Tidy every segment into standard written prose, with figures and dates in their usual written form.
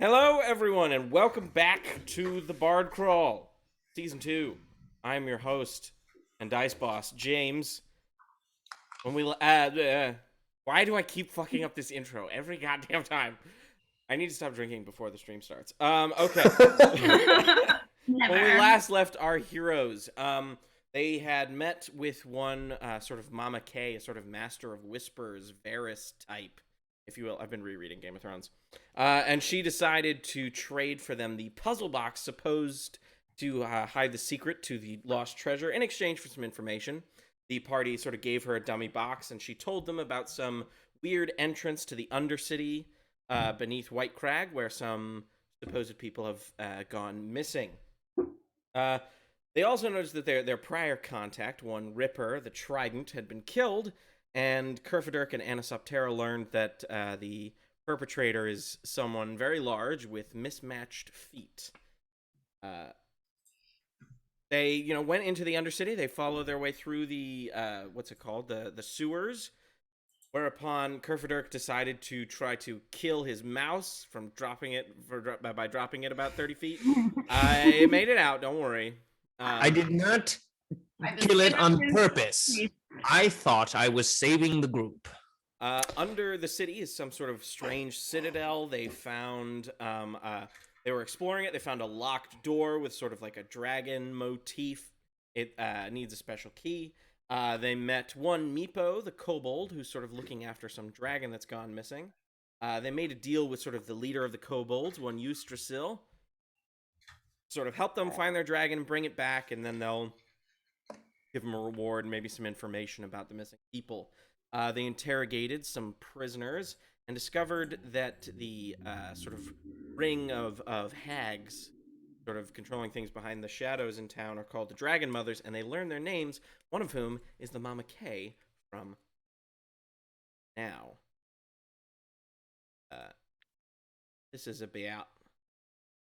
Hello, everyone, and welcome back to the Bard Crawl, Season 2. I'm your host and Dice Boss, James. Why do I keep fucking up this intro every goddamn time? I need to stop drinking before the stream starts. Okay. When we last left our heroes, they had met with one sort of Mama K, a sort of Master of Whispers, Varys type, if you will. I've been rereading Game of Thrones. And she decided to trade for them the puzzle box supposed to hide the secret to the lost treasure in exchange for some information. The party sort of gave her a dummy box, and she told them about some weird entrance to the Undercity beneath Whitecragg, where some supposed people have gone missing. They also noticed that their prior contact, one Ripper, the Trident, had been killed, and Kerfaderk and Anisoptera learned that the perpetrator is someone very large with mismatched feet. They, went into the Undercity. They follow their way through the, the sewers, whereupon Kerfaderk decided to try to kill his mouse from by dropping it about 30 feet. I made it out, don't worry. I did not kill it on purpose. I thought I was saving the group. Under the city is some sort of strange citadel. They found, they were exploring it. They found a locked door with sort of like a dragon motif. It needs a special key. They met one Meepo, the kobold, who's sort of looking after some dragon that's gone missing. They made a deal with sort of the leader of the kobolds, one Yggdrasil. Sort of help them find their dragon and bring it back, and then they'll give them a reward and maybe some information about the missing people. They interrogated some prisoners and discovered that the sort of ring of hags sort of controlling things behind the shadows in town are called the Dragon Mothers, and they learned their names, one of whom is the Mama K from now. This is about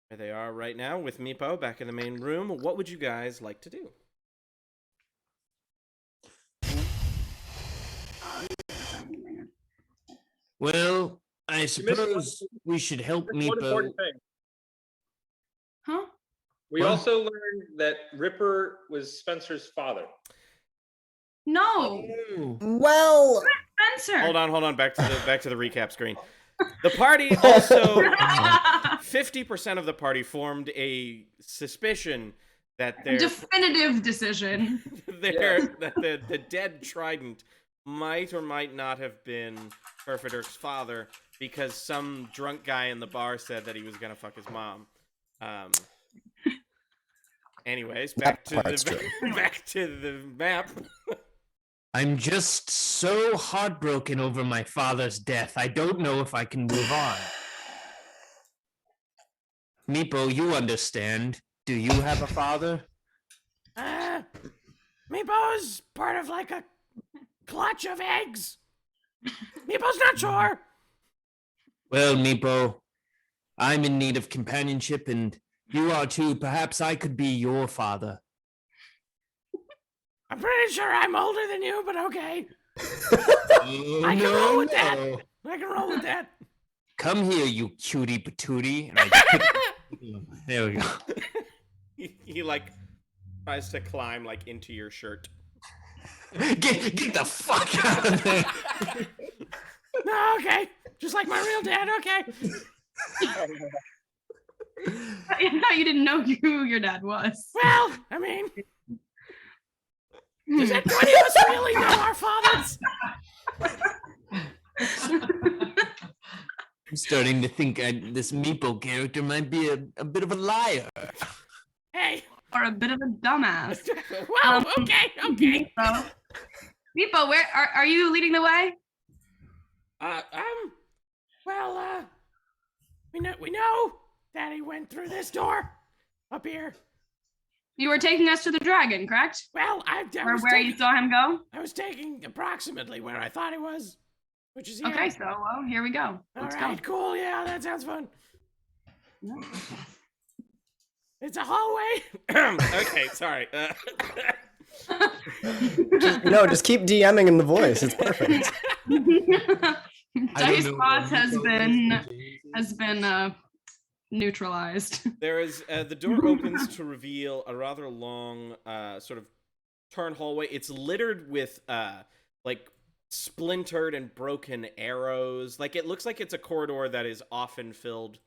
where they are right now with Meepo back in the main room. What would you guys like to do? Well, I suppose we should help Meepo. Huh? We also learned that Ripper was Spencer's father. No. Well, Spencer. Hold on. Back to the recap screen. The party also 50% of the party formed a suspicion that their definitive decision. that the dead Trident might or might not have been Kerfaderk's father, because some drunk guy in the bar said that he was gonna fuck his mom. Anyways, back to the map. I'm just so heartbroken over my father's death. I don't know if I can move on. Meepo, you understand. Do you have a father? Meepo's part of like a clutch of eggs. Meepo's not sure. Well, Meepo, I'm in need of companionship, and you are too. Perhaps I could be your father. I'm pretty sure I'm older than you, but okay. I can roll with that. Come here, you cutie patootie. There we go. He like tries to climb like into your shirt. Get the fuck out of there. No, okay. Just like my real dad, okay. I thought you didn't know who your dad was. Well, I mean, does anybody of us really know our fathers? I'm starting to think this Meepo character might be a bit of a liar. Hey. Or a bit of a dumbass. Well, okay. Meepo, where are you leading the way? We know that he went through this door up here. You were taking us to the dragon, correct? Well, where you saw him go? I was taking approximately where I thought he was, which is here. Okay, so here we go. Let's go. Cool. Yeah, that sounds fun. It's a hallway. Okay, sorry. just keep DMing in the voice. It's perfect. Dice Boss has been neutralized. There is the door opens to reveal a rather long, sort of turn hallway. It's littered with like splintered and broken arrows. Like it looks like it's a corridor that is often filled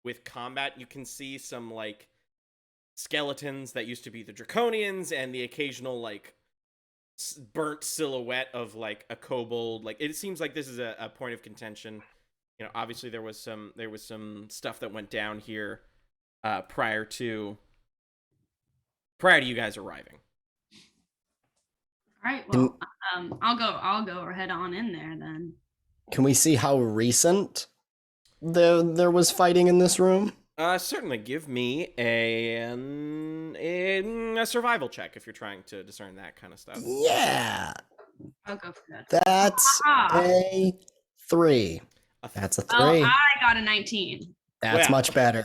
with combat. You can see some like skeletons that used to be the Draconians and the occasional like burnt silhouette of like a kobold. Like it seems like this is a point of contention. You know, obviously there was some stuff that went down here prior to you guys arriving. All right, well, I'll go or head on in there then. Can we see how recent there was fighting in this room? Certainly. Give me a survival check if you're trying to discern that kind of stuff. Yeah. I'll go for that. That's a 3. That's a 3. Oh, I got a 19. That's much better.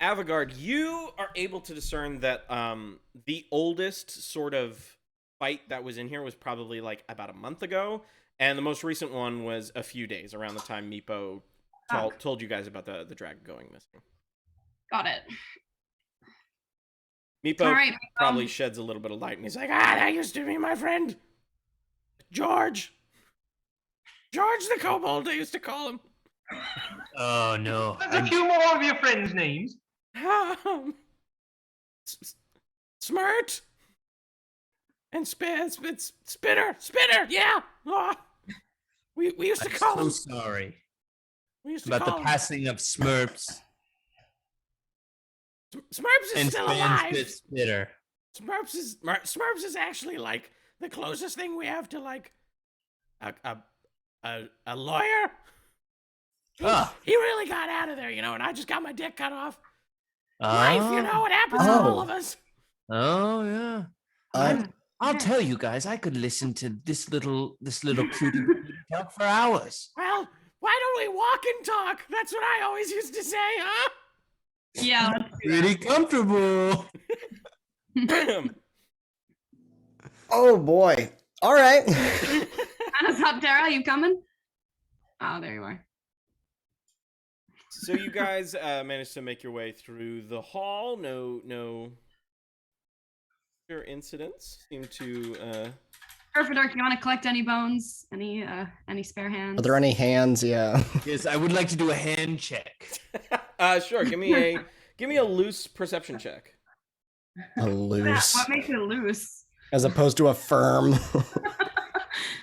Avigard, you are able to discern that the oldest sort of fight that was in here was probably like about a month ago, and the most recent one was a few days around the time Meepo told you guys about the dragon going missing. Got it. Meepo probably sheds a little bit of light, and he's like, that used to be my friend. George the kobold, I used to call him. Oh, no. There's a few more of your friends' names. Smirt. And Spitter, yeah. Oh, we used to call him. I'm so sorry We used to about call the him. passing of Smurps. Smurps is still alive. Spitter. Smurps is actually like the closest thing we have to like a lawyer. He really got out of there, you know, and I just got my dick cut off. Life, you know, what happens to all of us. Oh yeah. I'll tell you guys, I could listen to this little cutie talk for hours. Well, why don't we walk and talk? That's what I always used to say, huh? Yeah, Pretty comfortable. Oh boy. All right. Anisoptera, you coming? Oh, there you are. So you guys managed to make your way through the hall. No incidents seem to. Kerfaderk, you want to collect any bones? Any spare hands? Are there any hands? Yeah. Yes, I would like to do a hand check. Sure. Give me a loose perception check. A loose. What makes it loose? As opposed to a firm.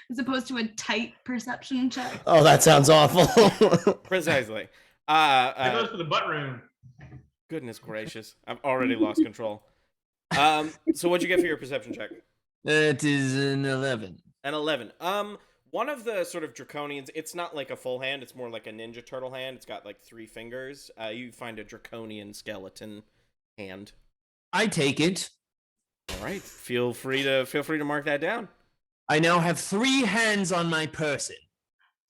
As opposed to a tight perception check. Oh, that sounds awful. Precisely. It goes for the butt room. Goodness gracious. I've already lost control. So what'd you get for your perception check? That is an 11. An 11. One of the sort of draconians, it's not like a full hand, it's more like a ninja turtle hand. It's got like 3 fingers. You find a draconian skeleton hand. I take it. All right. Feel free to mark that down. I now have 3 hands on my person.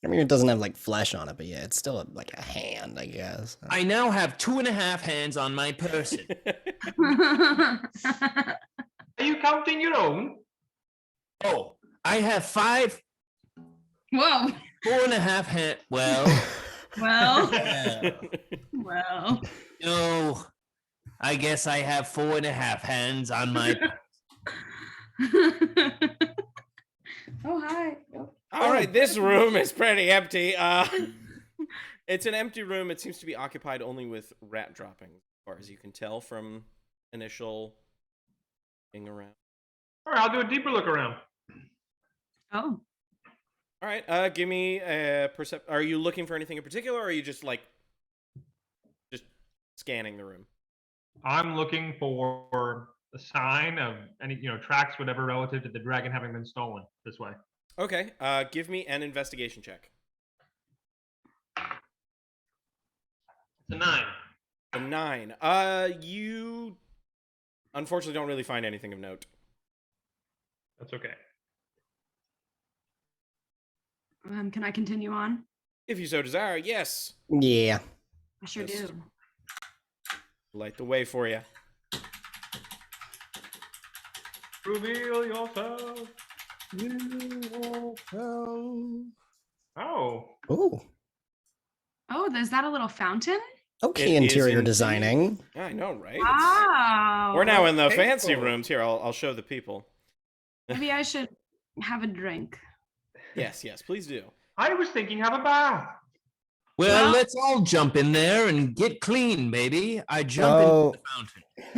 I mean, it doesn't have like flesh on it, but yeah, it's still like a hand, I guess. I now have 2.5 hands on my person. Are you counting your own? Oh, I have 5. Whoa. 4.5 hands. Well. Well. No. I guess I have 4.5 hands on my. Oh, hi. All right, this room is pretty empty. It's an empty room. It seems to be occupied only with rat droppings, as far as you can tell from initial looking around. All right, I'll do a deeper look around. Oh. All right, give me a Are you looking for anything in particular, or are you just scanning the room? I'm looking for a sign of any, tracks, whatever, relative to the dragon having been stolen this way. Okay, give me an investigation check. It's a 9. A 9. You unfortunately don't really find anything of note. That's okay. Can I continue on? If you so desire, yes. Yeah. I sure Yes. do. Light the way for you. Reveal yourself. Oh. Ooh. Oh, is that a little fountain? Okay, It is interior indeed. designing. Yeah, I know, right? Wow. We're now in the Tasteful. fancy rooms. Here, I'll show the people. Maybe I should have a drink. Yes, please do. I was thinking have a bath. Well, let's all jump in there and get clean, baby. I jump Oh. into the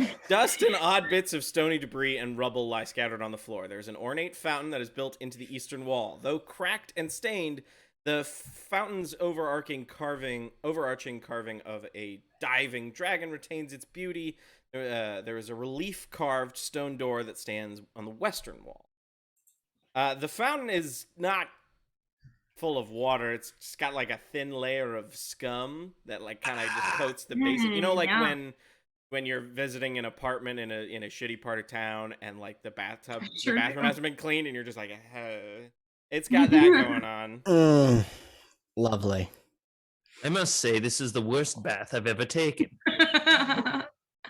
fountain. Dust and odd bits of stony debris and rubble lie scattered on the floor. There's an ornate fountain that is built into the eastern wall. Though cracked and stained, the fountain's overarching carving of a diving dragon retains its beauty. There is a relief-carved stone door that stands on the western wall. The fountain is not full of water. It's just got like a thin layer of scum that like kind of just coats the basic. You know, like Yeah. when you're visiting an apartment in a shitty part of town and like the bathroom Sure do. hasn't been cleaned and you're just like, it's got that going on. Lovely. I must say, this is the worst bath I've ever taken.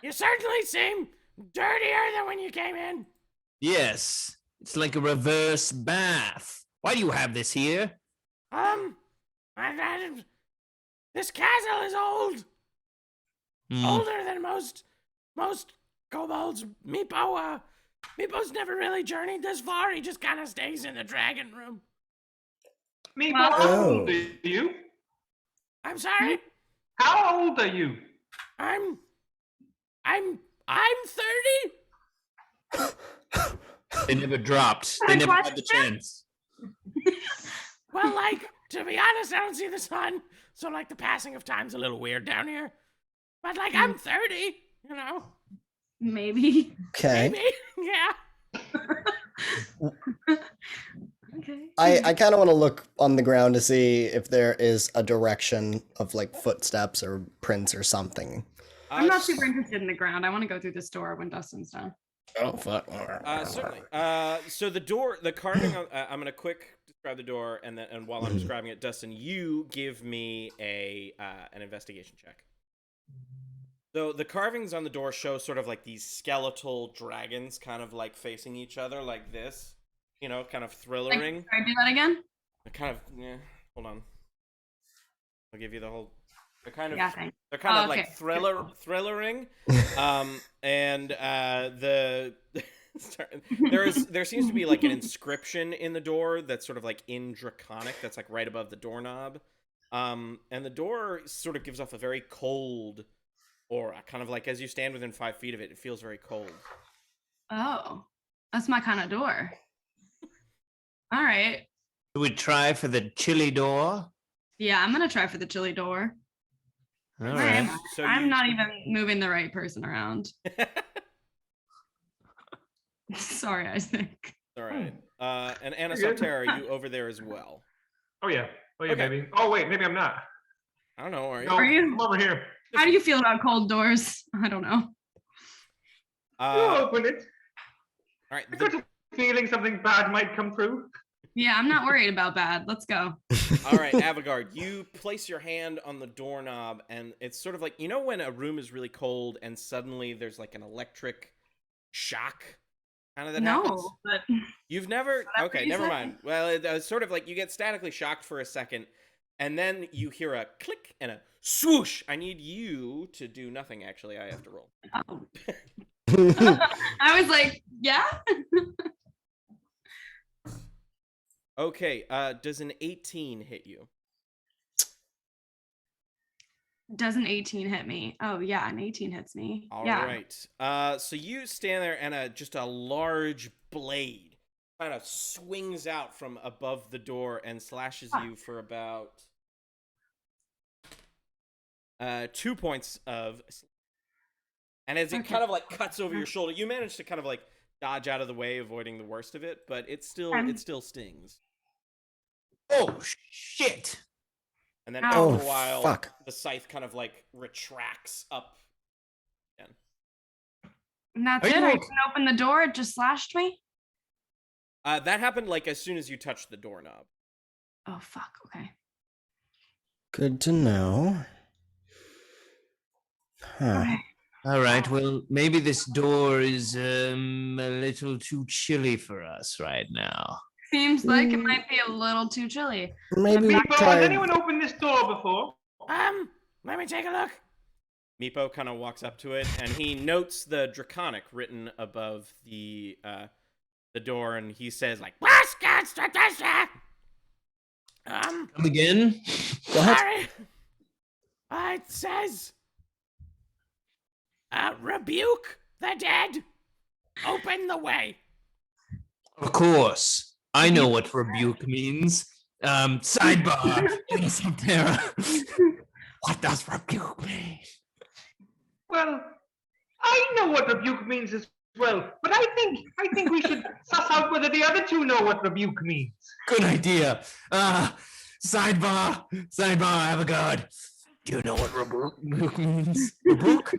You certainly seem dirtier than when you came in. Yes, it's like a reverse bath. Why do you have this here? This castle is old. Hmm. Older than most kobolds. Meepo's never really journeyed this far. He just kind of stays in the dragon room. Me, Wow. how old are you? I'm sorry. How old are you? I'm 30. They never dropped. Got They a never had the question? chance. Well, like, to be honest, I don't see the sun. So, like, the passing of time's a little weird down here. But, like, I'm 30, you know? Maybe. Okay. Maybe. Yeah. Okay. I kind of want to look on the ground to see if there is a direction of like footsteps or prints or something. I'm not super interested in the ground. I want to go through this door when Dustin's done. Oh fuck. Certainly. So the carving. I'm gonna quick describe the door, and while I'm describing it, Dustin, you give me an investigation check. So the carvings on the door show sort of like these skeletal dragons, kind of like facing each other like this. You know, kind of thrillering. Can I do that again? Kind of. Yeah. Hold on. I'll give you the whole. They're kind of. Yeah, thanks. They're kind of okay. like thrillering. There seems to be like an inscription in the door that's sort of like in Draconic, that's like right above the doorknob. And the door sort of gives off a very cold aura, kind of like as you stand within 5 feet of it, it feels very cold. Oh, that's my kind of door. All right. Should we try for the chilly door? Yeah, I'm gonna try for the chilly door. All Where right. am I? So I'm you- not even moving the right person around. Sorry, Isaac. All right. And Anisoptera, are you over there as well? Oh yeah. Okay. Maybe. Oh wait, maybe I'm not. I don't know. Are you? No, Are you? I'm over here. How do you feel about cold doors? I don't know. You All open it. right. I got a feeling something bad might come through. Yeah, I'm not worried about bad. Let's go. All right, Avigard, you place your hand on the doorknob, and it's sort of like, you know when a room is really cold and suddenly there's like an electric shock kind of that happens? No, but You've never... Whatever Okay, you never say. mind. Well, it's sort of like you get statically shocked for a second, and then you hear a click and a swoosh. I need you to do nothing, actually. I have to roll. oh. I was like, yeah. Okay, does an 18 hit you? Doesn't 18 hit me? Oh yeah, an 18 hits me. All yeah. right. So you stand there, and just a large blade kind of swings out from above the door and slashes you for about 2 points of. And as it kind of like cuts over your shoulder, you manage to kind of like dodge out of the way, avoiding the worst of it, but it still stings. Oh shit! And then Ow. after a while, fuck. the scythe kind of like retracts up again. And that's Are it. you I okay? didn't open the door. It just slashed me. That happened like as soon as you touched the doorknob. Oh fuck. Okay. Good to know. Huh. Okay. All right. Well, maybe this door is a little too chilly for us right now. Seems like it might be a little too chilly. Maybe we People, has try. anyone opened this door before? Let me take a look. Meepo kind of walks up to it, and he notes the Draconic written above the door, and he says, like, Come again? sorry. It says, rebuke the dead. Open the way. Of course. I know what rebuke means. Sidebar. Anisoptera. What does rebuke mean? Well, I know what rebuke means as well, but I think we should suss out whether the other two know what rebuke means. Good idea. Sidebar, Avigard. Do you know what rebuke means? Rebuke?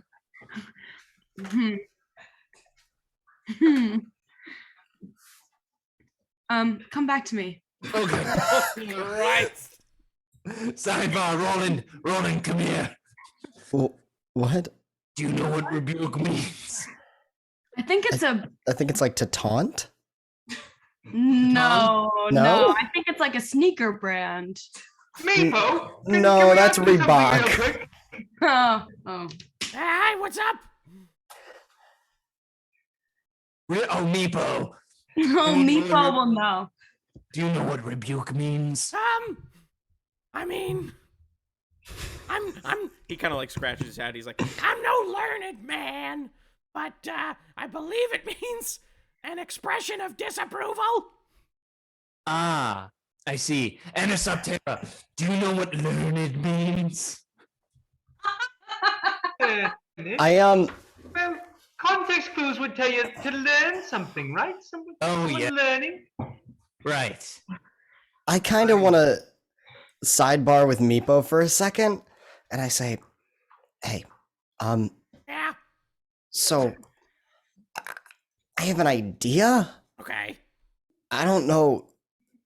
Come back to me. Okay. Right. Sidebar, Roland, come here. What? Do you know what rebuke means? I think it's I think it's like to taunt. no. No? I think it's like a sneaker brand. Meepo? No, that's ask you something real Reebok. quick? Oh. Hi, what's up? Meepo. Oh, Meepo will know. Do you know what rebuke means? I mean, he kind of like scratches his head. He's like, I'm no learned man, but I believe it means an expression of disapproval. Ah, I see. Anisoptera, do you know what learned means? I Well, context clues would tell you to learn something, right? Someone yeah. learning. Right. I kind of want to sidebar with Meepo for a second, and I say, "Hey, Yeah. so I have an idea. Okay. I don't know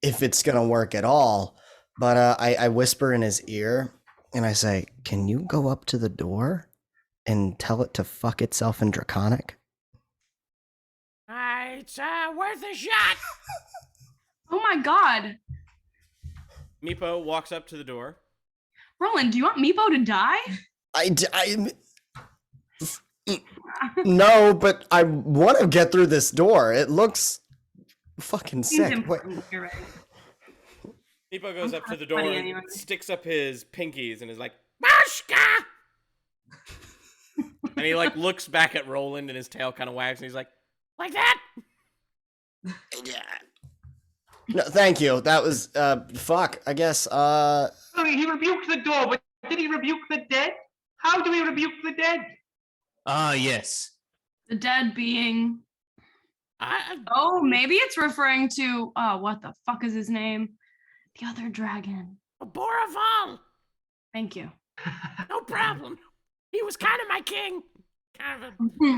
if it's gonna work at all, but I whisper in his ear, and I say, "Can you go up to the door and tell it to fuck itself in Draconic?" It's worth a shot. Oh my God. Meepo walks up to the door. Roland, do you want Meepo to die? No, but I want to get through this door. It looks fucking Seems sick. Wait, important. You're right. Meepo goes up to the Funny door and anyway. sticks up his pinkies and is like, Bashka! And he like looks back at Roland and his tail kind of wags and he's like that? no, thank you. That was fuck. I guess Sorry, he rebuked the door, but did he rebuke the dead? How do we rebuke the dead? Yes. The dead being. Oh, maybe it's referring to. What the fuck is his name? The other dragon. Boraval. Thank you. No problem. He was kind of my king. Kind of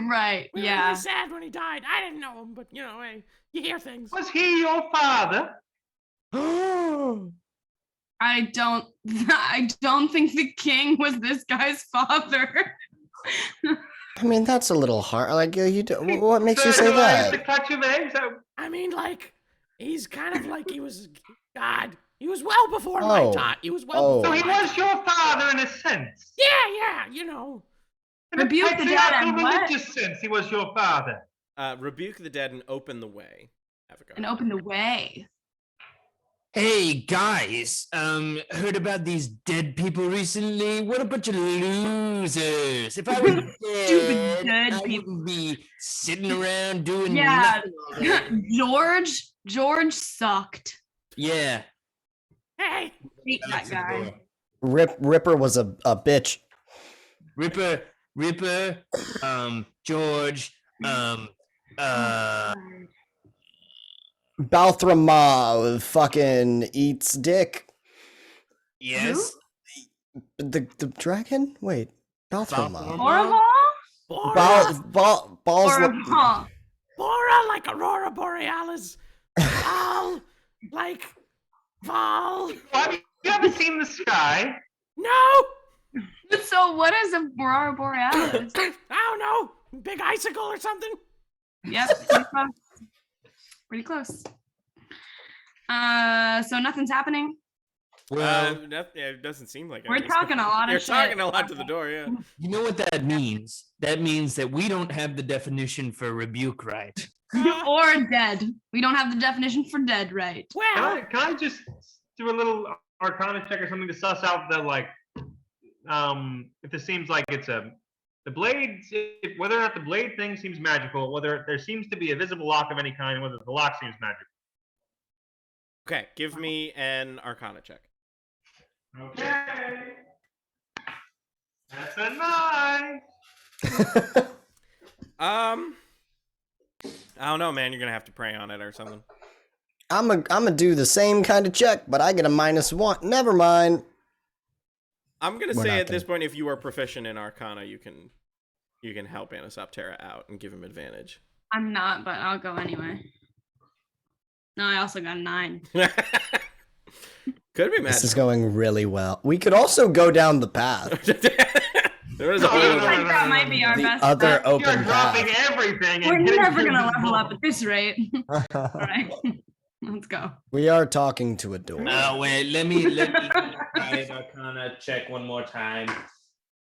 Right. we were Yeah. really sad when he died. I didn't know him, but you know, hey, you hear things. Was he your father? I don't think the king was this guy's father. I mean that's a little hard. Like you do, what makes you say The that? clutch of eggs? I mean, like, he's kind of like he was God. He was well before my time. He was well So before he my was your father in a sense. Yeah, you know. In a Rebuke the dead and what? religious sense, he was your father. Rebuke the dead and open the way. Avigard. And open the way. Hey guys, heard about these dead people recently? What a bunch of losers! If I were dead, dead I people. wouldn't be sitting around doing Yeah. nothing all day. George sucked. Yeah. Hey, Hate that guy. Ripper was a bitch. Ripper, George, Balthrama fucking eats dick. yes. The dragon? Wait, Balthrama. Horrible? Balls. Horrible. Bora like Aurora Borealis. Val like Val. Have you ever seen the sky? No. So what is a Aurora Borealis? I don't know. Big icicle or something. Yep. Pretty close. So nothing's happening. Well, it doesn't seem like we're talking a lot of You're shit. talking a lot to the door, yeah. you know what that means? That means that we don't have the definition for rebuke right. Or dead. We don't have the definition for dead, right? Well, Can I just do a little Arcana check or something to suss out the like, if this seems like it's the blade, whether or not the blade thing seems magical, whether there seems to be a visible lock of any kind, whether the lock seems magical. okay, give me an Arcana check. Okay. That's a 9. I don't know, man. You're gonna have to pray on it or something. I'm gonna do the same kind of check, but I get a -1. Never mind. I'm gonna We're say not at this gonna- point, if you are proficient in Arcana, you can help Anisoptera out and give him advantage. I'm not, but I'll go anyway. No, I also got a 9. Could be This is magical. going really well. We could also go down the path. There is a No, whole no, other- no, Like, that might be our The best other bet. open You're dropping path. everything. We're and getting never to gonna the level up ball. at this rate. All right, let's go. We are talking to a door. Wait, let me try Arcana check one more time.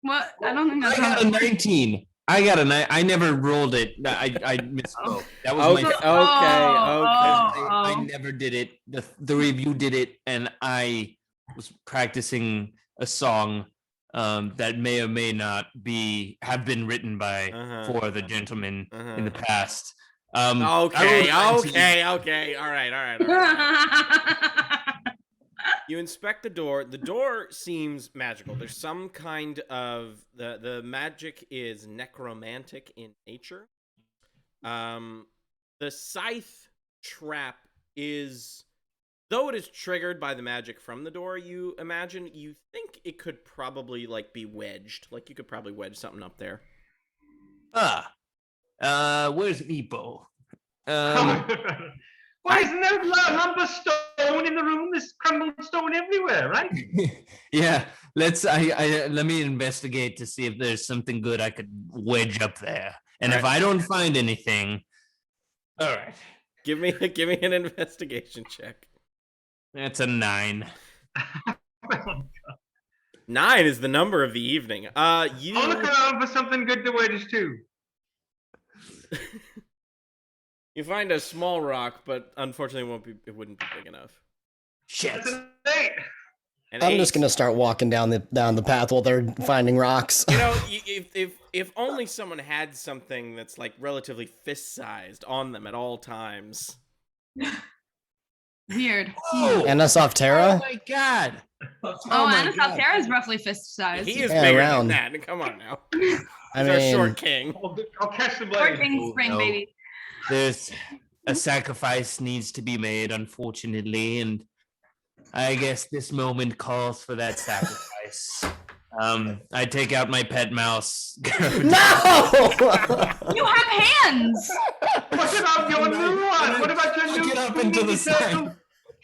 What? I don't think I that's got how a 19. I got a 9. I never rolled it. I misspoke. That was Okay, my okay, I Oh. never did it. The three of you did it, and I was practicing a song that may or may not have been written by four of the gentlemen in the past. Okay. All right. You inspect the door. The door seems magical. There's some kind of the magic is necromantic in nature. The scythe trap is, though it is triggered by the magic from the door, you think it could probably like be wedged. Like you could probably wedge something up there. Where's Meepo? Why isn't there a lump of stone in the room? There's crumbled stone everywhere, right? Yeah, let me investigate to see if there's something good I could wedge up there. And if I don't find anything, all right. Give me an investigation check. That's a 9. 9 is the number of the evening. I'll look around for something good to wedge too. You find a small rock, but unfortunately it wouldn't be big enough. Shit. That's an 8. An I'm 8. just gonna start walking down the path while they're finding rocks. You know, if only someone had something that's like relatively fist-sized on them at all times. Weird. Oh, Anisoptera? oh my god. Oh, my God. Anisoptera is roughly fist sized. He is Yeah, bigger around. than that. Come on now. I He's our mean, short king. I'll catch the Short blade. King Spring, no. baby. There's a sacrifice needs to be made, unfortunately, and I guess this moment calls for that sacrifice. I take out my pet mouse. no! You have hands. What about your new one? What about your Pick new it up into the turtle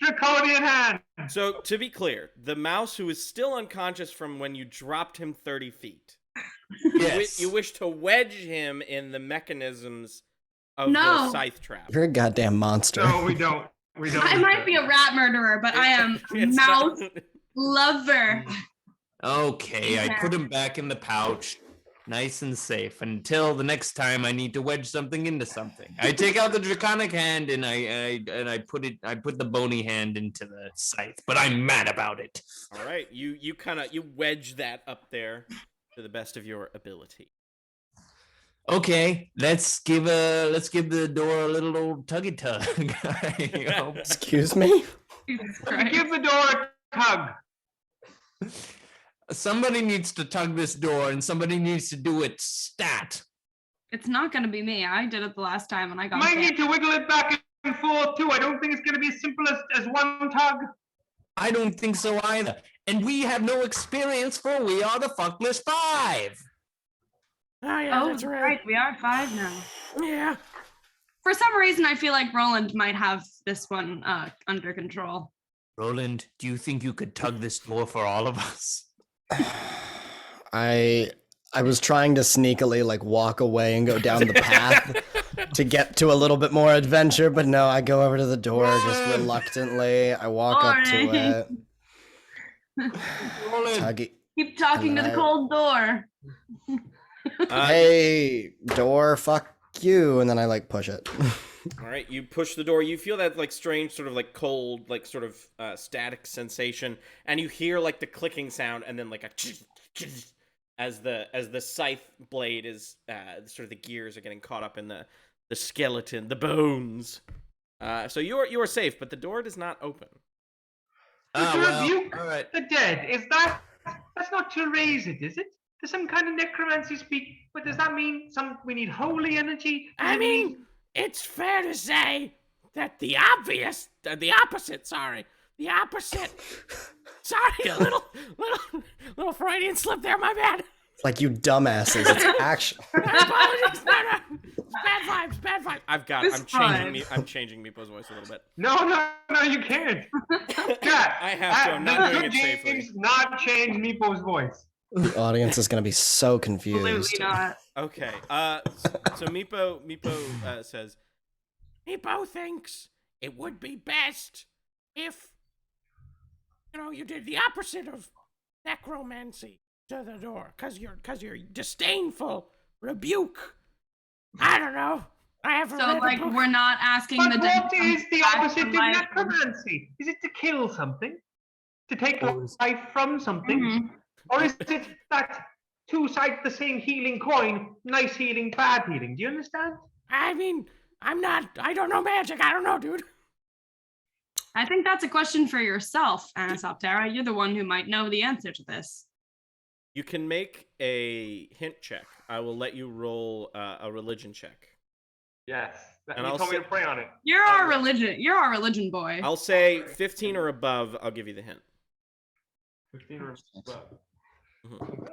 draconian hand? So, to be clear, the mouse who is still unconscious from when you dropped him 30 feet, Yes. you wish to wedge him in the mechanisms of No. the scythe trap. You're a goddamn monster. No, we don't. We don't. I need might that. be a rat murderer, but I am It's mouse not- lover. Okay, I put him back in the pouch, nice and safe, until the next time I need to wedge something into something. I take out the draconic hand and I put the bony hand into the scythe, but I'm mad about it. All right, you wedge that up there to the best of your ability. Okay, let's give the door a little old tuggy tug. Excuse me? Jesus Christ. Give the door a tug. Somebody needs to tug this door, and somebody needs to do it stat. It's not gonna be me. I did it the last time and I got Might banned. need to wiggle it back and forth too. I don't think it's going to be as simple as one tug. I don't think so either. And we have no experience, for we are the Fuckless Five. Oh yeah, Oh, right. We are 5 now. Yeah. For some reason, I feel like Roland might have this one under control. Roland, do you think you could tug this door for all of us? I was trying to sneakily like walk away and go down the path to get to a little bit more adventure, but no, I go over to the door just reluctantly. I walk up to Alright. it. Roland. Tuggy. Keep talking to the cold door. Hey, door, fuck you. And then I like push it. All right, you push the door. You feel that like strange sort of like cold, like sort of static sensation, and you hear like the clicking sound, and then like a as the scythe blade is sort of the gears are getting caught up in the skeleton, the bones. So you are safe, but the door does not open. To rebuke all right. the dead, that's not to raise it, is it? There's some kind of necromancy speak, but does that mean we need holy energy? I mean, it's fair to say that the opposite. Sorry, a little Freudian slip there. My bad. Like you dumbasses. It's actually. Apologies. No. Bad vibes. I'm changing Meepo's voice a little bit. No, you can't. I have to. I'm not doing it safely. Not change Meepo's voice. The audience is going to be so confused. Absolutely not. Okay. So Meepo says, Meepo thinks it would be best if you did the opposite of necromancy to the door, cause you're disdainful, rebuke. I don't know. I haven't. So like we're not asking but the. What is the opposite of necromancy? Is it to kill something, to take life from something, or is it that two sides of the same healing coin? Nice healing, bad healing. Do you understand? I mean, I don't know magic. I don't know, dude. I think that's a question for yourself, Anisoptera. You're the one who might know the answer to this. You can make a hint check. I will let you roll a religion check. Yes. And you told me to pray on it. You're our religion boy. I'll say 15 or above. I'll give you the hint. 15 or above. Mm-hmm.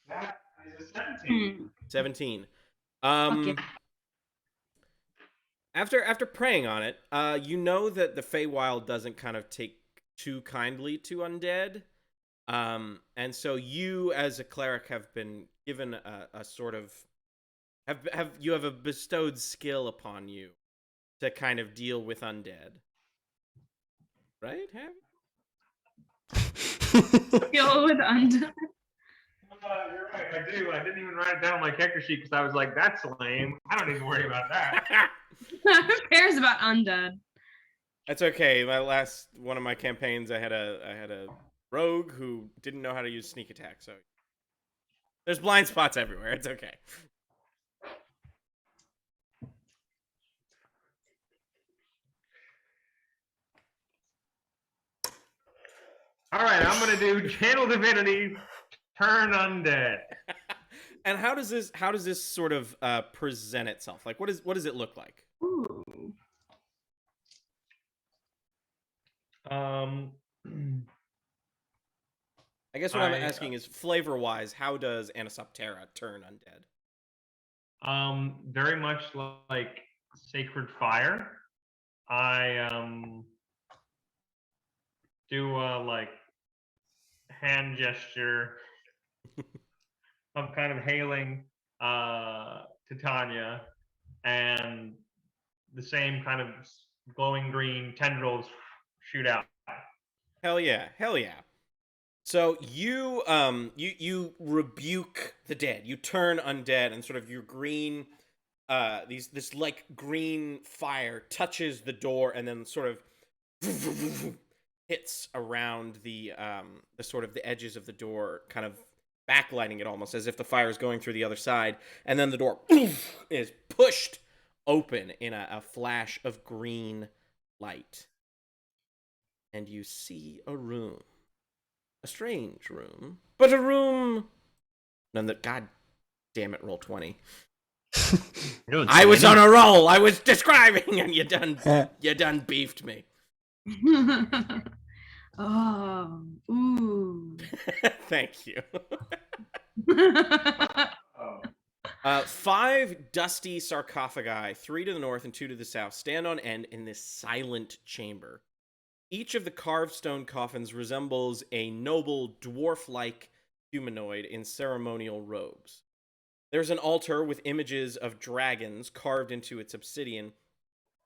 That is a 17. 17. Okay. After praying on it, you know that the Feywild doesn't kind of take too kindly to undead. And so you, as a cleric, have been given a sort of you have a bestowed skill upon you to kind of deal with undead, right? Deal with undead. You're right. I do. I didn't even write it down on my character sheet because I was like, "That's lame. I don't even worry about that." Who cares about undead? That's okay. One of my campaigns, I had a rogue who didn't know how to use sneak attack, so there's blind spots everywhere. It's okay. All right, I'm gonna do channel divinity, turn undead. And how does this sort of present itself? Like, what does it look like? Ooh. I guess what I'm asking is, flavor-wise, how does Anisoptera turn undead? Very much like Sacred Fire. I do like hand gesture of kind of hailing Titania, and the same kind of glowing green tendrils shoot out. Hell yeah. So you you rebuke the dead. You turn undead, and sort of your green this like green fire touches the door and then sort of hits around the sort of the edges of the door, kind of backlighting it almost as if the fire is going through the other side, and then the door is pushed open in a flash of green light. And you see a room. A strange room. But a room... God damn it, roll 20. I was on a roll! I was describing, and you done beefed me. Oh, ooh. Thank you. 5 dusty sarcophagi, 3 to the north and 2 to the south, stand on end in this silent chamber. Each of the carved stone coffins resembles a noble dwarf-like humanoid in ceremonial robes. There's an altar with images of dragons carved into its obsidian,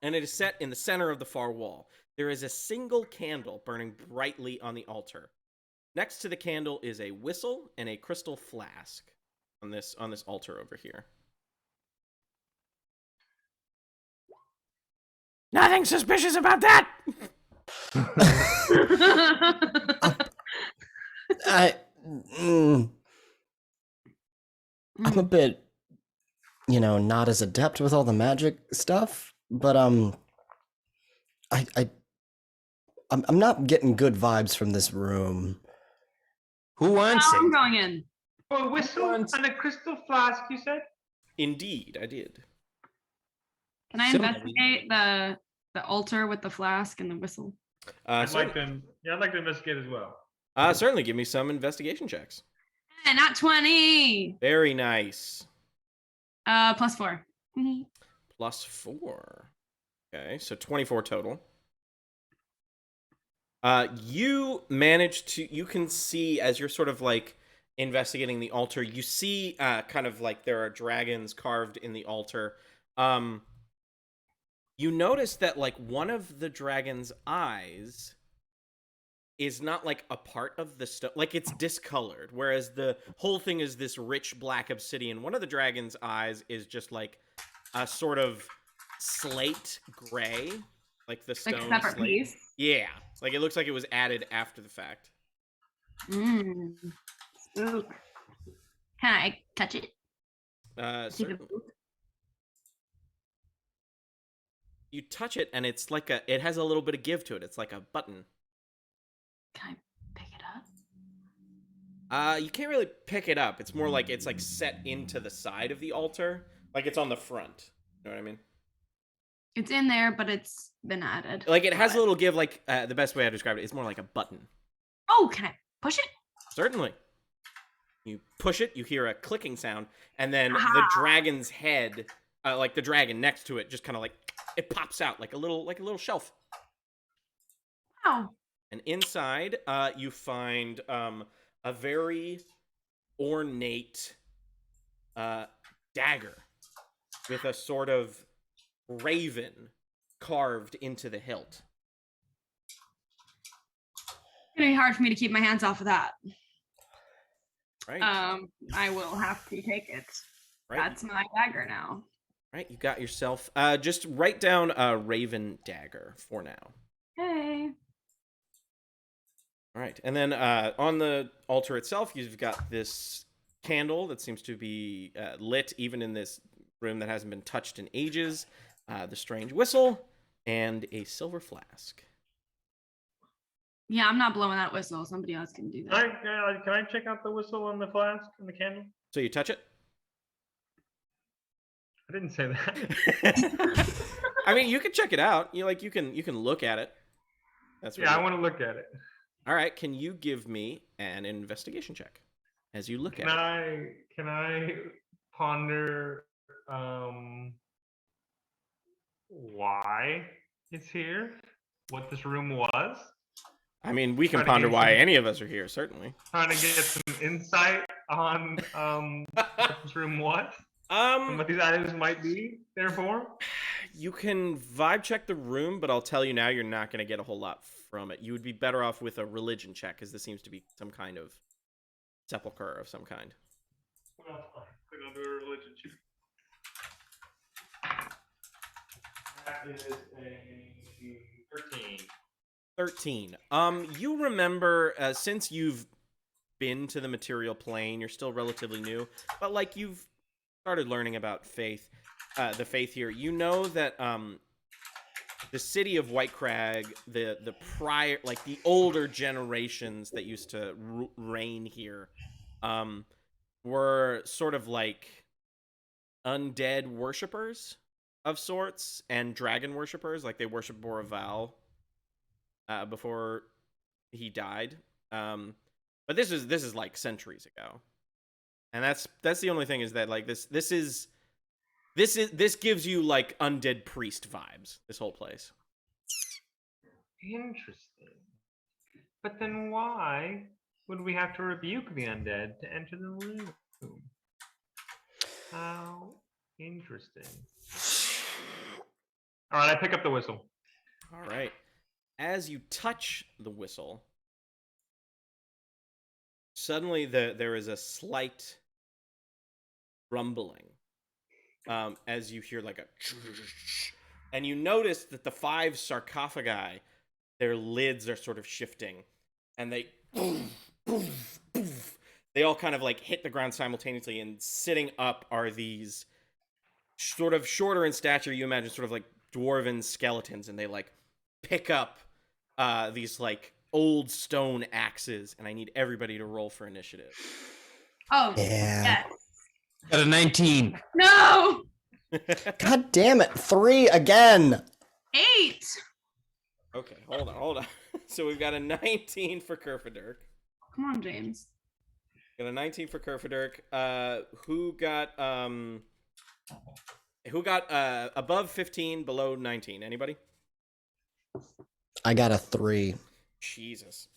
and it is set in the center of the far wall. There is a single candle burning brightly on the altar. Next to the candle is a whistle and a crystal flask on this altar over here. Nothing suspicious about that. I'm a bit, not as adept with all the magic stuff, but I'm not getting good vibes from this room. Who wants I'm it? going in. Oh, a whistle and a crystal flask, you said? Indeed, I did. Can I So- investigate the altar with the flask and the whistle? I'd like to investigate as well. Certainly, give me some investigation checks. And not 20. Very nice. +4. +4. Okay, so 24 total. You manage to, you can see as you're sort of like investigating the altar, you see kind of like there are dragons carved in the altar. You notice that like one of the dragon's eyes is not like a part of the stone, like it's discolored, whereas the whole thing is this rich black obsidian. One of the dragon's eyes is just like a sort of slate gray, like the stone Like a separate slate. piece? Yeah, like it looks like it was added after the fact. Spook. Can I touch it? Certainly. You touch it and it's like it has a little bit of give to it. It's like a button. Can I pick it up? You can't really pick it up. It's more like it's like set into the side of the altar, like it's on the front. You know what I mean? It's in there, but it's been added. Like it has a little give. Like the best way I describe it is more like a button. Oh, can I push it? Certainly. You push it, you hear a clicking sound, and then the dragon's head, like the dragon next to it, just kind of like it pops out like a little shelf. Wow. And inside, you find a very ornate dagger with a sort of raven carved into the hilt. It's gonna be hard for me to keep my hands off of that. Right. I will have to take it. Right. That's my dagger now. Right, you got yourself. Just write down a raven dagger for now. Hey. All right, and then on the altar itself, you've got this candle that seems to be lit even in this room that hasn't been touched in ages, the strange whistle, and a silver flask. Yeah, I'm not blowing that whistle. Somebody else can do that. Can I check out the whistle and the flask and the candle? So you touch it? I didn't say that. I mean, you can check it out. You can look at it. That's I want to look at it. All right, can you give me an investigation check as you look at it? Can I ponder why it's here? What this room was? I mean, we can ponder why any of us are here, certainly. Trying to get some insight on what this room was? And what these items might be, therefore? You can vibe check the room, but I'll tell you now, you're not going to get a whole lot from it. You would be better off with a religion check, because this seems to be some kind of sepulcher of some kind. Well, I'll do a religion check. That is a 13. 13. You remember, since you've been to the material plane, you're still relatively new, but like you've started learning about faith, the faith here. You know that the city of Whitecragg, the prior, like the older generations that used to reign here, were sort of like undead worshippers of sorts and dragon worshippers. Like they worship Boroval before he died. But this is like centuries ago. And that's the only thing, is that like this gives you like undead priest vibes, this whole place. Interesting. But then why would we have to rebuke the undead to enter the room? How interesting. All right, I pick up the whistle. All right. As you touch the whistle, suddenly there is a slight rumbling as you hear like a and you notice that the 5 sarcophagi, their lids are sort of shifting, and they all kind of like hit the ground simultaneously, and sitting up are these sort of shorter in stature, you imagine sort of like dwarven skeletons, and they like pick up these like old stone axes, and I need everybody to roll for initiative. Oh, Yeah. yes. Got a 19. No! God damn it. 3 again. 8! Okay, hold on. So we've got a 19 for Kerfaderk. Come on, James. Got a 19 for Kerfaderk. Who got above 15, below 19? Anybody? I got a 3. Jesus.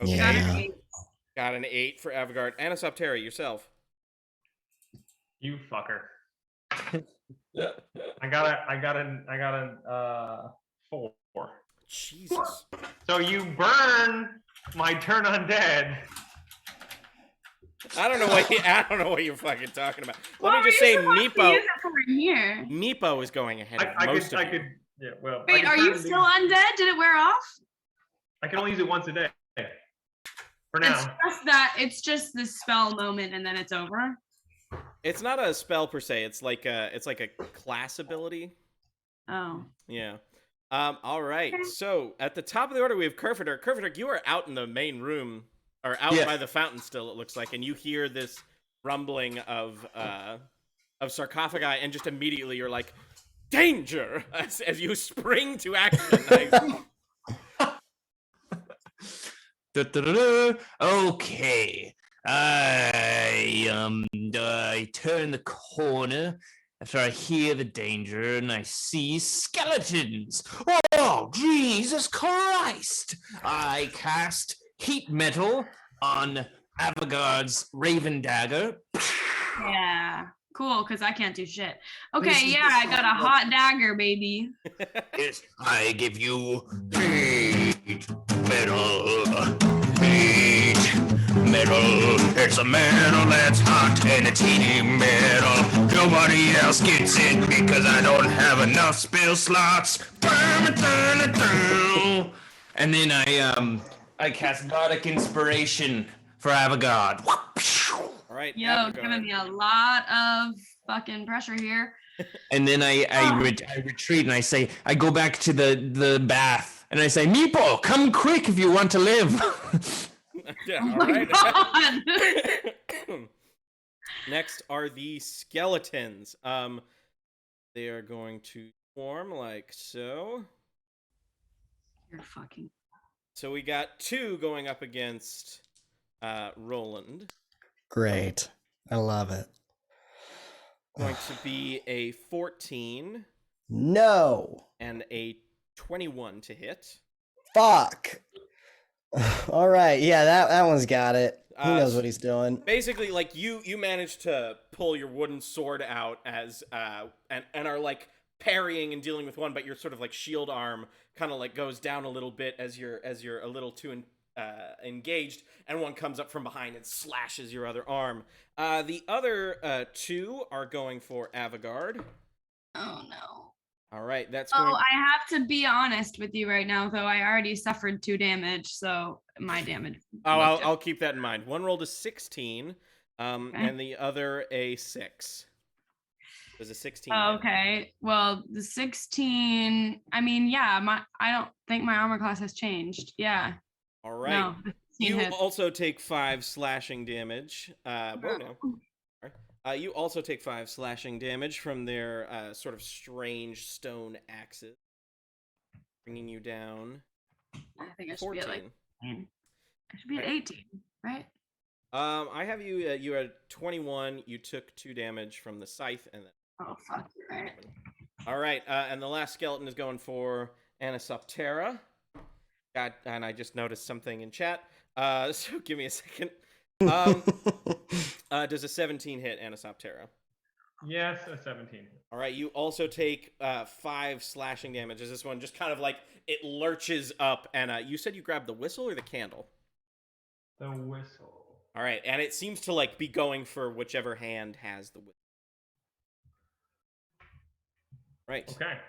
Okay. Got Yeah. an 8. Got an 8 for Avigard. Anisoptera, yourself. You fucker. I got a 4. Jesus. So you burn my turn undead. I don't know what you're fucking talking about. Let me just say, Meepo. Here. Meepo is going ahead of most of you. Yeah, well. I Wait, could are turn you and still undead? Did it wear off? I can only use it once a day. For now. It's just this spell moment and then it's over. It's not a spell per se. It's like a class ability. Oh. Yeah. All right. So at the top of the order, we have Kerfaderk. Kerfaderk, you are out in the main room, or out by the fountain still, it looks like, and you hear this rumbling of sarcophagi, and just immediately you're like, danger! As you spring to action. Okay. I turn the corner after I hear the danger, and I see skeletons. Oh, Jesus Christ! I cast heat metal on Avigard's Raven Dagger. Yeah. Cool, because I can't do shit. Okay, yeah, I got a hot dagger, baby. Yes, I give you heat metal. Heat metal. It's a metal that's hot and it's heating metal. Nobody else gets it because I don't have enough spell slots. And then I cast Bardic Inspiration for Avigard. All right. Yo, Avigard. giving me a lot of fucking pressure here. And then I retreat and I say, I go back to the bath and I say, Meepo, come quick if you want to live. Yeah, Oh all my right. God. Next are the skeletons. They are going to form like so. You're fucking. So we got 2 going up against Roland. Great. I love it. Going to be a 14 No. and a 21 to hit. Fuck. All right. Yeah, that one's got it. He knows what he's doing. Basically, like you managed to pull your wooden sword out as and are like parrying and dealing with one, but your sort of like shield arm kind of like goes down a little bit as you're a little too engaged, and one comes up from behind and slashes your other arm. The other 2 are going for Avigard. Oh no. All right, that's Oh, going. I have to be honest with you right now, though. I already suffered 2 damage, so my damage. Oh, I'll keep that in mind. One rolled a 16, and the other a 6. There's a 16. Oh, hit. okay. Well, the 16. I mean, yeah. I don't think my armor class has changed. Yeah. All right. No. You hits. also take 5 slashing damage. Whoa, no. You also take 5 slashing damage from their sort of strange stone axes, bringing you down. I think I should 14. be at like. I should be at 18, right? I have you. You had 21. You took 2 damage from the scythe, and then. Oh fuck! Right. All right, and the last skeleton is going for Anisoptera. And I just noticed something in chat. So give me a second. Does a 17 hit Anisoptera? Yes, a 17. All right, you also take 5 slashing damage as this one just kind of like it lurches up, and you said you grabbed the whistle or the candle? The whistle. All right, and it seems to like be going for whichever hand has the whistle. Right. Okay.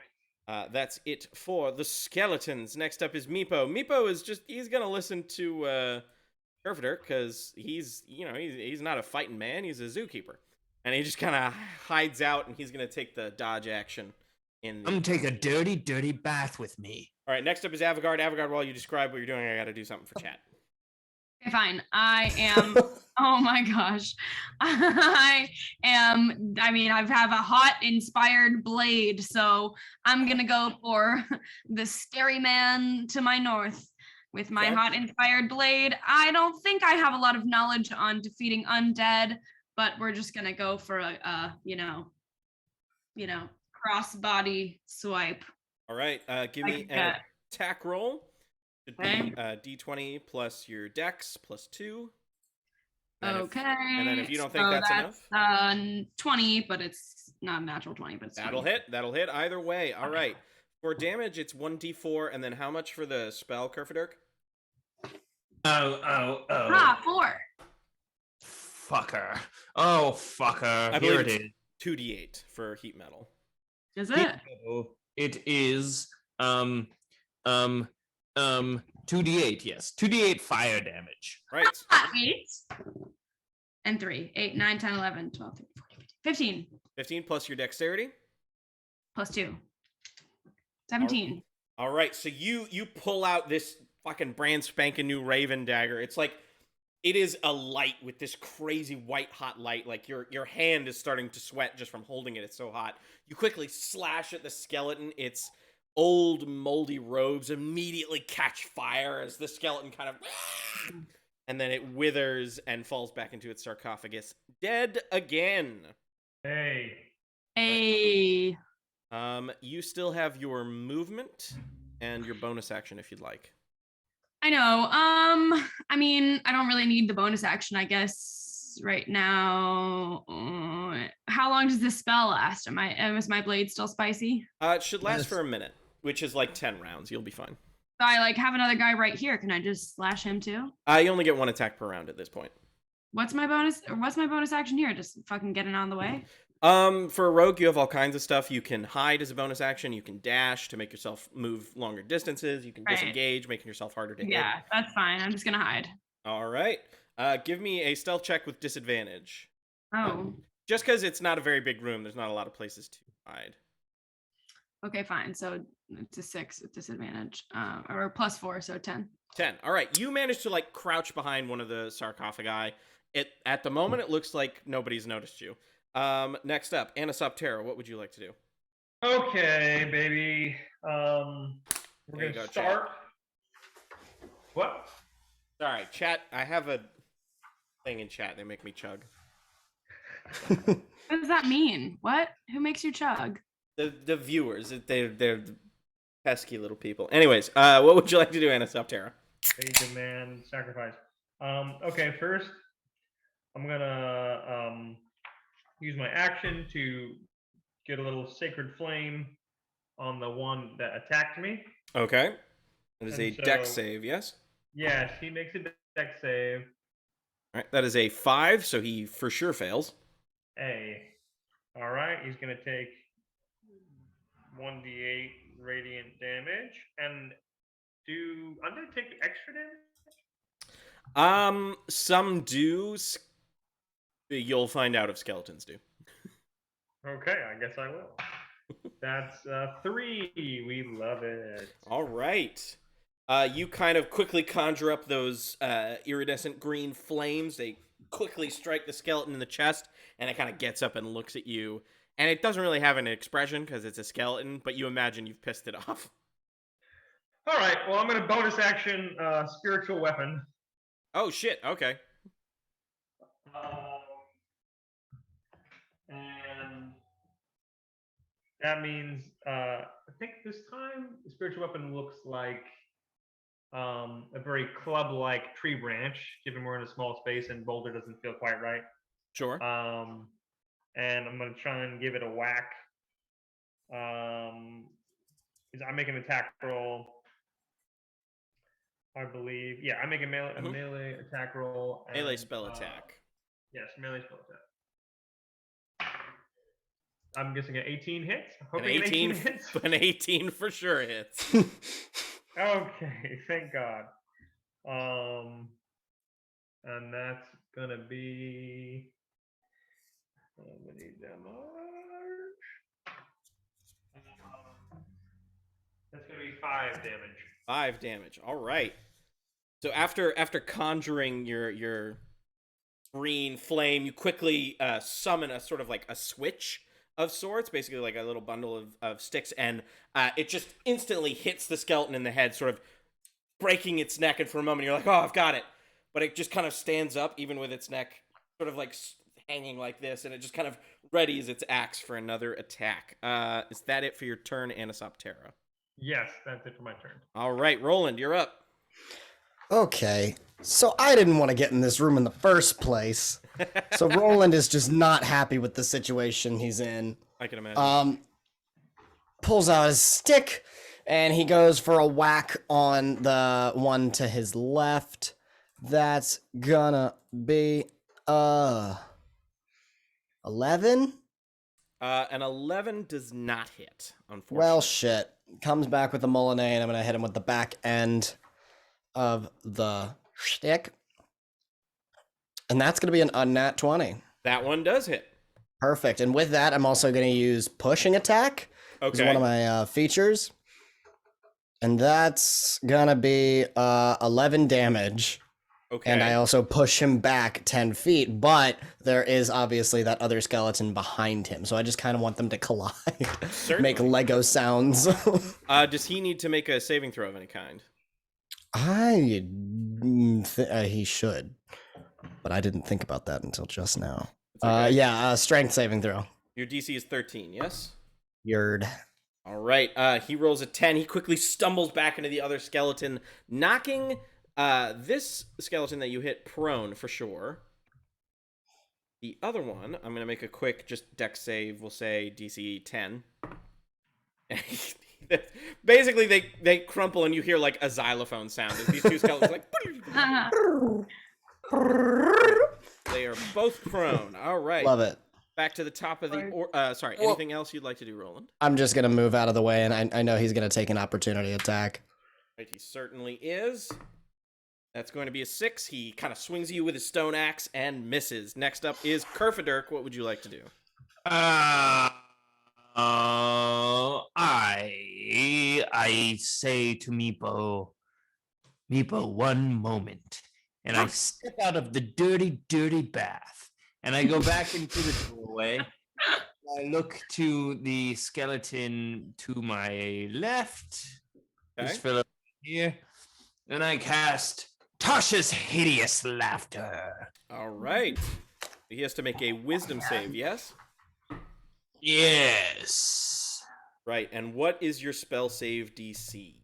That's it for the skeletons. Next up is Meepo. Meepo is he's gonna listen to Kerfaderk because he's not a fighting man, he's a zookeeper. And he just kind of hides out, and he's gonna take the dodge action. I'm gonna take a dirty, dirty bath with me. All right, next up is Avigard. Avigard, while you describe what you're doing, I gotta do something for chat. Okay, fine. I am. Oh my gosh. I have a hot inspired blade, so I'm gonna go for the scary man to my north with my hot inspired blade. I don't think I have a lot of knowledge on defeating undead, but we're just gonna go for a cross body swipe. All right, give me an attack roll. Should be D20 plus your dex plus 2. Okay. And then if you don't think that's enough, 20, but it's not a natural 20, but it's that'll 20. hit. That'll hit either way. All right. For damage, it's 1d4, and then how much for the spell, Kerfaderk? 4. Fucker. Oh, fucker. I Here believe it is. 2d8 for heat metal. Is it? It is 2d8, yes. 2d8 fire damage. Right. 8 and 3. 8, 9, 10, 11, 12, 13, 14, 15. 15 plus your dexterity. Plus 2. 17. All right. So you pull out this fucking brand spanking new Raven dagger. It's like it is a light with this crazy white hot light. Like your hand is starting to sweat just from holding it. It's so hot. You quickly slash at the skeleton. Its old moldy robes immediately catch fire as the skeleton kind of and then it withers and falls back into its sarcophagus, dead again. Hey. You still have your movement and your bonus action if you'd like. I know. I mean, I don't really need the bonus action, I guess, right now. How long does this spell last? Is my blade still spicy? It should last for a minute, which is like 10 rounds. You'll be fine. So I have another guy right here. Can I just slash him too? You only get 1 attack per round at this point. What's my bonus action here? Just fucking getting on the way? For a rogue, you have all kinds of stuff. You can hide as a bonus action. You can dash to make yourself move longer distances. You can disengage, making yourself harder to hit. Yeah, that's fine. I'm just gonna hide. All right. Give me a stealth check with disadvantage. Oh. Just because it's not a very big room, there's not a lot of places to hide. Okay, fine. So it's a 6 with disadvantage, or plus 4, so 10. 10. All right. You managed to crouch behind one of the sarcophagi. At the moment, it looks like nobody's noticed you. Next up, Anisoptera, what would you like to do? Okay, baby. We're gonna start. What? Sorry, chat. I have a thing in chat. They make me chug. What does that mean? What? Who makes you chug? The viewers. They're pesky little people. Anyways, what would you like to do, Anisoptera? They demand sacrifice. Okay, first, I'm gonna use my action to get a little sacred flame on the one that attacked me. Okay. That is a dex save, yes? Yes, he makes a dex save. All right, that is a 5, so he for sure fails. All right, he's going to take 1d8 radiant damage. And I'm going to take extra damage? Some do. You'll find out if skeletons do. Okay, I guess I will. That's 3. We love it. All right. You kind of quickly conjure up those iridescent green flames. They quickly strike the skeleton in the chest, and it kind of gets up and looks at you. And it doesn't really have an expression because it's a skeleton, but you imagine you've pissed it off. All right, well, I'm going to bonus action spiritual weapon. Oh, shit. Okay. And that means, I think this time, the spiritual weapon looks like a very club-like tree branch, given we're in a small space and boulder doesn't feel quite right. Sure. and I'm gonna try and give it a whack. I make an attack roll. I believe. Yeah, I make a melee attack roll. And, Melee spell attack. Yes, melee spell attack. I'm guessing an 18 hits. An 18 hits. An 18 for sure hits. Okay, thank God. And that's gonna be how many damage? That's gonna be 5 damage. 5 damage. All right. So after conjuring your green flame, you quickly summon a sort of like a switch of sorts, basically like a little bundle of sticks, and it just instantly hits the skeleton in the head, sort of breaking its neck, and for a moment you're like, oh, I've got it. But it just kind of stands up, even with its neck sort of like hanging like this, and it just kind of readies its axe for another attack. Is that it for your turn, Anisoptera? Yes, that's it for my turn. All right, Roland, you're up. Okay, so I didn't want to get in this room in the first place. So Roland is just not happy with the situation he's in. I can imagine. Pulls out his stick, and he goes for a whack on the one to his left. That's gonna be 11. An 11 does not hit, unfortunately. Well, shit. Comes back with the Molinet, and I'm gonna hit him with the back end of the stick. And that's gonna be an unnat 20. That one does hit. Perfect. And with that, I'm also gonna use pushing attack. Okay. It's one of my features. And that's gonna be 11 damage. Okay. And I also push him back 10 feet, but there is obviously that other skeleton behind him. So I just kind of want them to collide, make Lego sounds. Does he need to make a saving throw of any kind? He should, but I didn't think about that until just now. Okay. Yeah, strength saving throw. Your DC is 13, yes? Yerd. All right. He rolls a 10. He quickly stumbles back into the other skeleton, knocking this skeleton that you hit prone for sure. The other one, I'm going to make a quick just dex save. We'll say DC 10. Basically, they crumple and you hear like a xylophone sound as these two skeletons like... They are both prone. All right. Love it. Back to the top of the... sorry, anything else you'd like to do, Roland? I'm just going to move out of the way, and I know he's going to take an opportunity attack. Right, he certainly is. That's going to be a 6. He kind of swings you with his stone axe and misses. Next up is Kerfaderk. What would you like to do? I say to Meepo, one moment. And I step out of the dirty, dirty bath. And I go back into the doorway. I look to the skeleton to my left. Okay. This fellow here. And I cast Tasha's Hideous Laughter. All right. He has to make a wisdom save, yes? Yes. Right, and what is your spell save DC?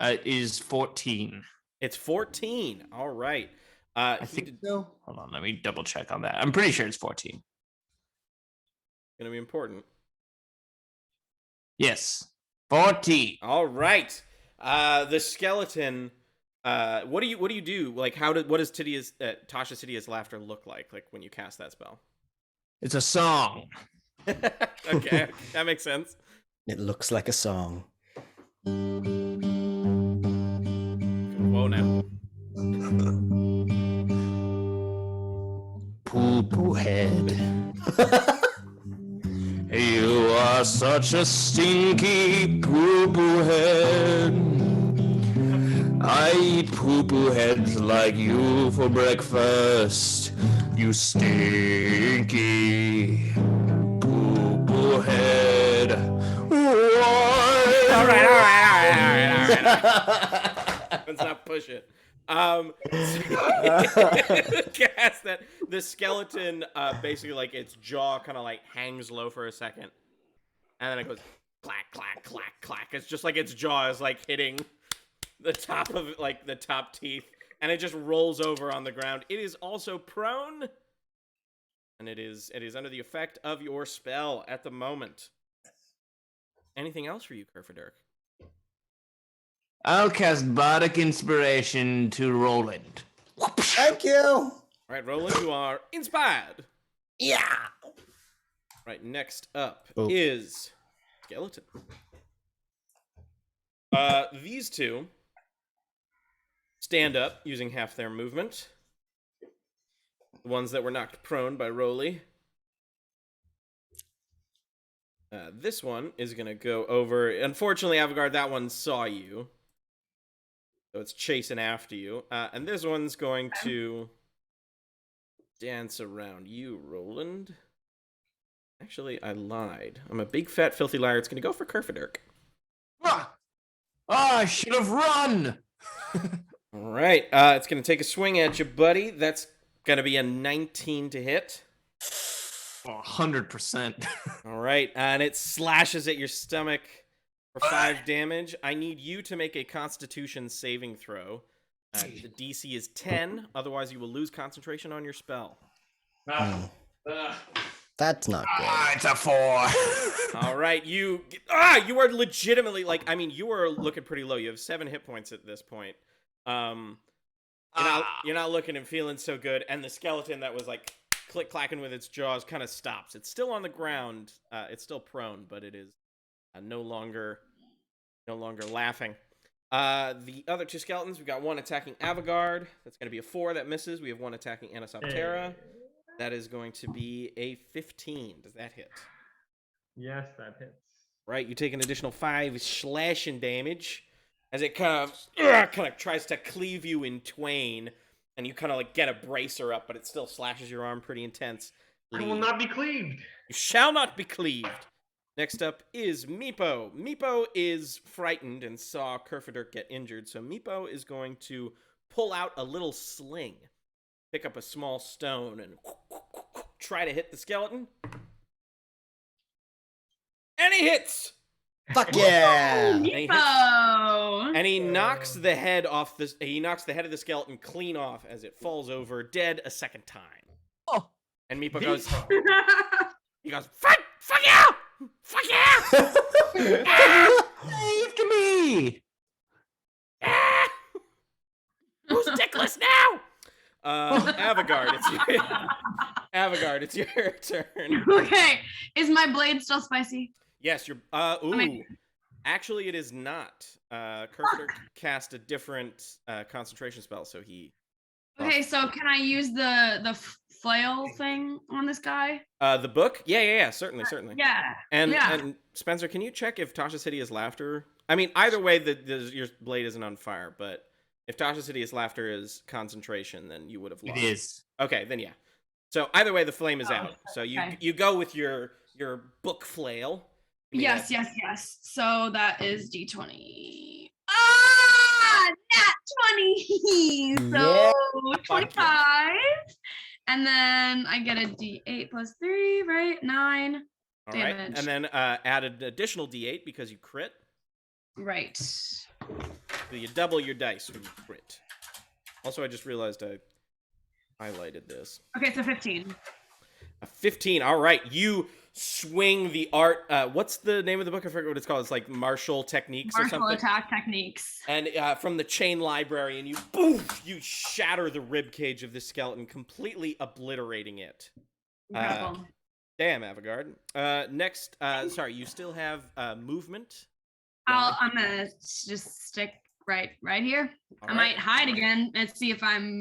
It is 14. It's 14. All right. I think so. Hold on, let me double check on that. I'm pretty sure it's 14. Gonna be important. Yes, 14. All right. The skeleton. What do you do? Like, what does Tasha's Hideous Laughter look like? Like when you cast that spell? It's a song. Okay, that makes sense. It looks like a song. Whoa, now. Poo-poo head. You are such a stinky poo-poo head. I eat poo-poo heads like you for breakfast. You stinky poo-poo head. All right. Let's not push it. Cast that the skeleton basically like its jaw kind of like hangs low for a second, and then it goes clack clack clack clack. It's just like its jaw is like hitting the top of like the top teeth, and it just rolls over on the ground. It is also prone, and it is under the effect of your spell at the moment. Anything else for you, Kerfaderk? I'll cast Bardic Inspiration to Roland. Thank you. All right, Roland, you are inspired. Yeah. Right, next up Oh. is Skeleton. These two stand up using half their movement. The ones that were knocked prone by Roly. This one is going to go over. Unfortunately, Avigard, that one saw you. So it's chasing after you. And this one's going to dance around you, Roland. Actually, I lied. I'm a big, fat, filthy liar. It's going to go for Kerfaderk. I should have run. All right. It's going to take a swing at you, buddy. That's going to be a 19 to hit. 100%. All right. And it slashes at your stomach for 5 damage. I need you to make a Constitution saving throw. The DC is 10. Otherwise, you will lose concentration on your spell. That's not good. It's a 4. All right, you are legitimately you are looking pretty low. You have 7 hit points at this point. You're not looking and feeling so good, and the skeleton that was like click clacking with its jaws kind of stops. It's still on the ground. It's still prone, but it is no longer laughing. The other 2 skeletons, we've got one attacking Avigard. That's going to be a 4 that misses. We have one attacking Anisoptera. That is going to be a 15. Does that hit? Yes, that hits. Right, you take an additional 5 slashing damage as it kind of tries to cleave you in twain, and you kind of like get a bracer up, but it still slashes your arm pretty intense. I will not be cleaved. You shall not be cleaved. Next up is Meepo. Meepo is frightened and saw Kerfaderk get injured, so Meepo is going to pull out a little sling, pick up a small stone, and try to hit the skeleton. And he hits! Fuck yeah! And he knocks the head off the. He knocks the head of the skeleton clean off as it falls over, dead a second time. Oh. And Meepo goes. He goes, fuck you! Fuck you! Save me! Who's dickless now? Avigard, it's your turn. Okay, is my blade still spicy? Yes, you're. Actually, it is not. Kerfaderk cast a different concentration spell, so he. Okay, so can I use the flail thing on this guy? The book? Yeah, certainly. Yeah. And Spencer, can you check if Tasha's Hideous Laughter? I mean, either way, your blade isn't on fire, but if Tasha's Hideous Laughter is concentration, then you would have lost. It is. Okay, then yeah. So either way, the flame is out. So you go with your book flail. Yes. So that is D20. Nat 20. So 25. And then I get a D8 plus 3, right? 9 All damage. right. And then add an additional D8 because you crit. Right. So you double your dice when you crit. Also, I just realized I highlighted this. Okay, so 15. A 15. All right. You swing the art. What's the name of the book? I forget what it's called. It's like martial techniques or something. Martial attack techniques. And from the chain library, and you shatter the rib cage of this skeleton, completely obliterating it. Incredible. Damn, Avigard. Next, sorry, you still have movement. I'm gonna just stick right here. All I right. might hide again and see if I'm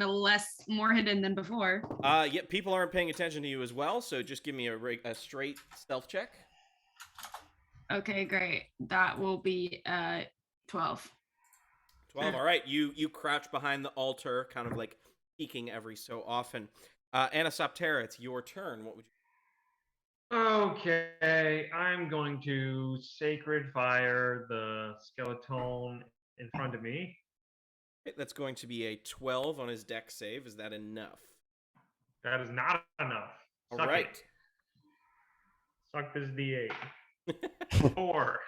more hidden than before. Yeah, people aren't paying attention to you as well, so just give me a straight stealth check. Okay, great. That will be 12. 12. All right, you crouch behind the altar, kind of like peeking every so often. Anisoptera, it's your turn. What would you? Okay, I'm going to Sacred Fire the skeleton in front of me. That's going to be a 12 on his dex save. Is that enough? That is not enough. All Suck right. it. Suck this D8. 4.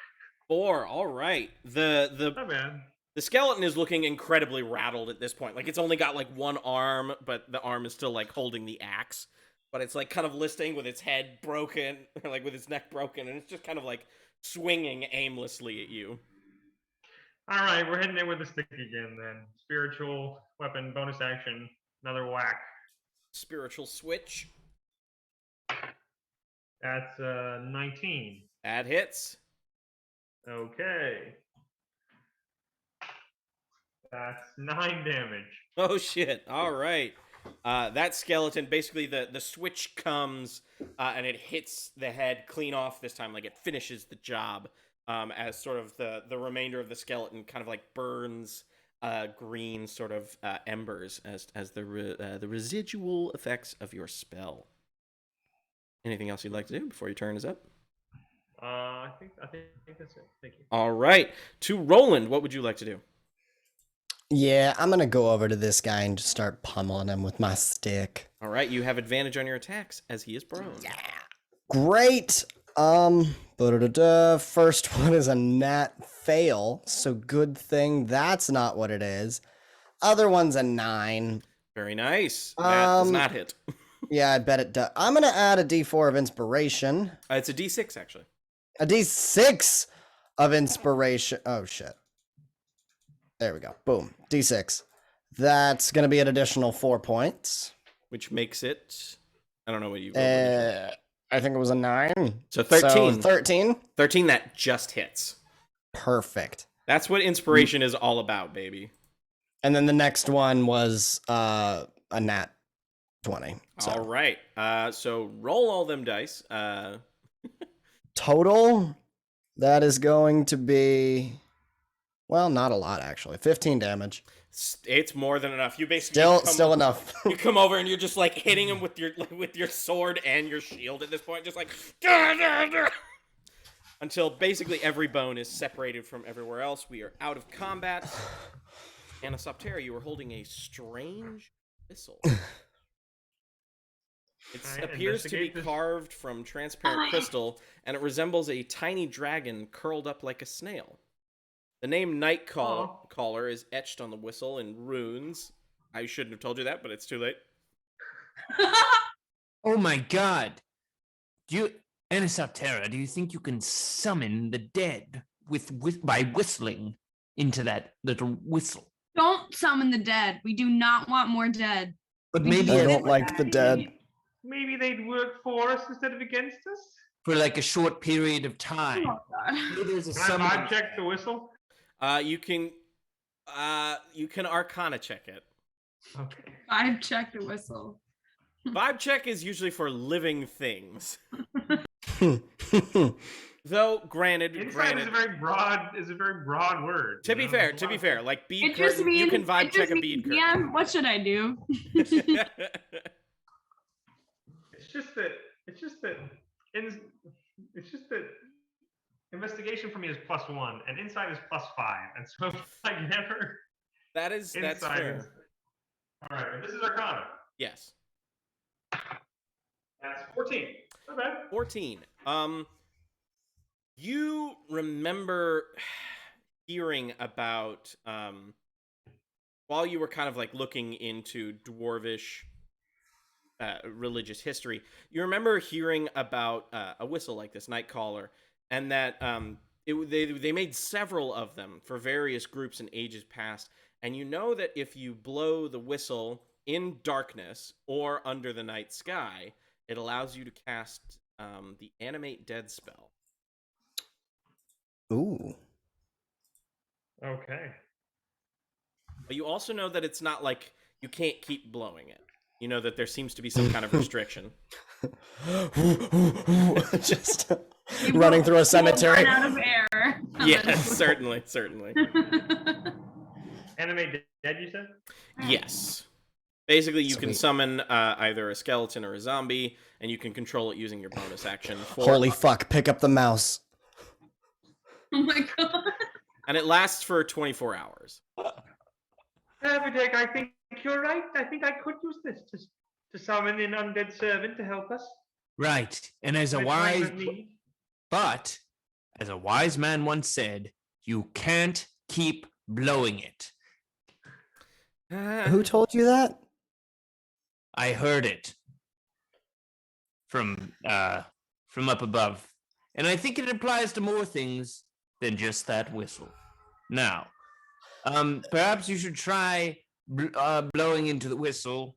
4. All right. Not bad. The skeleton is looking incredibly rattled at this point. Like, it's only got like one arm, but the arm is still like holding the axe. but it's like kind of listing with its head broken, or like with its neck broken, and it's just kind of like swinging aimlessly at you. All right, we're hitting it with the stick again then. Spiritual weapon, bonus action, another whack. Spiritual switch. That's 19. That hits. Okay. That's 9 damage. Oh shit! All right. That skeleton, basically the switch comes and it hits the head clean off this time, like it finishes the job. As sort of the remainder of the skeleton kind of like burns green sort of embers as the residual effects of your spell. Anything else you'd like to do before your turn is up? I think that's it. Thank you. All right. To Roland, what would you like to do? Yeah, I'm gonna go over to this guy and just start pummeling him with my stick. All right, you have advantage on your attacks as he is prone. Yeah. Great. First one is a nat fail, so good thing that's not what it is. Other one's a 9. Very nice. That does not hit. Yeah, I bet it does. I'm gonna add a D4 of inspiration. It's a D6 actually. A D6 of inspiration. Oh shit. There we go. Boom. D6. That's gonna be an additional 4 points. Which makes it, I don't know what you. I think it was a 9. So 13. So 13. 13, that just hits. Perfect. That's what inspiration is all about, baby. And then the next one was a nat 20. So. All right. So roll all them dice. Total, that is going to be, well, not a lot actually. 15 damage. It's more than enough. You basically still enough. You come over and you're just like hitting him with your sword and your shield at this point, just like until basically every bone is separated from everywhere else. We are out of combat. Anisoptera, you are holding a strange whistle. It appears to be carved from transparent crystal, and it resembles a tiny dragon curled up like a snail. The name Nightcaller is etched on the whistle in runes. I shouldn't have told you that, but it's too late. Oh my god. Anisoptera, do you think you can summon the dead by whistling into that little whistle? Don't summon the dead. We do not want more dead. But maybe I don't like the dead. Maybe they'd work for us instead of against us? for like a short period of time. Oh, God. Maybe there's a Can I vibe check the whistle? You can Arcana check it. Okay. I've checked the whistle. Vibe check is usually for living things. Though, granted, Insight is a very broad word. To be fair, like bead It just curtain, you can vibe check a means, bead curtain. yeah, what should I do? It's just that investigation for me is +1 and insight is +5, and so I never. That's fair. All right, and this is Arcana. Yes. That's 14. Not bad. 14. You remember hearing about while you were kind of like looking into dwarvish religious history, you remember hearing about a whistle like this, Nightcaller, and that they made several of them for various groups in ages past, and you know that if you blow the whistle in darkness or under the night sky, it allows you to cast the Animate Dead spell. Ooh. Okay. But you also know that it's not like you can't keep blowing it. You know that there seems to be some kind of restriction. Just running through a cemetery. Run out of air. Yes, certainly. Animate dead, you said? Yes. Basically, you can Sweet. summon either a skeleton or a zombie, and you can control it using your bonus action. Holy fuck, pick up the mouse. Oh my god. And it lasts for 24 hours. Kerfaderk, I think you're right. I think I could use this to summon an undead servant to help us. Right. And as a My time wise of need. but as a wise man once said, you can't keep blowing it. Who told you that? I heard it. from up above. And I think it applies to more things than just that whistle. Now, perhaps you should try blowing into the whistle,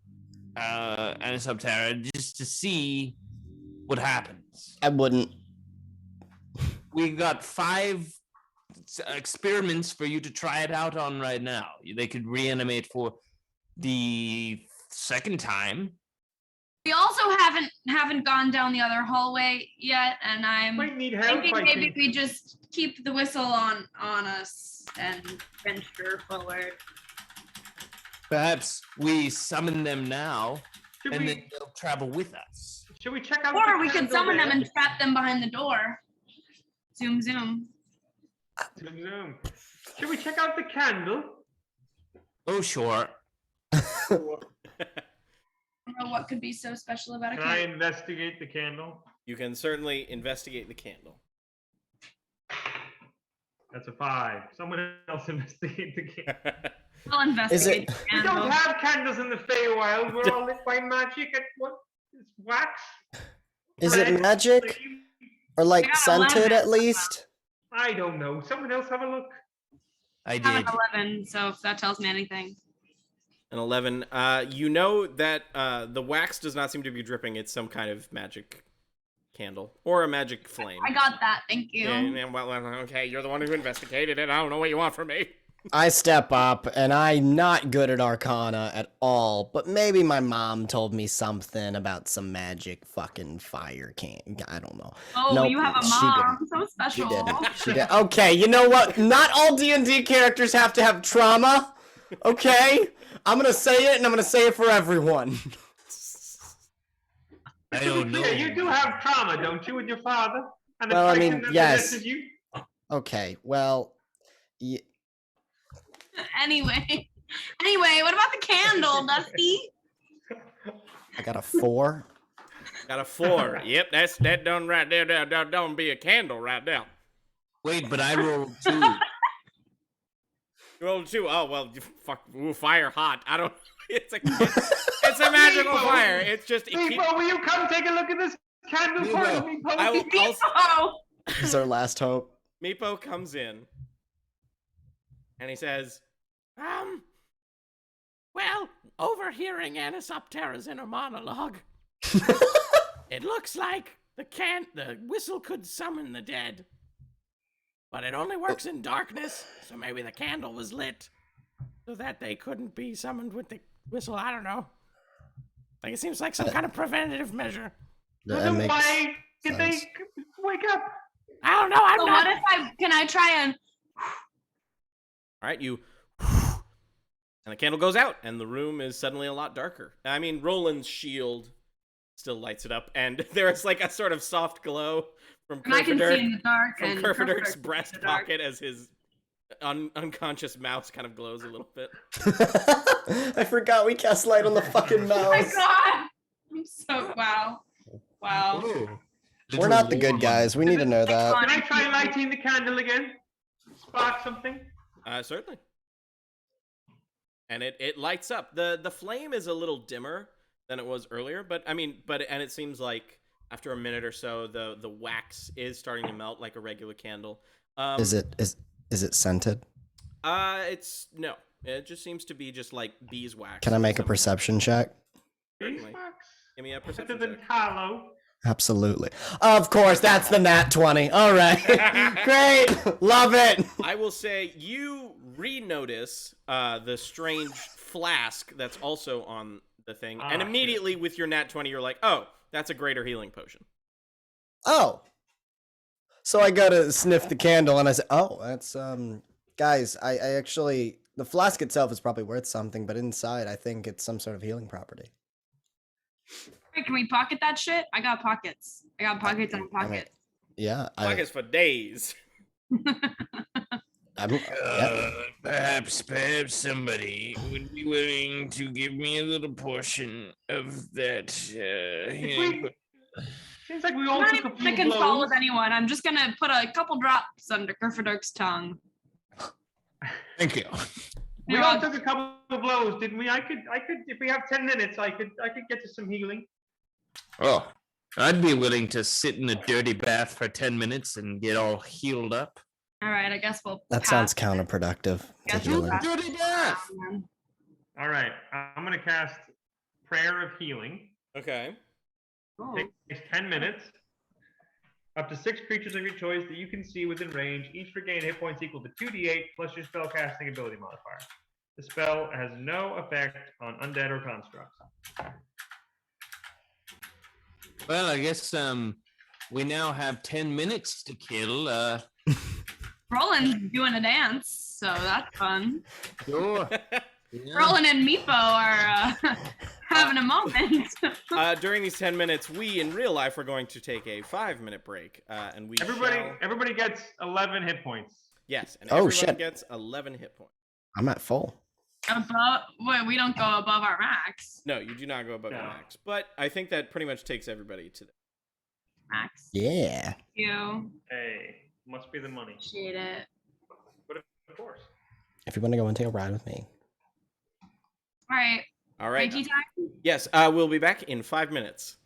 Anisoptera, just to see what happens. I wouldn't. We got 5 experiments for you to try it out on right now. They could reanimate for the 2nd time. We also haven't gone down the other hallway yet, and I'm Might need help, thinking I maybe think. we just keep the whistle on us and venture forward. Perhaps we summon them now, Should and we, then they'll travel with us. should we check out Or the we could candle summon them there? and trap them behind the door. Zoom, zoom. Zoom, zoom. Should we check out the candle? Oh, sure. I don't know what could be so special about a Can I candle. investigate the candle? You can certainly investigate the candle. That's a 5. Someone else investigate the candle. I'll investigate the We candle. don't have candles in the Feywild. We're all lit by magic. What? It's wax? Is it Red magic? flame? Or like I got scented 11. at least? I don't know. Someone else have a look. I I have did. an 11, so if that tells me anything. An 11. You know that the wax does not seem to be dripping. It's some kind of magic candle or a magic flame. I got that, thank you. Yeah, well, okay, you're the one who investigated it. I don't know what you want from me. I step up, and I'm not good at Arcana at all, but maybe my mom told me something about some magic fucking fire can. I don't know. Oh, Nope, you have a she mom. didn't. So She special. didn't. She did. Okay, you know what? Not all D&D characters have to have trauma. Okay? I'm gonna say it, and I'm gonna say it for everyone. I don't know. Yeah, you do have trauma, don't you, with your father? And the Well, I person mean, that yes. molested you? Okay, well, Anyway, what about the candle, Dusty? I got a 4. Got a 4. Yep, that done right there. That don't be a candle right there. Wait, but I rolled 2. You rolled 2. Oh well, fuck. Ooh, fire hot. I don't. It's a magical Meepo. fire. It's just. It keep, Meepo, will you come take a look at this candle for us, Meepo. Meepo? I will. Oh, This is our last hope. Meepo comes in, and he says, well, overhearing Anisoptera's inner monologue, it looks like the whistle could summon the dead. But it only works in darkness, so maybe the candle was lit so that they couldn't be summoned with the whistle. I don't know. Like, it seems like some kind of preventative measure. That So makes why did they sense. wake up? I don't know. I'm so not. what if can I try and All right, you. And the candle goes out, and the room is suddenly a lot darker. I mean, Roland's shield still lights it up, and there's like a sort of soft glow from I can see in Kerfaderk, the dark from and Kerfaderk's Kerfaderk breast in the dark. pocket as his unconscious mouse kind of glows a little bit. I forgot we cast light on the fucking Oh my mouse. god! I'm so wow. We're not the good guys. We need to know that. Can I try lighting the candle again? Spark something? Certainly. And it lights up. The flame is a little dimmer than it was earlier, but I mean, and it seems like after a minute or so, the wax is starting to melt like a regular candle. Is it scented? It's no. It just seems to be just like beeswax. Can I or make a something. perception check? Certainly. Beeswax? Give me a Better perception than check. tallow. Absolutely. Of course, that's the nat 20. All right. Great. Love it. I will say you re-notice the strange flask that's also on the thing, and Ah, immediately with your nat 20, you're like, oh, that's a greater healing potion. Oh. So I go to sniff the candle and I say, oh, that's, guys, I actually, the flask itself is probably worth something, but inside I think it's some sort of healing property. Wait, can we pocket that shit? I got pockets. I got pockets on I mean, pockets. yeah. Pockets for days. Yeah. Perhaps somebody would be willing to give me a little portion of that. Seems like we all I'm not took a even few gonna consult blows. with anyone. I'm just gonna put a couple drops under Kerfaderk's tongue. Thank you. We You're all all- took a couple of blows, didn't we? I could. If we have 10 minutes, I could get to some healing. Oh, I'd be willing to sit in a dirty bath for 10 minutes and get all healed up. All right, I guess we'll. That sounds counterproductive to Guess healing. we'll- Dirty bath! All right, I'm gonna cast Prayer of Healing. Okay. Oh. Takes 10 minutes. Up to 6 creatures of your choice that you can see within range, each regain hit points equal to 2d8 plus your spellcasting ability modifier. The spell has no effect on undead or constructs. Well, I guess we now have 10 minutes to kill. Roland's doing a dance, so that's fun. Sure. Yeah. Roland and Meepo are having a moment. During these 10 minutes, we in real life are going to take a 5-minute break, and we Everybody gets 11 hit points. Yes, and Oh, everyone shit. gets 11 hit points. I'm at full. Wait, we don't go above our max. No, you do not go above your max, but I think that pretty much takes everybody to the Max. Yeah. Thank you. Hey, must be the money. Appreciate it. But of course. If you want to go and take a ride with me. All right. All right. Reggie time? Yes, we'll be back in 5 minutes.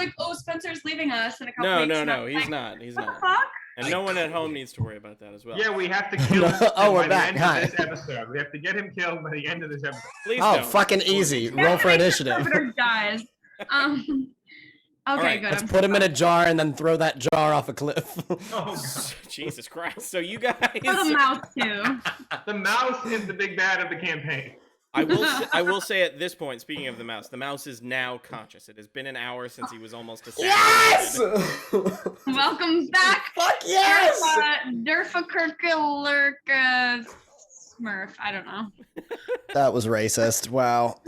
like, oh, Spencer's leaving us in a couple weeks. No, he's not. He's What not. the fuck? And no one at home needs to worry about that as well. Yeah, we have to kill him Oh, we're by back. the Hi. end of this episode. We have to get him killed by the end of this episode. Please Oh, don't. fucking easy. Roll for initiative. Kerfaderk dies. Okay, right, good. Let's I'm put him in a fine. jar and then throw that jar off a cliff. Oh, God. Jesus Christ. So you guys... For the mouse too. The mouse is the big bad of the campaign. I will say at this point, speaking of the mouse is now conscious. It has been an hour since he was almost assassinated. Yes! Welcome back. Fuck yes! Durfakerkalurka Smurf. I don't know. That was racist. Wow.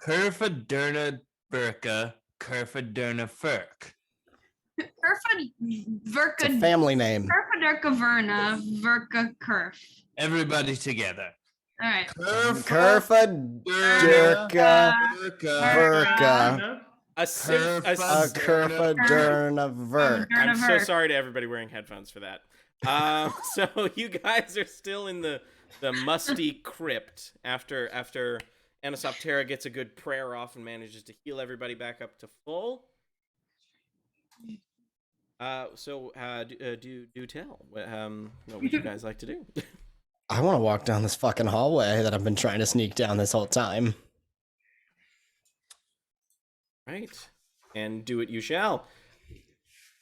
Kerfaderna Burka, Kerfaderna Furk. Kerfaderk It's a family name. Verna Verka Kerf. Everybody together. All right. Kerfaderka Verka. A Kerfaderna Verk. I'm so sorry to everybody wearing headphones for that. So you guys are still in the musty crypt after Anisoptera gets a good prayer off and manages to heal everybody back up to full. Do tell. What would you guys like to do? I want to walk down this fucking hallway that I've been trying to sneak down this whole time. Right. And do it you shall.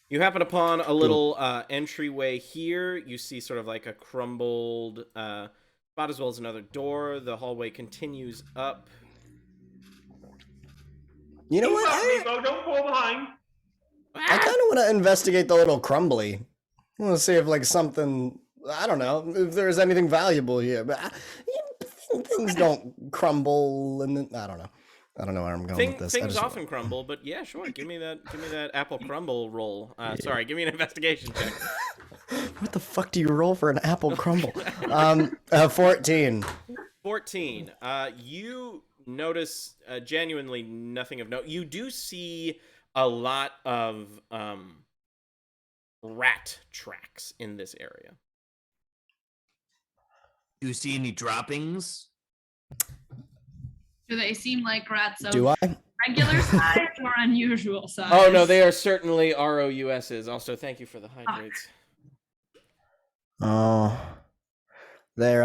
You happen upon a little entryway here. You see sort of like a crumbled spot as well as another door. The hallway continues up. You know what? Don't fall behind. I kind of want to investigate the little crumbly. I want to see if like something, I don't know, if there's anything valuable here. But things don't crumble, and I don't know. I don't know where I'm going with this. Things often crumble, but yeah, sure. Give me that apple crumble roll. Sorry, give me an investigation check. What the fuck do you roll for an apple crumble? 14. 14. You notice genuinely nothing of note. You do see a lot of rat tracks in this area. Do you see any droppings? Do they seem like rats of Do I? regular size or unusual size? Oh no, they are certainly ROUSs. Also, thank you for the hydrates. Oh, they're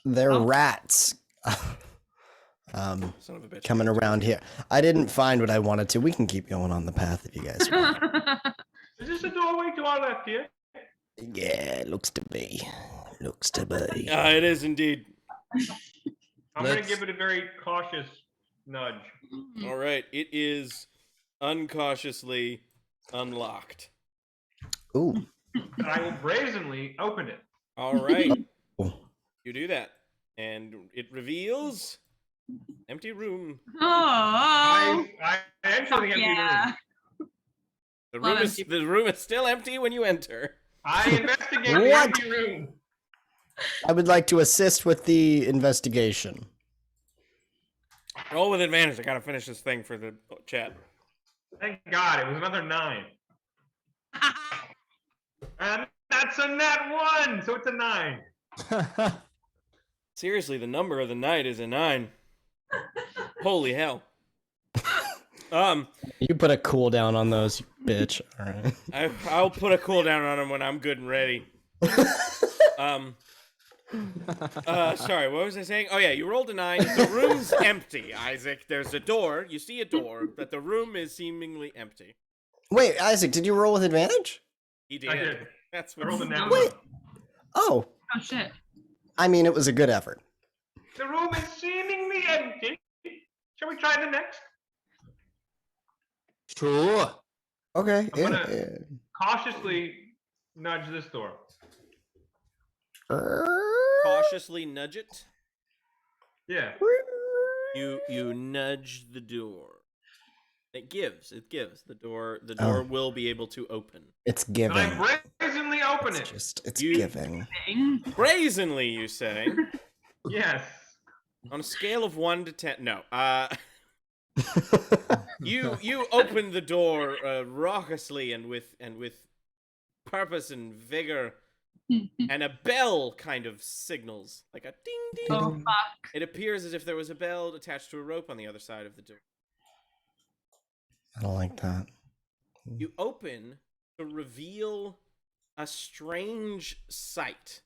rats. Son of a bitch. Coming around here. I didn't find what I wanted to. We can keep going on the path if you guys want. Is this a doorway to our left here? Yeah, looks to be. Looks to be. It is indeed. I'm going to give it a very cautious nudge. All right, it is uncautiously unlocked. Ooh. And I will brazenly open it. All right, Ooh. you do that, and it reveals empty room. Oh, I enter the empty yeah. room. The room is still empty when you enter. I investigate the What? empty room. I would like to assist with the investigation. Roll with advantage. I gotta finish this thing for the chat. Thank God, it was another 9. And that's a nat 1, so it's a 9. Seriously, the number of the night is a 9. Holy hell. You put a cooldown on those, you bitch. All right. I'll put a cooldown on them when I'm good and ready. Sorry, what was I saying? Oh yeah, you rolled a 9. The room's empty, Isaac. There's a door. You see a door, but the room is seemingly empty. Wait, Isaac, did you roll with advantage? He did. I did. That's I what rolled a nat 1. Wait. Oh, Oh shit. I mean, it was a good effort. The room is seemingly empty. Shall we try the next? Sure. Okay. I'm gonna cautiously nudge this door. Cautiously nudge it. Yeah. You nudge the door. It gives. The door will be able to open. It's And giving. I brazenly open it. It's You- giving. Brazenly, you say. Yes. On a scale of 1 to 10. No. You open the door raucously and with purpose and vigor, and a bell kind of signals, like a ding ding. Oh fuck. It appears as if there was a bell attached to a rope on the other side of the door. I don't like that. You open to reveal a strange sight.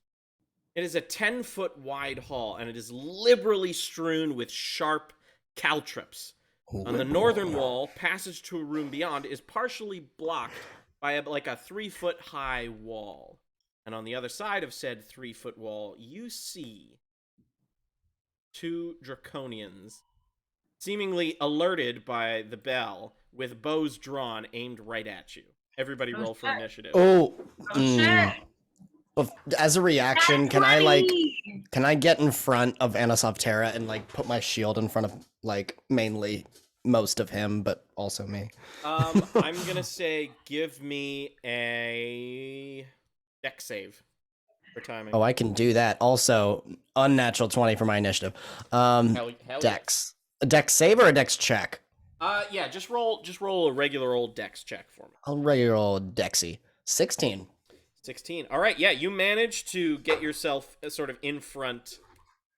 It is a 10-foot wide hall, and it is liberally strewn with sharp caltrops. On the northern wall, passage to a room beyond is partially blocked by a 3-foot high wall. And on the other side of said 3-foot wall, you see 2 draconians, seemingly alerted by the bell, with bows drawn, aimed right at you. Everybody roll for initiative. Oh, shit. As a reaction, can I get in front of Anisoptera and like put my shield in front of like mainly most of him, but also me? I'm gonna say give me a dex save for timing. Oh, I can do that. Also, unnatural 20 for my initiative. Hell Dex. A dex save or a dex check? Yeah, just roll a regular old dex check for me. I'll regular old dexy. 16. 16. All right, yeah, you managed to get yourself sort of in front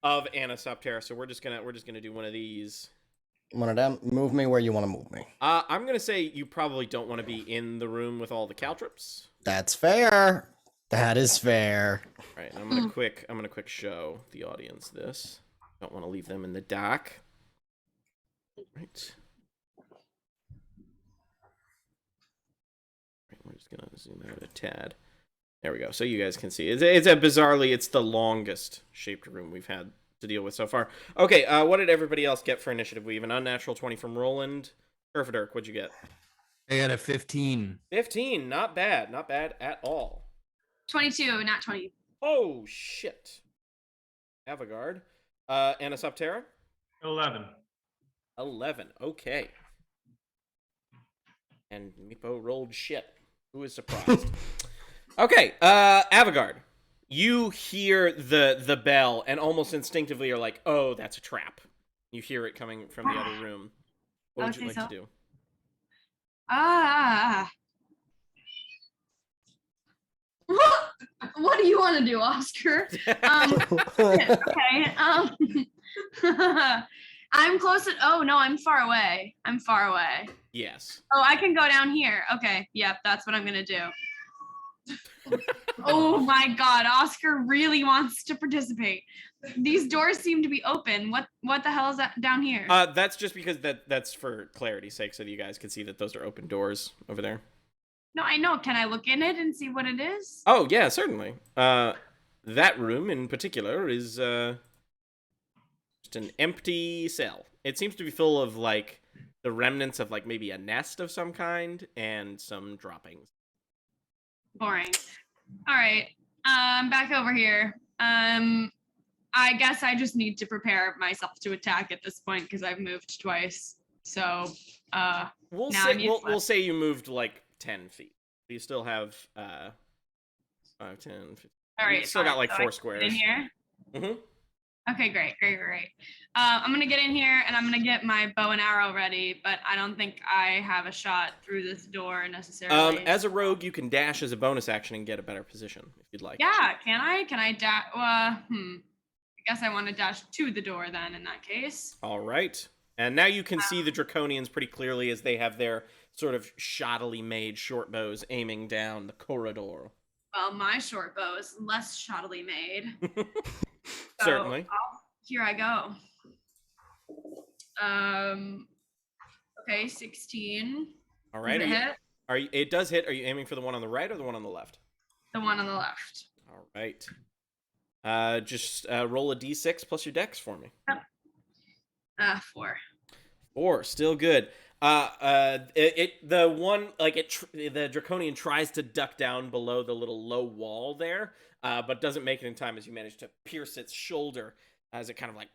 of Anisoptera, so we're just gonna do one of these. One of them. Move me where you want to move me. I'm gonna say you probably don't want to be in the room with all the caltrops. That's fair. That is fair. All right, I'm gonna quick show the audience this. Don't want to leave them in the dark. Right. We're just gonna zoom out a tad. There we go. So you guys can see. It's the longest shaped room we've had to deal with so far. Okay, what did everybody else get for initiative? We have an unnatural 20 from Roland. Kerfaderk, what'd you get? I got a 15. 15, not bad at all. 22, not 20. Oh shit. Avigard. Anisoptera? 11. 11, okay. And Meepo rolled shit. Who is surprised? Okay, Avigard. You hear the bell and almost instinctively are like, oh, that's a trap. You hear it coming from the other room. What would you like to do? What do you want to do, Oscar? Okay. I'm close to. Oh no, I'm far away. Yes. Oh, I can go down here. Okay. Yep, that's what I'm gonna do. Oh my God, Oscar really wants to participate. These doors seem to be open. What the hell is that down here? That's just because that's for clarity's sake, so that you guys can see that those are open doors over there. No, I know. Can I look in it and see what it is? Oh yeah, certainly. That room in particular is just an empty cell. It seems to be full of like the remnants of like maybe a nest of some kind and some droppings. Boring. All right. I'm back over here. I guess I just need to prepare myself to attack at this point because I've moved twice. So, we'll say you moved like 10 feet. You still have 5, 10, 15. All right. You still got like 4 squares. In here. Mm-hmm. Okay, great. I'm gonna get in here and I'm gonna get my bow and arrow ready, but I don't think I have a shot through this door necessarily. As a rogue, you can dash as a bonus action and get a better position if you'd like. Yeah, can I? Can I dash? I guess I want to dash to the door then. In that case. All right. And now you can see the Draconians pretty clearly as they have their sort of shoddily made short bows aiming down the corridor. Well, my short bow is less shoddily made. Certainly. Here I go. Okay, 16. All right. Hit? It does hit. Are you aiming for the one on the right or the one on the left? The one on the left. All right. Just roll a d6 plus your dex for me. Yep. 4. 4, still good. The Draconian tries to duck down below the little low wall there, but doesn't make it in time as you manage to pierce its shoulder as it kind of like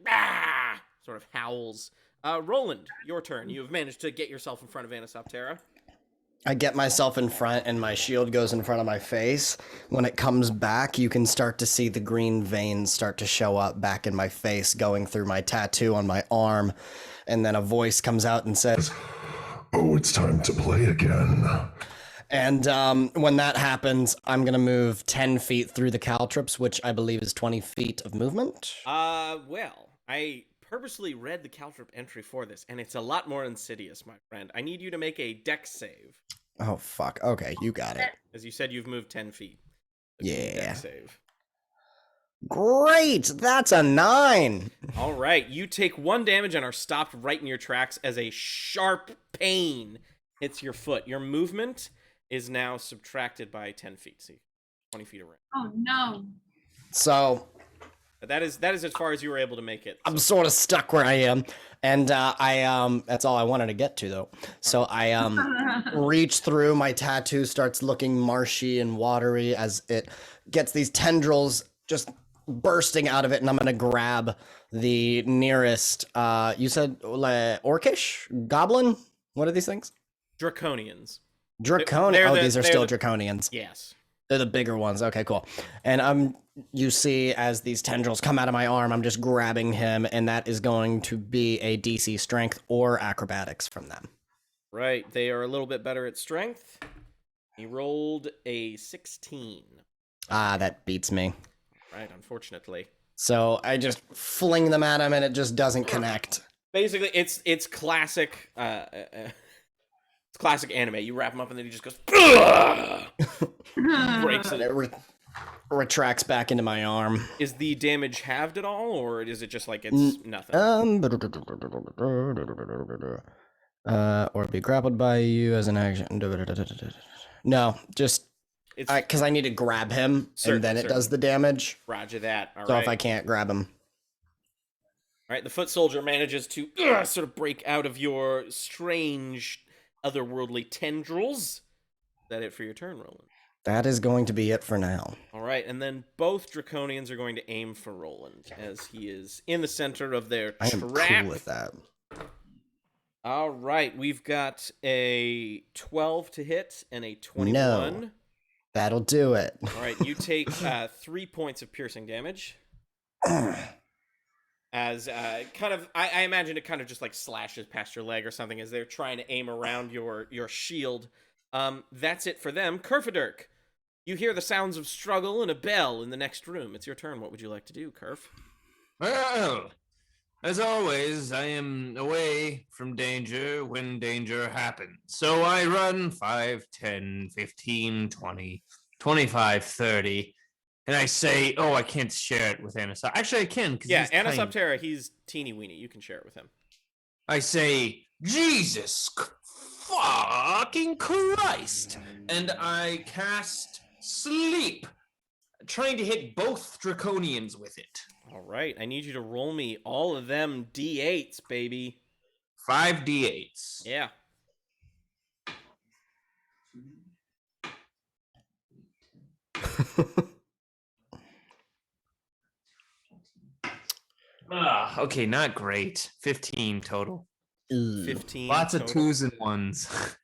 sort of howls. Roland, your turn. You have managed to get yourself in front of Anisoptera. I get myself in front and my shield goes in front of my face. When it comes back, you can start to see the green veins start to show up back in my face, going through my tattoo on my arm. And then a voice comes out and says, "Oh, it's time to play again." And when that happens, I'm going to move 10 feet through the caltrops, which I believe is 20 feet of movement. Well, I purposely read the Caltrip entry for this, and it's a lot more insidious, my friend. I need you to make a dex save. Oh, fuck. Okay, you got it. As you said, you've moved 10 feet. Yeah. Dex save. Great! That's a 9! All right, you take 1 damage and are stopped right in your tracks as a sharp pain hits your foot. Your movement is now subtracted by 10 feet, so 20 feet around. Oh no. So, That is as far as you were able to make it. I'm sort of stuck where I am, and that's all I wanted to get to, though. So I reach through, my tattoo starts looking marshy and watery as it gets these tendrils just bursting out of it, and I'm gonna grab the nearest, you said orcish? Goblin? What are these things? Draconians. Draconian. Oh, these are still draconians. Yes. They're the bigger ones. Okay, cool. And you see as these tendrils come out of my arm, I'm just grabbing him, and that is going to be a DC strength or acrobatics from them. Right. They are a little bit better at strength. He rolled a 16. Ah, that beats me. Right, unfortunately. So I just fling them at him, and it just doesn't connect. Basically, it's classic. It's classic anime. You wrap him up, and then he just goes breaks And it. it retracts back into my arm. Is the damage halved at all, or is it just like it's nothing? Or be grappled by you as an action. No, just It's because I need to grab him, and then it does the damage. Roger that. All So right. if I can't grab him, All right, the foot soldier manages to sort of break out of your strange, otherworldly tendrils. Is that it for your turn, Roland? that is going to be it for now. All right, and then both Draconians are going to aim for Roland as he is in the center of their I trap. am cool with that. All right, we've got a 12 to hit and a 21. No. That'll do it. All right, you take 3 points of piercing damage. As kind of, I imagine it kind of just like slashes past your leg or something as they're trying to aim around your shield. That's it for them. Kerfaderk, you hear the sounds of struggle and a bell in the next room. It's your turn. What would you like to do, Kerf? Well, as always, I am away from danger when danger happens. So I run 5, 10, 15, 20, 25, 30. And I say, oh, I can't share it with Anisoptera. Actually, I can. Yeah, Anisoptera, he's teeny weeny. You can share it with him. I say, Jesus fucking Christ. And I cast Sleep, trying to hit both Draconians with it. All right, I need you to roll me all of them D8s, baby. 5 D8s. Yeah. Okay, not great. 15 total. 15. Lots of total. 2s and 1s.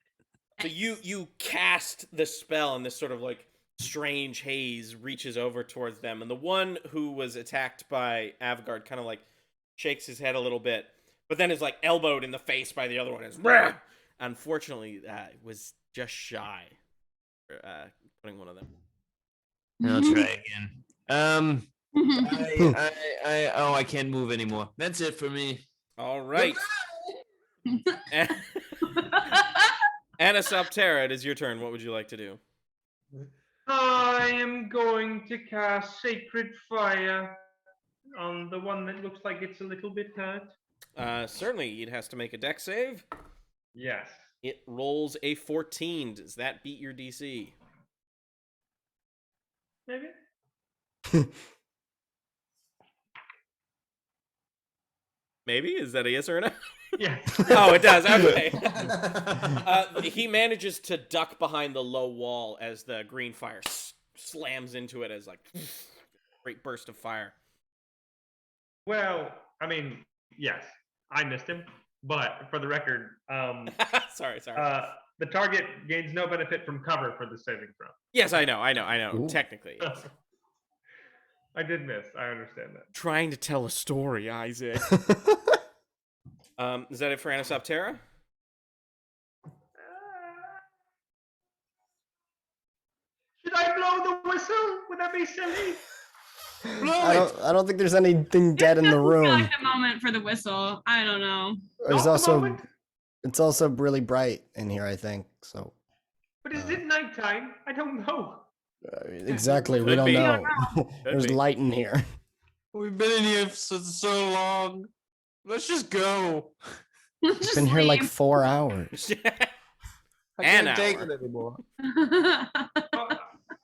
So you cast the spell, and this sort of like strange haze reaches over towards them, and the one who was attacked by Avigard kind of like shakes his head a little bit, but then is like elbowed in the face by the other one. Unfortunately, was just shy for putting one of them. I'll try again. I can't move anymore. That's it for me. All right. Anisoptera, it is your turn. What would you like to do? I am going to cast Sacred Fire on the one that looks like it's a little bit hurt. Certainly, it has to make a dex save. Yes. It rolls a 14. Does that beat your DC? Maybe? Maybe? Is that a yes or a no? Yeah. Oh, it does. Okay. He manages to duck behind the low wall as the green fire slams into it as like great burst of fire. Well, I mean, yes, I missed him, but for the record, Sorry. the target gains no benefit from cover for the saving throw. Yes, I know. Ooh. Technically. I did miss. I understand that. Trying to tell a story, Isaac. Is that it for Anisoptera? Should I blow the whistle? Would that be silly? I don't think there's anything dead in the room. Like a moment for the whistle. I don't know. There's Not the also moment. it's also really bright in here, I think. So But is it nighttime? I don't know. exactly, we Could don't be. know. Could There's be. light in here. We've been in here for so long. Let's just go. It's been here like 4 hours. I An can't take hour. it anymore. Oh,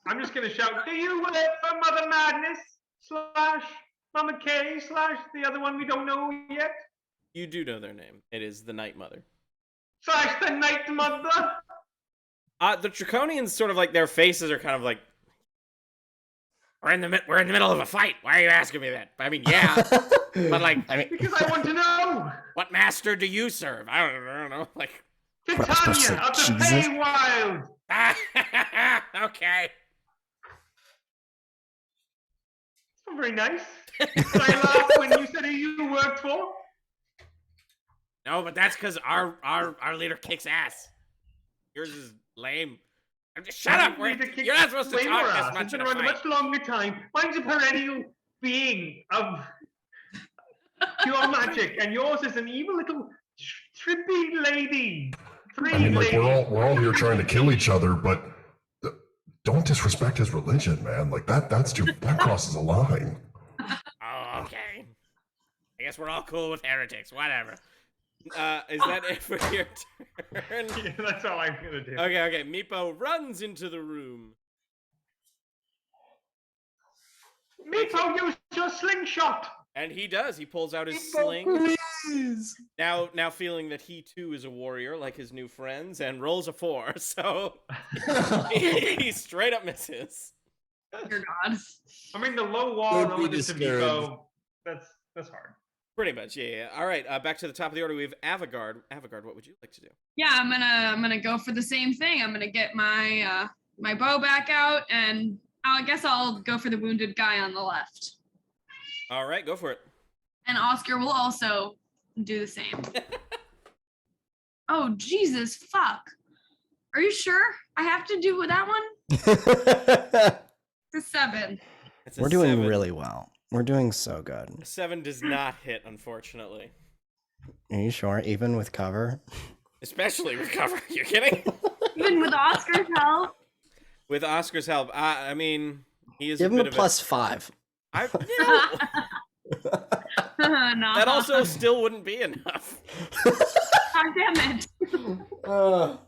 I'm just gonna shout, do you work for Mother Madness / Mama K / the other one we don't know yet? You do know their name. It is the Night Mother. / the Night Mother? The Draconians sort of like their faces are kind of like, we're in the middle of a fight. Why are you asking me that? I mean, yeah, but like, I mean, Because I want to know. what master do you serve? I don't know. Like, Titania of the Jesus. Feywild. okay. It's not very nice. Did I laugh when you said who you worked for? No, but that's because our leader kicks ass. Yours is lame. Shut up! You're not supposed to talk this much It's in been a around a fight. much longer time. Mine's a perennial being of pure magic, and yours is an evil little trippy lady. I mean, like, ladies. we're all here trying to kill each other, but don't disrespect his religion, man. Like that crosses a line. Oh, okay. I guess we're all cool with heretics. Whatever. Is that it for your turn? Yeah, that's all I'm gonna do. Okay. Meepo runs into the room. Meepo, use your slingshot. And he does. He pulls out his Meepo, sling. Please. Now feeling that he too is a warrior like his new friends, and rolls a 4. So he straight up misses. Dear God. I mean, the low wall Don't be relative to discouraged. Meepo, that's hard. Pretty much, yeah. All right, back to the top of the order. We have Avigard. Avigard, what would you like to do? Yeah, I'm gonna go for the same thing. I'm gonna get my my bow back out, and I guess I'll go for the wounded guy on the left. All right, go for it. And Oscar will also do the same. Oh Jesus, fuck! Are you sure I have to do that one? The 7. It's a We're doing 7. really well. We're doing so good. A 7 does not hit, unfortunately. Are you sure? Even with cover? Especially with cover. You kidding? Even with Oscar's help. With Oscar's help, I mean, he is Give a him bit a of +5. No. That also still wouldn't be enough. God damn it. So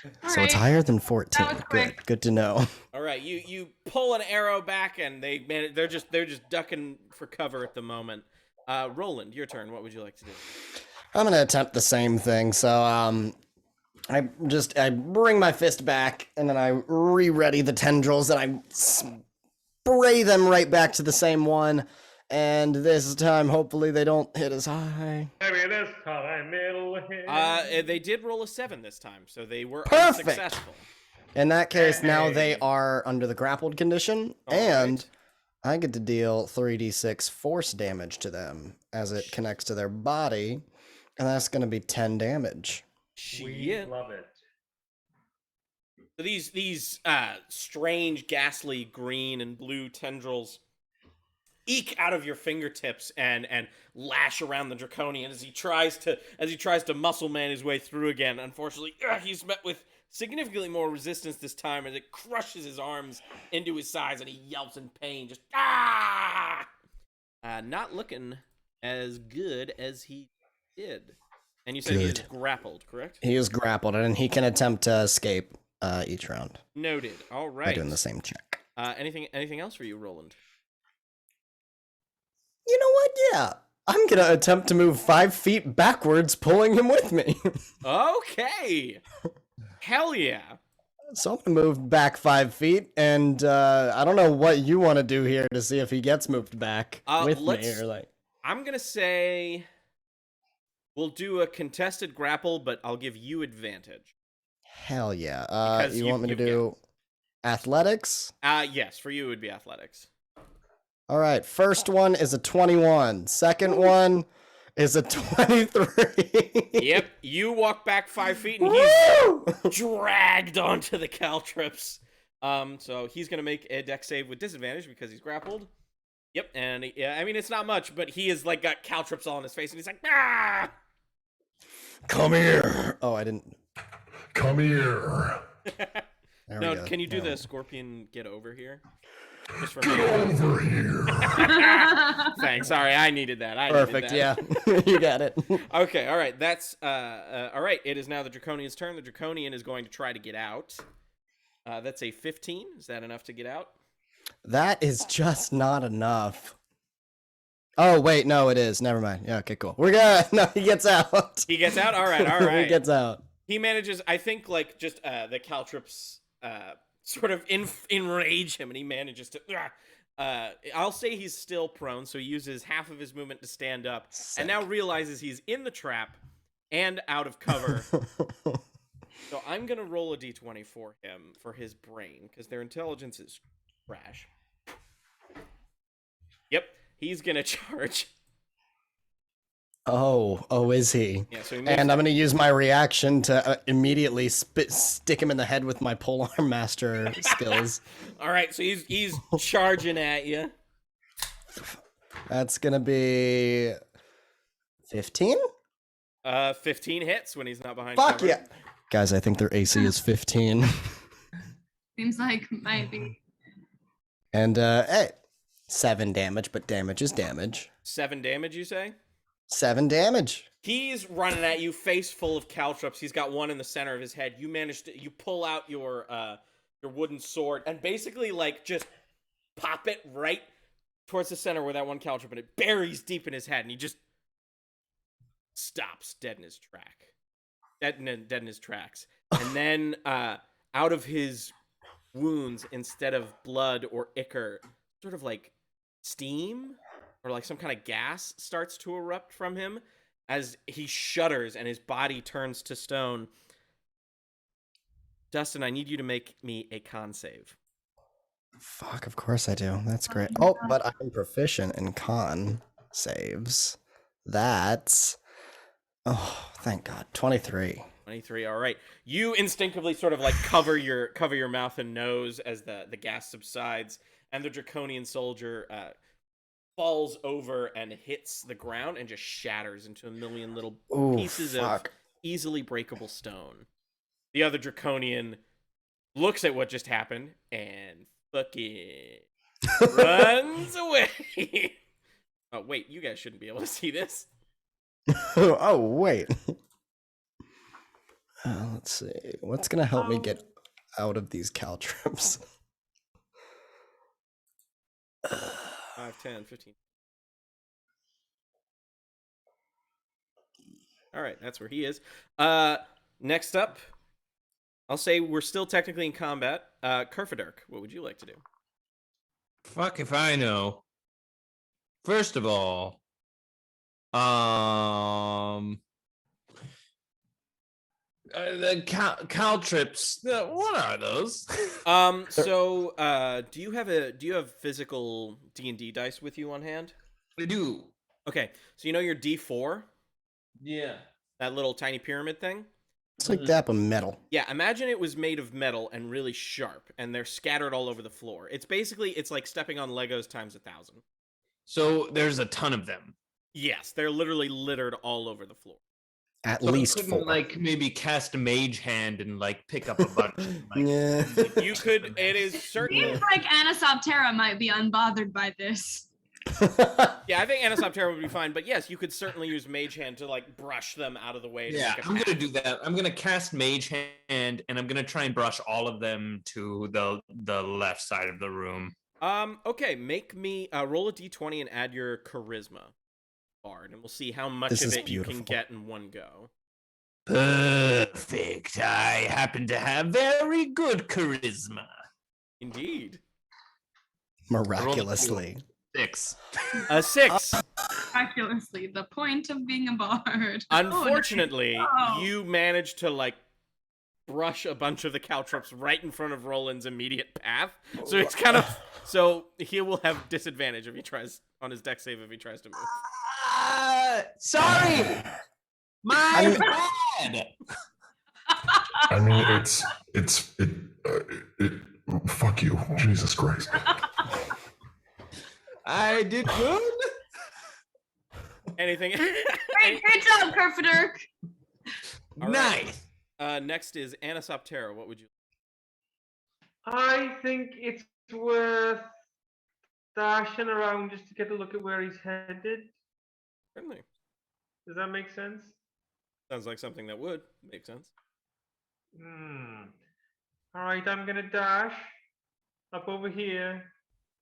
it's Alright. higher than 14. That was Good. quick. Good to know. All right, you pull an arrow back, and they're just ducking for cover at the moment. Roland, your turn. What would you like to do? I'm gonna attempt the same thing. So I bring my fist back, and then I re-ready the tendrils, and I spray them right back to the same one. And this time, hopefully, they don't hit as high. Maybe this time it'll hit. They did roll a 7 this time, so they were Perfect. unsuccessful. In that case, now they Hey. are under the grappled condition, All and right. I get to deal 3d6 force damage to them as it connects to their body, and that's going to be 10 damage. We Shit. love it. So these strange, ghastly green and blue tendrils eke out of your fingertips and lash around the Draconian as he tries to muscle man his way through again. Unfortunately, he's met with significantly more resistance this time, as it crushes his arms into his sides, and he yelps in pain. Just not looking as good as he did. And you said he is Good. grappled, correct? He is grappled, and he can attempt to escape each round Noted. All by right. doing the same check. Anything else for you, Roland? You know what? Yeah. I'm going to attempt to move 5 feet backwards, pulling him with me. Okay. Hell yeah. So I'm going to move back 5 feet, and I don't know what you want to do here to see if he gets moved back with me. Or like... I'm gonna say we'll do a contested grapple, but I'll give you advantage. Hell yeah. Because You want me to you've do athletics? Yes, for you it would be athletics. All right. First one is a 21. Second one is a 23. Yep, you walk back 5 feet and Woo! he's dragged onto the caltrops. So he's gonna make a dex save with disadvantage because he's grappled. Yep, and yeah, I mean it's not much, but he is like got caltrops all in his face, and he's like, ah! Come here. Oh, I didn't. Come here. There we No, go. can you do There we the scorpion get over here? Just for Get me. over here. Thanks. Sorry, I needed that. Perfect. Yeah, you got it. Okay. All right. That's all right. It is now the Draconian's turn. The Draconian is going to try to get out. That's a 15. Is that enough to get out? That is just not enough. Oh wait, no, it is. Never mind. Yeah, okay, cool. We're good. No, he gets out. He gets out. All right. All right. He gets out. He manages. I think like just the caltrops sort of enrage him, and he manages to. I'll say he's still prone, so he uses half of his movement to stand up, and now realizes he's in the trap and out of cover. So I'm gonna roll a d20 for him for his brain because their intelligence is trash. Yep, he's gonna charge. Oh, is he? Yeah, so he And I'm gonna use my reaction to immediately stick him in the head with my polearm master skills. All right, so he's charging at you. That's gonna be 15. 15 hits when he's not behind. Fuck cover. yeah, guys! I think their AC is 15. Seems like might be. And hey, 7 damage, but damage is damage. 7 damage, you say? 7 damage. He's running at you, face full of caltrops. He's got one in the center of his head. You pull out your wooden sword and basically like just pop it right towards the center where that one caltrop, and it buries deep in his head, and he just stops dead in his tracks. And then out of his wounds, instead of blood or ichor, sort of like steam or like some kind of gas starts to erupt from him as he shudders and his body turns to stone. Dustin, I need you to make me a con save. Fuck, of course I do. That's great. Oh, but I'm proficient in con saves. That's... Oh, thank God. 23. 23. All right. You instinctively sort of like cover your mouth and nose as the gas subsides, and the Draconian soldier falls over and hits the ground and just shatters into a million little pieces of easily breakable stone. The other Draconian looks at what just happened and fucking runs away. Oh, wait, you guys shouldn't be able to see this. Oh, wait. Let's see. What's going to help me get out of these caltrops? 5, 10, 15. All right, that's where he is. Next up, I'll say we're still technically in combat. Kerfaderk, what would you like to do? Fuck if I know. First of all, the caltrops. What are those? Do you have physical D&D dice with you on hand? I do. Okay, so you know your D4, Yeah. that little tiny pyramid thing. It's like that, but metal. Yeah, imagine it was made of metal and really sharp, and they're scattered all over the floor. It's like stepping on Legos times 1,000. So there's a ton of them. Yes, they're literally littered all over the floor. At So least couldn't, 4. like maybe cast a mage hand and like pick up a bunch. Like, Yeah. You could. It is certainly. Seems like Anisoptera might be unbothered by this. Yeah, I think Anisoptera would be fine, but yes, you could certainly use Mage Hand to like brush them out of the way. To yeah, make a I'm path. gonna do that. I'm gonna cast mage hand, and I'm gonna try and brush all of them to the left side of the room. Okay, make me roll a d20 and add your charisma bard, and we'll see how much This of is it you can beautiful. get in one go. Perfect. I happen to have very good charisma. Indeed. Miraculously. 6. A 6. Miraculously, the point of being a bard. Unfortunately, Oh, no. you managed to like brush a bunch of the caltrops right in front of Roland's immediate path. So it's kind of so he will have disadvantage if he tries on his dex save if he tries to move. Sorry. My bad. I mean, it fuck you, Jesus Christ. I did good. Anything? Great job, Kerfaderk. Nice. Next is Anisoptera. What would you? I think it's worth dashing around just to get a look at where he's headed. Certainly. Does that make sense? Sounds like something that would make sense. All right, I'm gonna dash up over here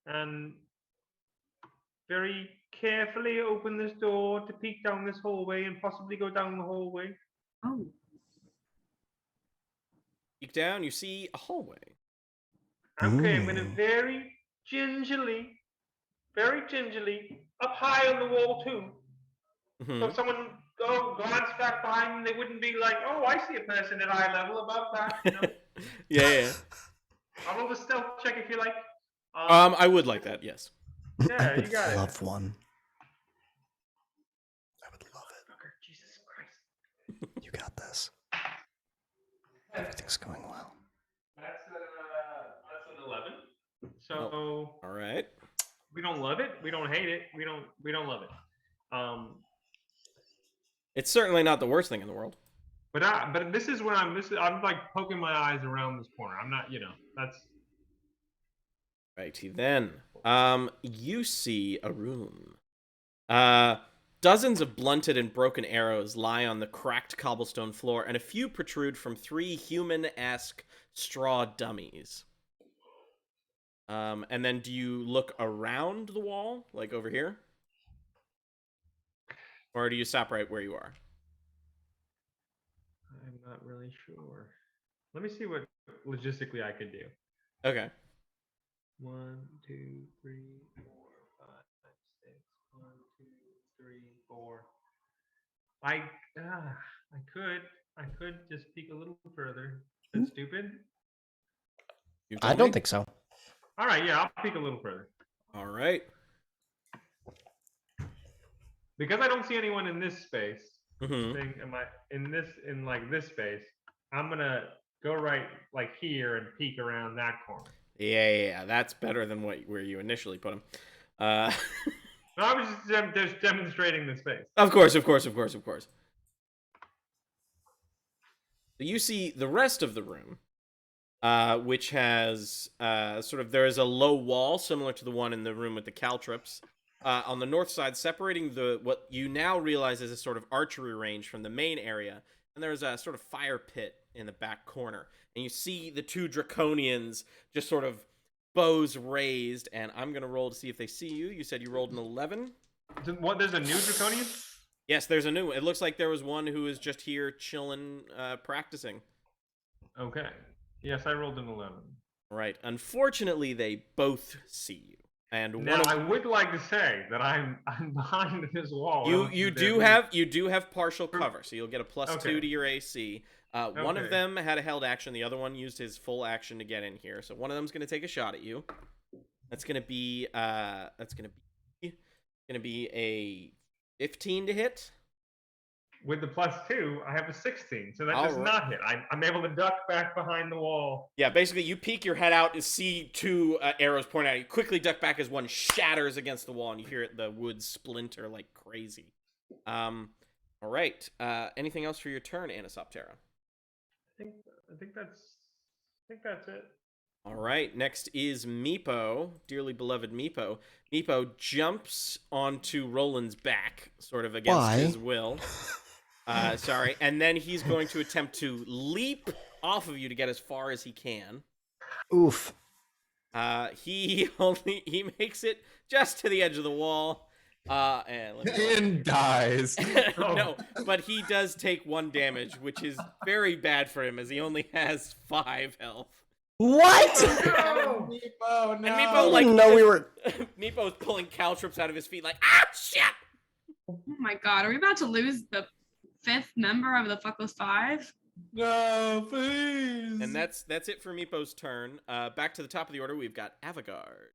and very carefully open this door to peek down this hallway and possibly go down the hallway. Oh. Peek down, you see a hallway. Okay, I'm gonna very gingerly, up high on the wall too. So if someone glance back behind them, they wouldn't be like, "Oh, I see a person at eye level above that." You know? Yeah. I'll roll the stealth check if you like. I would like that. Yes. Yeah, you got it. Love one. I would love it. Okay, Jesus Christ. You got this. Everything's going well. That's an 11. So All right. we don't love it. We don't hate it. We don't love it. It's certainly not the worst thing in the world. But this is when I'm like poking my eyes around this corner. I'm not, that's Righty then. You see a room. Dozens of blunted and broken arrows lie on the cracked cobblestone floor, and a few protrude from 3 human-esque straw dummies. And then do you look around the wall, like over here? Or do you stop right where you are? I'm not really sure. Let me see what logistically I could do. Okay. 1, 2, 3, 4, 5, 6. 1, 2, 3, 4. I could just peek a little further. That's stupid. I don't think so. All right, yeah, I'll peek a little further. All right. Because I don't see anyone in this space. Mm-hmm. In this space, I'm gonna go right like here and peek around that corner. Yeah, that's better than where you initially put him. No, I was just demonstrating the space. Of course. So you see the rest of the room, which has there is a low wall similar to the one in the room with the caltrops. On the north side, separating what you now realize is a sort of archery range from the main area, and there's a sort of fire pit in the back corner. And you see the 2 draconians just sort of bows raised, and I'm going to roll to see if they see you. You said you rolled an 11? What, there's a new draconian? Yes, there's a new one. It looks like there was one who was just here chilling, practicing. Okay. Yes, I rolled an 11. Right. Unfortunately, they both see you. And now, I would like to say that I'm behind this wall. You do have partial cover, so you'll get a +2 to your AC. One of them had a held action. The other one used his full action to get in here. So one of them's going to take a shot at you. That's going to be a 15 to hit. With the +2, I have a 16, so that does not hit. I'm able to duck back behind the wall. Yeah, basically, you peek your head out and see 2 arrows pointing at you. Quickly duck back as one shatters against the wall, and you hear the wood splinter like crazy. All right. Anything else for your turn, Anisoptera? I think that's it. All right. Next is Meepo, dearly beloved Meepo. Meepo jumps onto Roland's back, sort of against his will. Sorry. And then he's going to attempt to leap off of you to get as far as he can. Oof. He makes it just to the edge of the wall. And dies. No, but he does take 1 damage, which is very bad for him, as he only has 5 health. What? No, Meepo, no. And Meepo, like, Meepo's pulling caltrops out of his feet, like, shit! Oh my god, are we about to lose the 5th member of the Fuckless 5? No, please. And that's it for Meepo's turn. Back to the top of the order, we've got Avigard.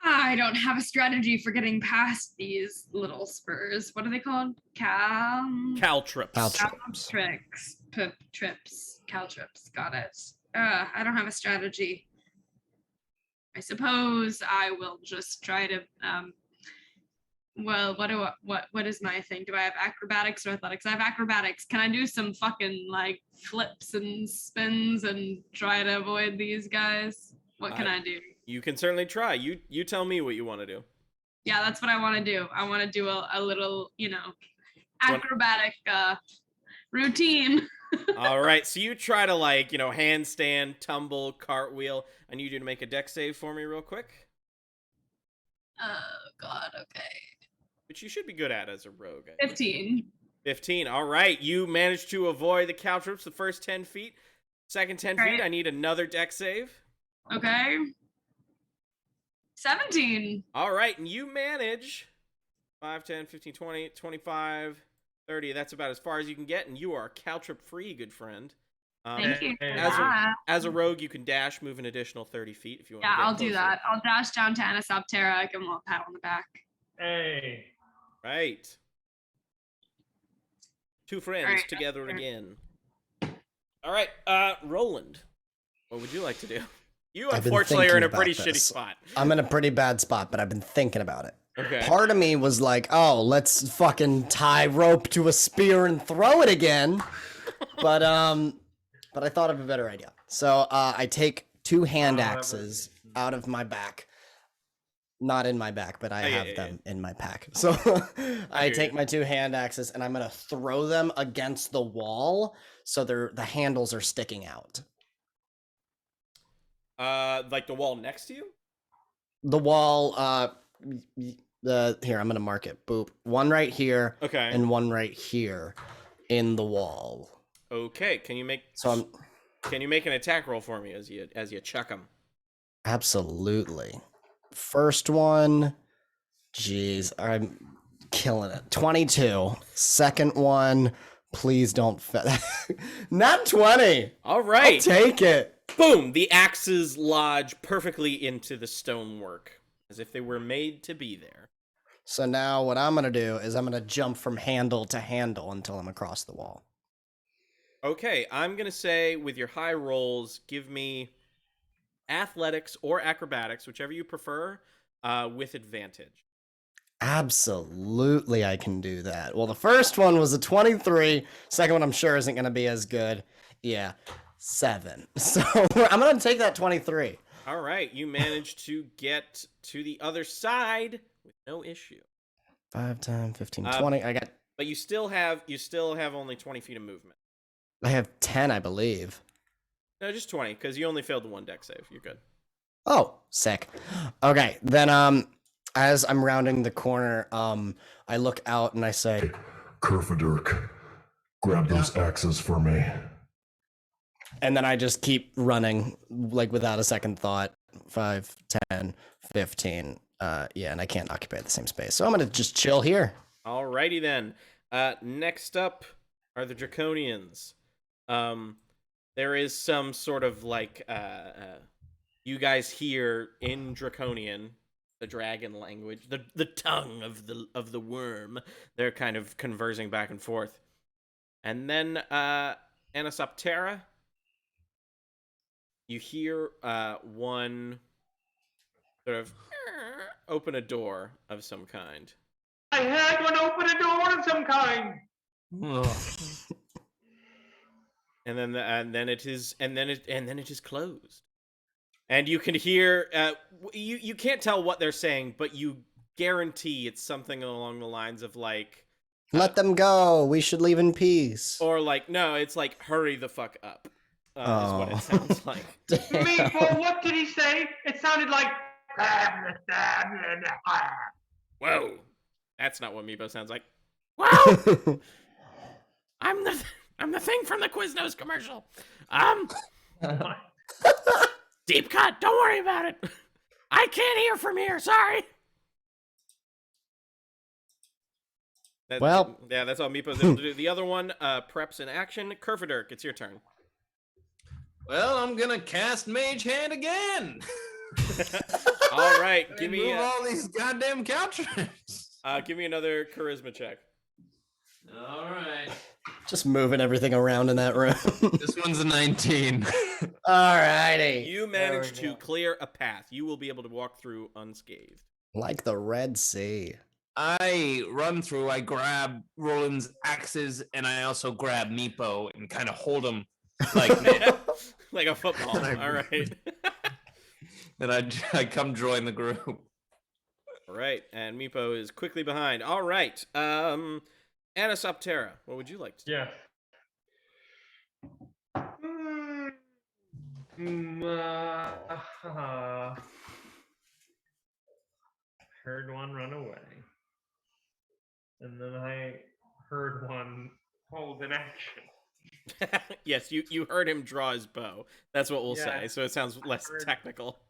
I don't have a strategy for getting past these little spurs. What are they called? Caltrops. Caltrops. Got it. I don't have a strategy. I suppose I will just try to well, what is my thing? Do I have acrobatics or athletics? I have acrobatics. Can I do some fucking like flips and spins and try to avoid these guys? What can I do? You can certainly try. You tell me what you want to do. Yeah, that's what I want to do. I want to do a little, acrobatic routine. All right, so you try to like, handstand, tumble, cartwheel. I need you to make a dex save for me real quick. Oh God, okay. Which you should be good at as a rogue. 15. 15. All right, you managed to avoid the caltrops the first 10 feet. Second 10 feet, I need another dex save. Okay. 17. All right, and you manage 5, 10, 15, 20, 25, 30. That's about as far as you can get, and you are caltrop free, good friend. Thank you. As a rogue, you can dash, move an additional 30 feet if you want. Yeah, I'll do that. I'll dash down to Anisoptera, give him a pat on the back. Hey. Right. Two friends together again. All right, Roland, what would you like to do? You unfortunately are in a pretty shitty spot. I'm in a pretty bad spot, but I've been thinking about it. Okay. Part of me was like, oh, let's fucking tie rope to a spear and throw it again. But I thought of a better idea. So I take 2 hand axes out of my back. Not in my back, but I have them in my pack. So I take my 2 hand axes and I'm going to throw them against the wall so the handles are sticking out. Like the wall next to you? The wall, here, I'm going to mark it. Boop. One right here. Okay. And one right here in the wall. Okay. Can you make an attack roll for me as you chuck them? Absolutely. First one, jeez, I'm killing it. 22. Second one, please don't not 20. All right. I'll take it. Boom! The axes lodge perfectly into the stonework, as if they were made to be there. So now what I'm going to do is I'm going to jump from handle to handle until I'm across the wall. Okay, I'm going to say with your high rolls, give me athletics or acrobatics, whichever you prefer, with advantage. Absolutely, I can do that. Well, the first one was a 23. Second one I'm sure isn't going to be as good. Yeah, 7. So I'm going to take that 23. All right, you managed to get to the other side with no issue. 5, 10, 15, 20. I got. But you still have only 20 feet of movement. I have 10, I believe. No, just 20, because you only failed the 1 dex save. You're good. Oh, sick. Okay, then as I'm rounding the corner, I look out and I say, Kerfaderk, grab those axes for me. And then I just keep running, like without a second thought. 5, 10, 15. Yeah, and I can't occupy the same space. So I'm going to just chill here. Alrighty then. Next up are the Draconians. There is some sort of like you guys hear in Draconian, the dragon language, the tongue of the worm. They're kind of conversing back and forth. And then Anisoptera, you hear one sort of open a door of some kind. I had one open a door of some kind. And then it is closed. And you can hear you can't tell what they're saying, but you guarantee it's something along the lines of like, let them go. We should leave in peace. Or like, no, it's like, hurry the fuck up. Is what it sounds like. Meatball, what did he say? It sounded like. Whoa, that's not what Meepo sounds like. Wow, I'm the thing from the Quiznos commercial. Deep cut. Don't worry about it. I can't hear from here. Sorry. That's all Meepo's able to do. The other one, preps in action. Kerfaderk, it's your turn. Well, I'm gonna cast Mage Hand again. All right, give me all these goddamn caltrops. Give me another charisma check. All right. Just moving everything around in that room. This one's a 19. Alrighty. You managed to clear a path. You will be able to walk through unscathed. Like the Red Sea. I run through, I grab Roland's axes, and I also grab Meepo and kind of hold him like like a football. All right. And I come join the group. All right, and Meepo is quickly behind. All right. Anisoptera, what would you like to do? Yes. Heard one run away. And then I heard one hold an action. Yes, you heard him draw his bow. That's what we'll Yeah, say, so it sounds less technical.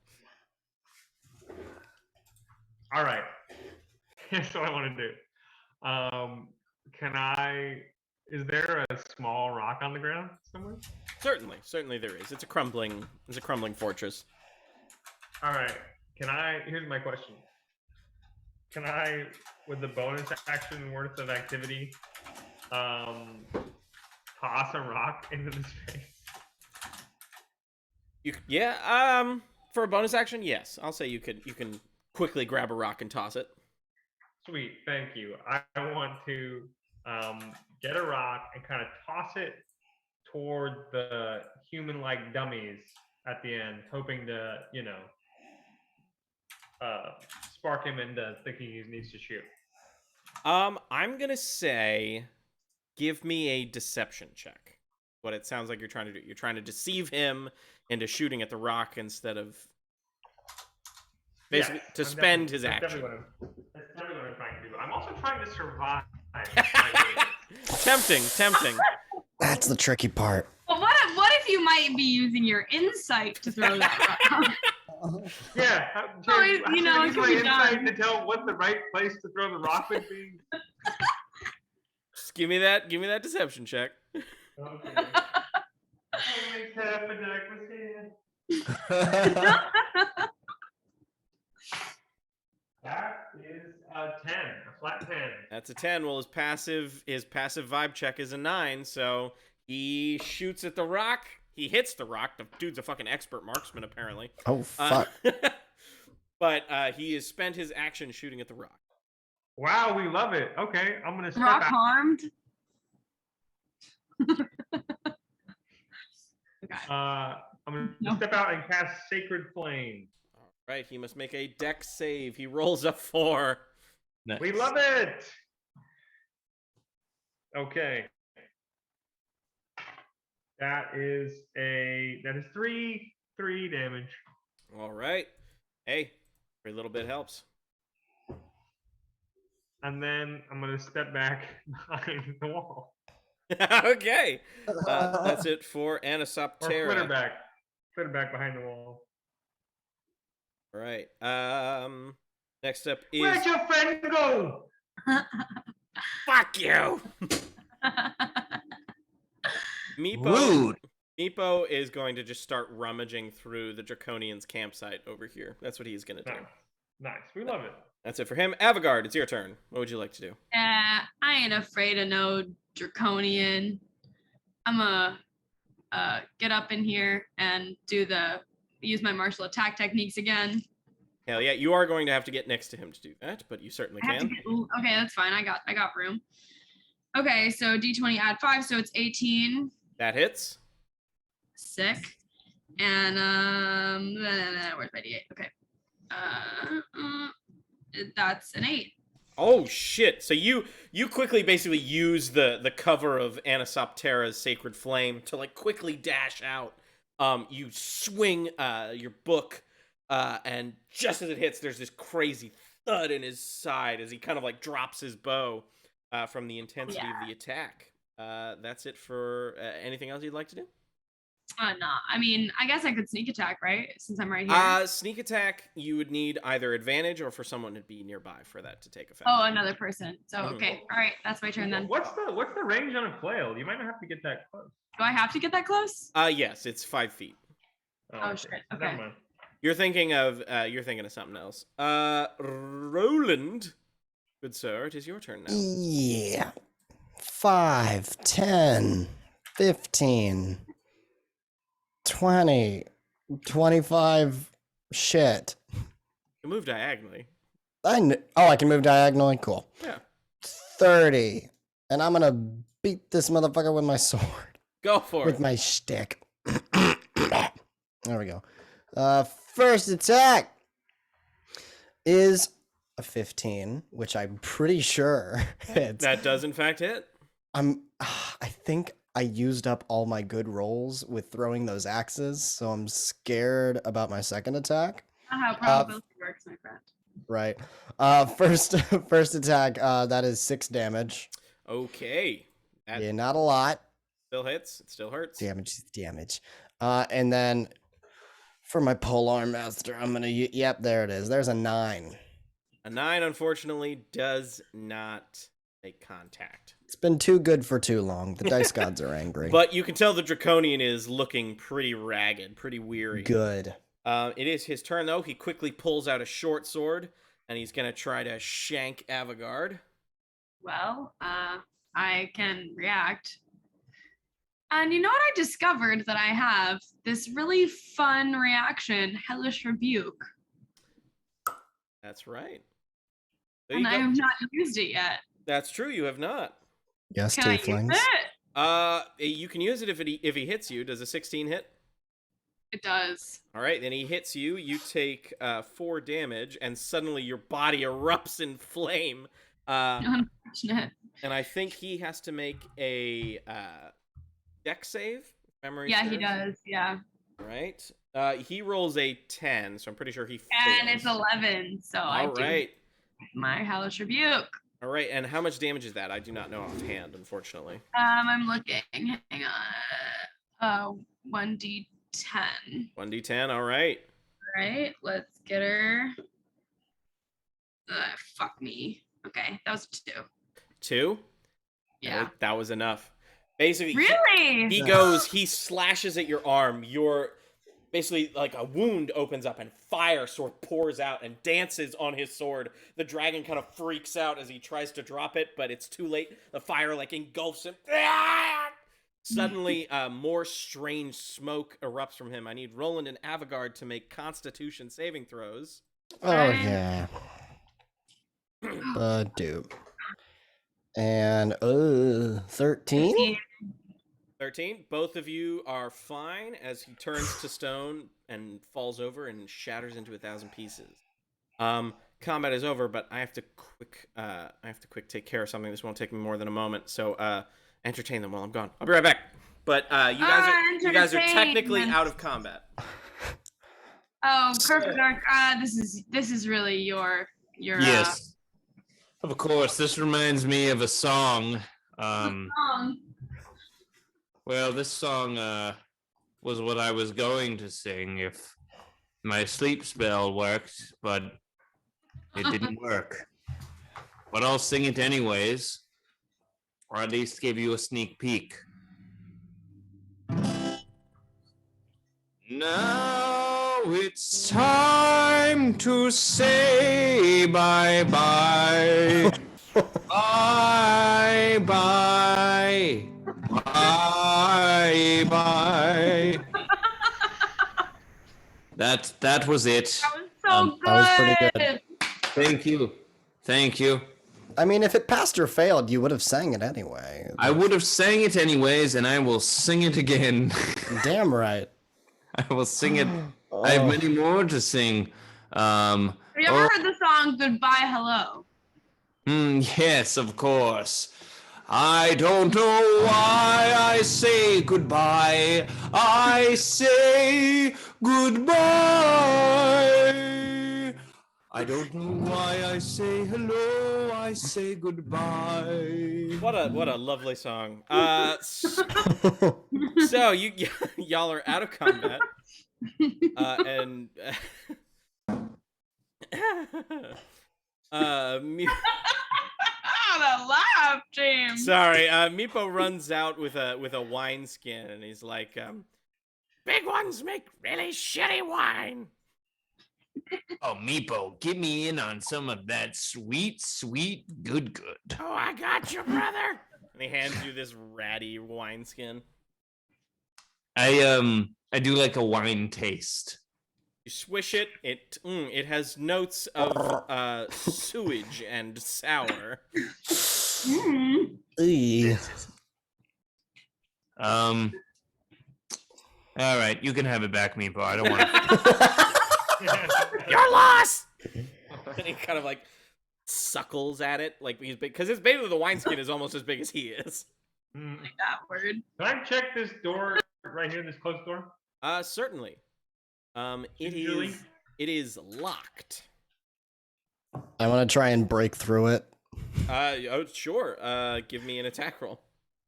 All right. Here's what I want to do. Is there a small rock on the ground somewhere? Certainly there is. It's a crumbling fortress. All right. Here's my question. Can I, with the bonus action worth of activity, toss a rock into the space? For a bonus action, yes. I'll say you can quickly grab a rock and toss it. Sweet, thank you. I want to get a rock and kind of toss it toward the human-like dummies at the end, hoping to, spark him into thinking he needs to shoot. I'm gonna say, give me a deception check. What it sounds like you're trying to do. You're trying to deceive him into shooting at the rock instead of basically to spend his action. That's definitely what I'm trying to do. I'm also trying to survive. Tempting. That's the tricky part. Well, what if you might be using your insight to throw that rock? Yeah, it my could be insight done. to tell what the right place to throw the rock would be. Just give me that deception check. Okay. Kerfaderk was here. That is a 10, a flat 10. That's a 10. Well, his passive vibe check is a 9, so he shoots at the rock. He hits the rock. The dude's a fucking expert marksman, apparently. Oh, fuck. But he has spent his action shooting at the rock. Wow, we love it. Okay, I'm gonna step Rock out. harmed. I'm gonna step out and cast Sacred Flame. All right, he must make a dex save. He rolls a 4. Nice. We love it. Okay. That is 3 damage. All right. Hey, every little bit helps. And then I'm gonna step back behind the wall. Okay. That's it for Or Anisoptera. flitter back behind the wall. All right. Next up is Where'd your friend go? Fuck you. Rude. Meepo is going to just start rummaging through the Draconian's campsite over here. That's what he's going to do. Nice. We love it. That's it for him. Avigard, it's your turn. What would you like to do? I ain't afraid of no Draconian. I'm gonna get up in here and use my martial attack techniques again. Hell yeah, you are going to have to get next to him to do that, but you certainly can. Okay, that's fine. I got room. Okay, so D20 add 5, so it's 18. That hits. Sick. And where's my D8? Okay. That's an 8. Oh shit! So you quickly basically use the cover of Anisoptera's Sacred Flame to like quickly dash out. You swing your book, and just as it hits, there's this crazy thud in his side as he kind of like drops his bow from the intensity of the attack. That's it for anything else you'd like to do? No, I mean, I guess I could sneak attack, right? Since I'm right here. Sneak attack, you would need either advantage or for someone to be nearby for that to take effect. Oh, another person. So, okay. All right. That's my turn then. What's the range on a flail? You might not have to get that close. Do I have to get that close? Yes, it's 5 feet. Oh, shit. Okay. Never mind. You're thinking of something else. Roland, good sir, it is your turn now. Yeah. 5, 10, 15, 20, 25. Shit. You move diagonally. I can move diagonally. Cool. Yeah. 30. And I'm gonna beat this motherfucker with my sword. Go for With it. my shtick. There we go. First attack is a 15, which I'm pretty sure hits. That does in fact hit. I think I used up all my good rolls with throwing those axes, so I'm scared about my second attack. Not how probability works, my friend. Right. First attack, that is 6 damage. Okay. That Yeah, not a lot. still hits. It still hurts. Damage. And then for my polearm master, I'm gonna yep, there it is. There's a 9. A 9, unfortunately, does not make contact. It's been too good for too long. The dice gods are angry. But you can tell the Draconian is looking pretty ragged, pretty weary. Good. It is his turn, though. He quickly pulls out a short sword, and he's going to try to shank Avigard. Well, I can react. And you know what I discovered that I have? This really fun reaction, Hellish Rebuke. That's right. There And you I go. have not used it yet. That's true. You have not. Yes, Can I use tieflings. it? You can use it if he hits you. Does a 16 hit? It does. All right, then he hits you. You take 4 damage, and suddenly your body erupts in flame. Unfortunate. And I think he has to make a dex save. Memory Yeah, he serves. does. Yeah. Right. He rolls a 10, so I'm pretty sure he And fails. it's 11, so I All do right. my Hellish Rebuke. All right, and how much damage is that? I do not know offhand, unfortunately. I'm looking. Hang on. 1d10. 1d10, all right. All right, let's get her. Fuck me. Okay, that was 2. 2? Yeah. That was enough. Basically, Really? he slashes at your arm. Basically, like a wound opens up and fire sort of pours out and dances on his sword. The dragon kind of freaks out as he tries to drop it, but it's too late. The fire like engulfs him. Suddenly, more strange smoke erupts from him. I need Roland and Avigard to make Constitution saving throws. Oh yeah. Dude. And 13? 13. Both of you are fine as he turns to stone and falls over and shatters into 1,000 pieces. Combat is over, but I have to quick take care of something. This won't take me more than a moment. So entertain them while I'm gone. I'll be right back. But you guys are technically out of combat. Oh, Kerfaderk, this is really your Yes. Of course, this reminds me of a song. song. Well, this song was what I was going to sing if my sleep spell worked, but it didn't work. But I'll sing it anyways, or at least give you a sneak peek. Now it's time to say bye-bye. Bye-bye. Bye-bye. That was it. That was so good. That was pretty good. Thank you. I mean, if it passed or failed, you would have sang it anyway. I would have sang it anyways, and I will sing it again. Damn right. I will sing it. I have many more to sing. Have you ever heard the song Goodbye Hello? Yes, of course. I don't know why I say goodbye. I say goodbye. I don't know why I say hello. I say goodbye. What a lovely song. So y'all are out of combat, and That laugh, James. sorry, Meepo runs out with a wine skin, and he's like, "Big ones make really shitty wine." Oh, Meepo, get me in on some of that sweet, sweet, good. Oh, I got you, brother. And he hands you this ratty wineskin. I do like a wine taste. You swish it. It has notes of sewage and sour. Eee. All right, you can have it back, Meepo. I don't want it. Your loss. And he kind of like suckles at it, like he's big, because it's basically the wineskin is almost as big as he is. Like that word. Can I check this door right here, this closed door? Certainly. Usually? It is locked. I want to try and break through it. Oh sure. Give me an attack roll.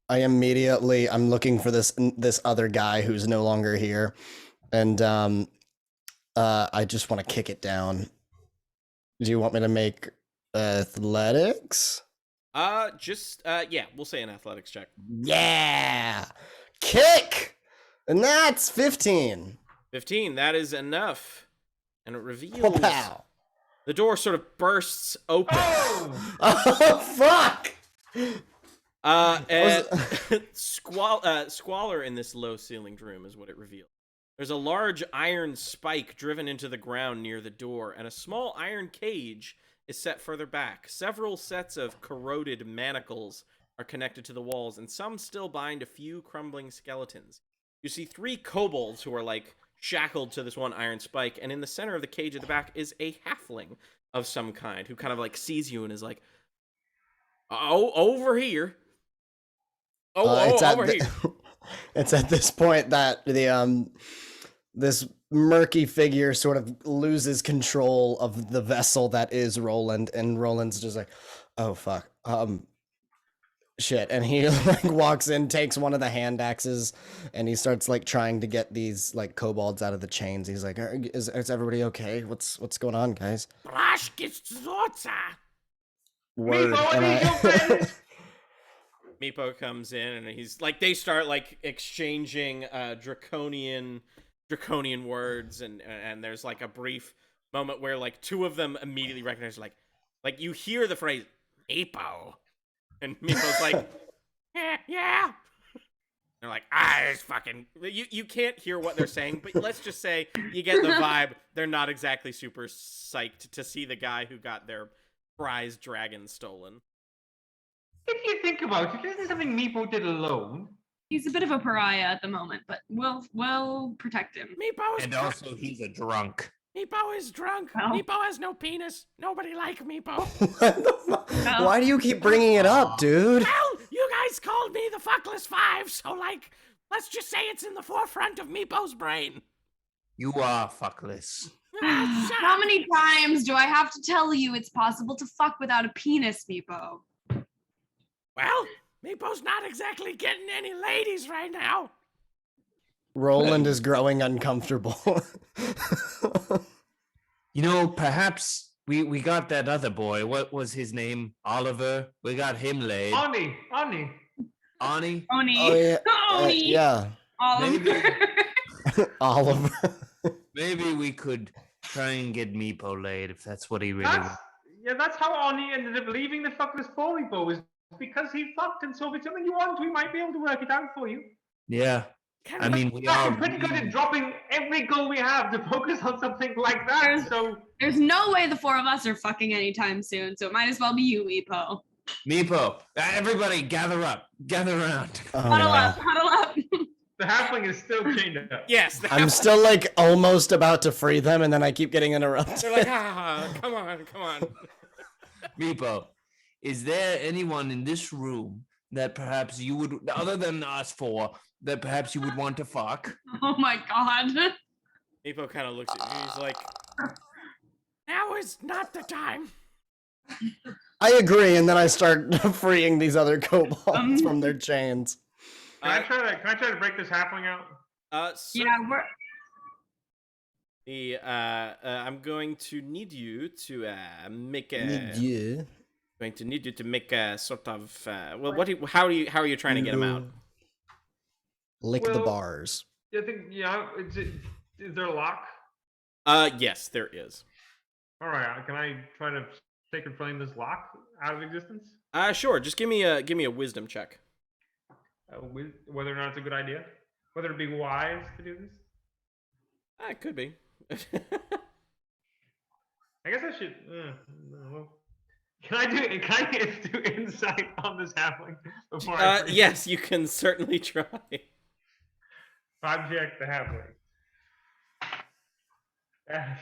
I'm looking for this other guy who's no longer here, and I just want to kick it down. Do you want me to make athletics? Yeah, we'll say an athletics check. Yeah, kick, and that's 15. 15. That is enough, and it reveals. Oh, pow. The door sort of bursts open. Oh fuck! And squalor in this low-ceilinged room is what it reveals. There's a large iron spike driven into the ground near the door, and a small iron cage is set further back. Several sets of corroded manacles are connected to the walls, and some still bind a few crumbling skeletons. You see 3 kobolds who are, like, shackled to this one iron spike, and in the center of the cage at the back is a halfling of some kind who kind of, like, sees you and is like, oh, over here. Over here. It's at this point that this murky figure sort of loses control of the vessel that is Roland, and Roland's just like, oh fuck, shit, and he like walks in, takes one of the hand axes, and he starts like trying to get these like kobolds out of the chains. He's like, is everybody okay? What's going on, guys? Word. Meepo comes in and he's like, they start like exchanging draconian words, and there's like a brief moment where like 2 of them immediately recognize, like you hear the phrase Meepo, and Meepo's like, yeah. They're like, it's fucking. You can't hear what they're saying, but let's just say you get the vibe. They're not exactly super psyched to see the guy who got their prize dragon stolen. If you think about it, this is something Meepo did alone. He's a bit of a pariah at the moment, but we'll protect him. Meepo is drunk. Also, he's a drunk. Meepo is drunk. Oh. Meepo has no penis. Nobody like Meepo. What the fuck? Why do you keep bringing it up, dude? Well, you guys called me the Fuckless Five, so like, let's just say it's in the forefront of Meepo's brain. You are fuckless. How many times do I have to tell you it's possible to fuck without a penis, Meepo? Well, Meepo's not exactly getting any ladies right now. Roland is growing uncomfortable. You know, perhaps we got that other boy. What was his name? Oliver. We got him laid. Ani. Ani? Oni. Oh yeah. Oni. Yeah. Oliver. Oliver. Maybe we could try and get Meepo laid if that's what he really wants. That's how Ani ended up leaving the Fuckless Four, Meepo, was because he fucked, and so if it's something you want, we might be able to work it out for you. Yeah. I mean, we I'm are pretty good at dropping every goal we have to focus on something like that, so... There's no way the 4 of us are fucking anytime soon, so it might as well be you, Meepo. Meepo, everybody gather up. Gather around. Oh, Huddle no. up, huddle up. The halfling is still chained up. Yes. I'm still like almost about to free them, and then I keep getting interrupted. They're like, come on. Meepo, is there anyone in this room that perhaps you would, other than us 4, that perhaps you would want to fuck? Oh my god. Meepo kind of looks at you. He's like, now is not the time. I agree, and then I start freeing these other kobolds from their chains. Can I try to break this halfling out? Yeah, I'm going to need you to make a. Yeah. Going to need you to make a sort of. How are you trying to get him out? Lick the bars. I think is there a lock? Yes, there is. All right, can I try to sacred flame this lock out of existence? Sure. Just give me a wisdom check. Whether or not it's a good idea. whether it be wise to do this. It could be. I guess I should. Well, can I do insight on this halfling before I? Yes, you can certainly try. Object the halfling. That's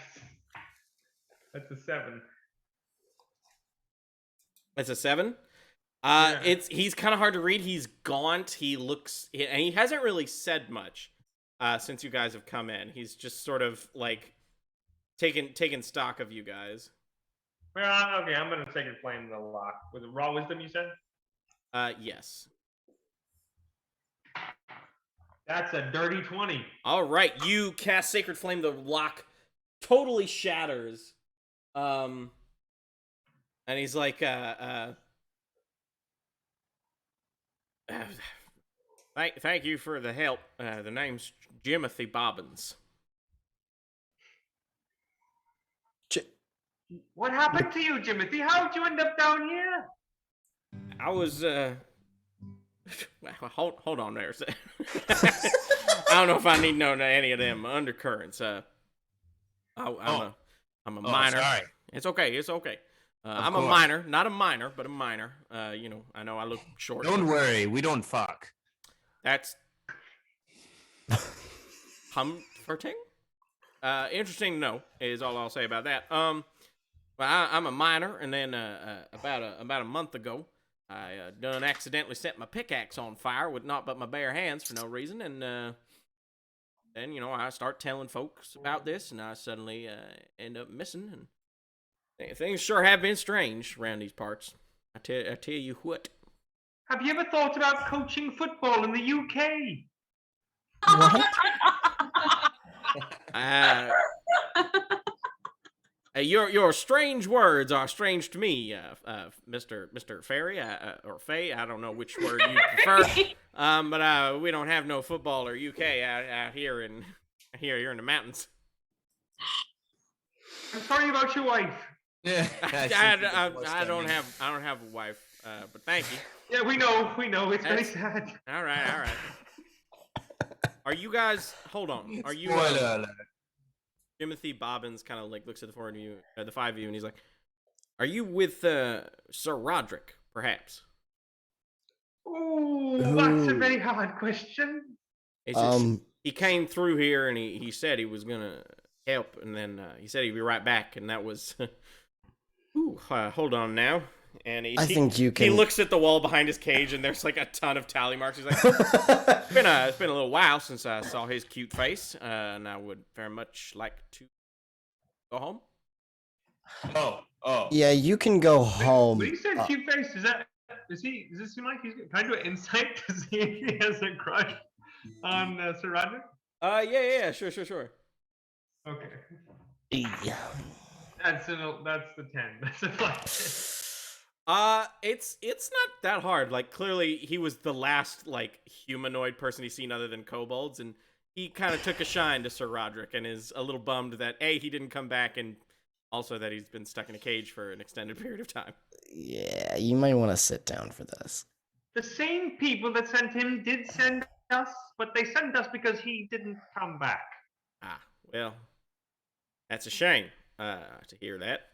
a 7. It's a 7. Yeah. He's kind of hard to read. He's gaunt. He looks, and he hasn't really said much since you guys have come in. He's just sort of like taking stock of you guys. Well, okay, I'm gonna Sacred Flame the lock. Was it raw wisdom you said? Yes. That's a dirty 20. All right, you cast Sacred Flame. The lock totally shatters. And he's like, thank you for the help. The name's Jimothy Bobbins. What happened to you, Jimothy? How'd you end up down here? I was, hold on there a second. I don't know if I need to know any of them undercurrents. I'm a minor. Sorry. It's okay. It's okay. I'm course. a minor, not a minor, but a minor. I know I look short. Don't worry, we don't fuck. That's comforting. Interesting to know is all I'll say about that. Well, I'm a minor, and then about a month ago, I done accidentally set my pickaxe on fire with naught but my bare hands for no reason, and then I start telling folks about this, and I suddenly end up missing, and things sure have been strange around these parts. I tell you what. Have you ever thought about coaching football in the UK? Your strange words are strange to me, Mr. Fairy, or Faye. I don't know which word you prefer. But we don't have no football or UK out here in the mountains. I'm sorry about your wife. Yeah. I don't have a wife, but thank you. Yeah, we know. It's very sad. All right. Are you guys? Hold on. Are you? Spoiler alert. Timothy Bobbins kind of like looks at the five of you, and he's like, "Are you with Sir Roderick, perhaps?" Oh, that's a very hard question. He came through here, and he said he was gonna help, and then he said he'd be right back, and that was. Hold on now. And I think you can. He looks at the wall behind his cage, and there's like a ton of tally marks. He's like, it's been a little while since I saw his cute face, and I would very much like to go home. Oh. Yeah, you can go home. When you said cute face, does this seem like he's trying to do an insight to see if he has a crush on Sir Roderick? Yeah, sure. Okay. Yeah. That's the 10. That's a 5. It's not that hard. Like, clearly he was the last like humanoid person he's seen other than kobolds, and he kind of took a shine to Sir Roderick, and is a little bummed that he didn't come back, and also that he's been stuck in a cage for an extended period of time. Yeah, you might want to sit down for this. The same people that sent him did send us, but they sent us because he didn't come back. Well, that's a shame to hear that.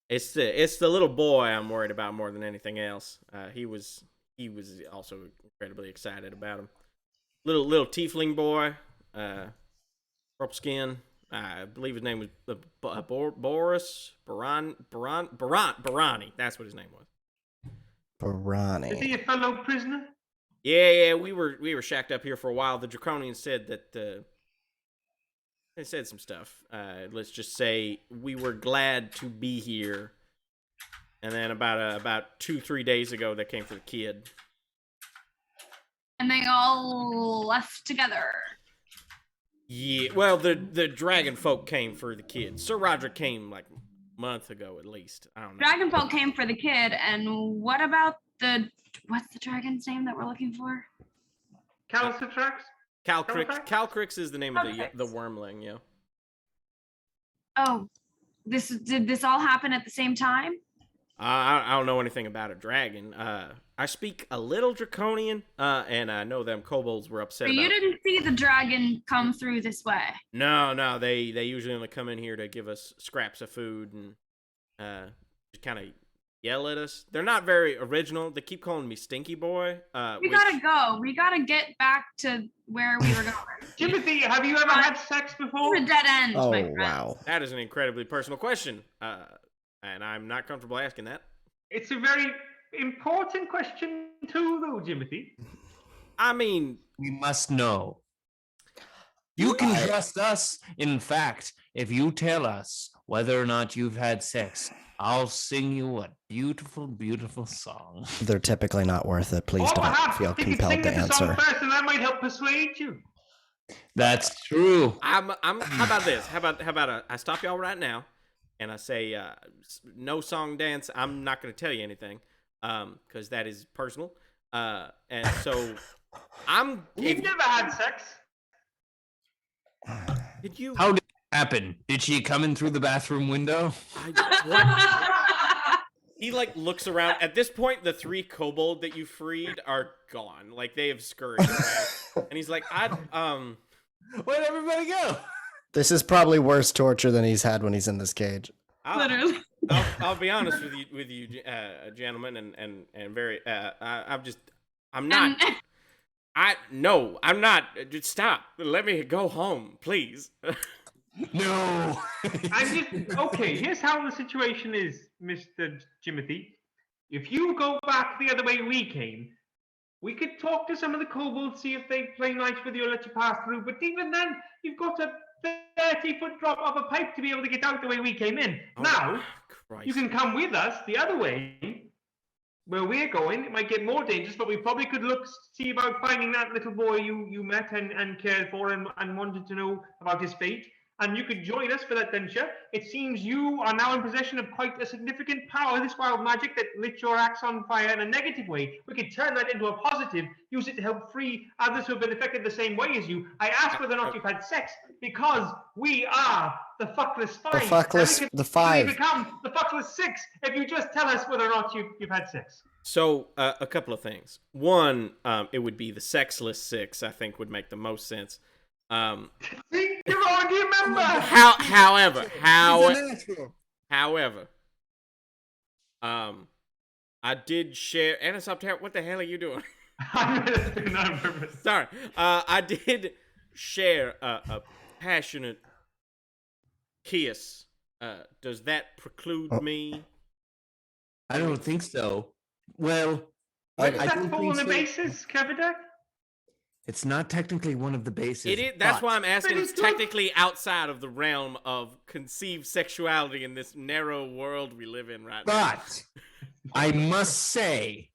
It's the little boy I'm worried about more than anything else. He was also incredibly excited about him. Little tiefling boy, purple skin. I believe his name was Boris Barani. That's what his name was. Barani. Is he a fellow prisoner? Yeah. We were shacked up here for a while. The Draconians said that. They said some stuff. Let's just say we were glad to be here. And then about 2-3 days ago, they came for the kid. And they all left together. Yeah, well, the dragon folk came for the kid. Sir Roderick came like a month ago at least. I don't know. Dragon folk came for the kid, and what about what's the dragon's name that we're looking for? Calcitrax? Calcrix is the name of Calcrix. the wormling, yeah. Oh, did this all happen at the same time? I don't know anything about a dragon. I speak a little Draconian, and I know them kobolds were upset But about. you didn't see the dragon come through this way. No, they usually only come in here to give us scraps of food and just kind of yell at us. They're not very original. They keep calling me Stinky Boy. We gotta go. We gotta get back to where we were going. Timothy, have you ever had sex before? It's a dead end, Oh, my friend. wow. That is an incredibly personal question, and I'm not comfortable asking that. It's a very important question too, though, Timothy. I mean, We must know. You can trust us. In fact, if you tell us whether or not you've had sex, I'll sing you a beautiful, beautiful song. They're typically not worth it. Please Or don't perhaps feel you could compelled sing to the song answer. first, and that might help persuade you. That's true. how about this? How about I stop y'all right now, and I say, no song dance. I'm not going to tell you anything, because that is personal. And so You've never had sex. Did you? How did it happen? Did she come in through the bathroom window? He like looks around. At this point, the 3 kobold that you freed are gone. Like they have scurried away. And he's like, Where'd everybody go? This is probably worse torture than he's had when he's in this cage. Literally. I'll be honest with you, gentlemen, and very. I'm not. I'm not. Just stop. Let me go home, please. No. Okay, here's how the situation is, Mr. Timothy. If you go back the other way we came, we could talk to some of the kobolds, see if they play nice with you or let you pass through. But even then, you've got a 30-foot drop of a pipe to be able to get out the way we came in. Oh, now, Christ. you can come with us the other way, where we're going. It might get more dangerous, but we probably could see about finding that little boy you met and cared for and wanted to know about his fate. And you could join us for that venture. It seems you are now in possession of quite a significant power, this wild magic that lit your axe on fire in a negative way. We could turn that into a positive, use it to help free others who have been affected the same way as you. I asked whether or not you've had sex, because we are the Fuckless Five. The Five. We become the Fuckless Six if you just tell us whether or not you've had sex. So, a couple of things. One, it would be the sexless 6, I think would make the most sense. See, you already remember. However, I did share. Anisoptera, what the hell are you doing? Sorry. I did share a passionate kiss. Does that preclude me? I don't think so. Well, Where does I that don't fall think on the so. basis, Kerfaderk? It's not technically one of the bases. It is. That's but- why I'm asking. But It's it's not- technically outside of the realm of conceived sexuality in this narrow world we live in right now. But I must say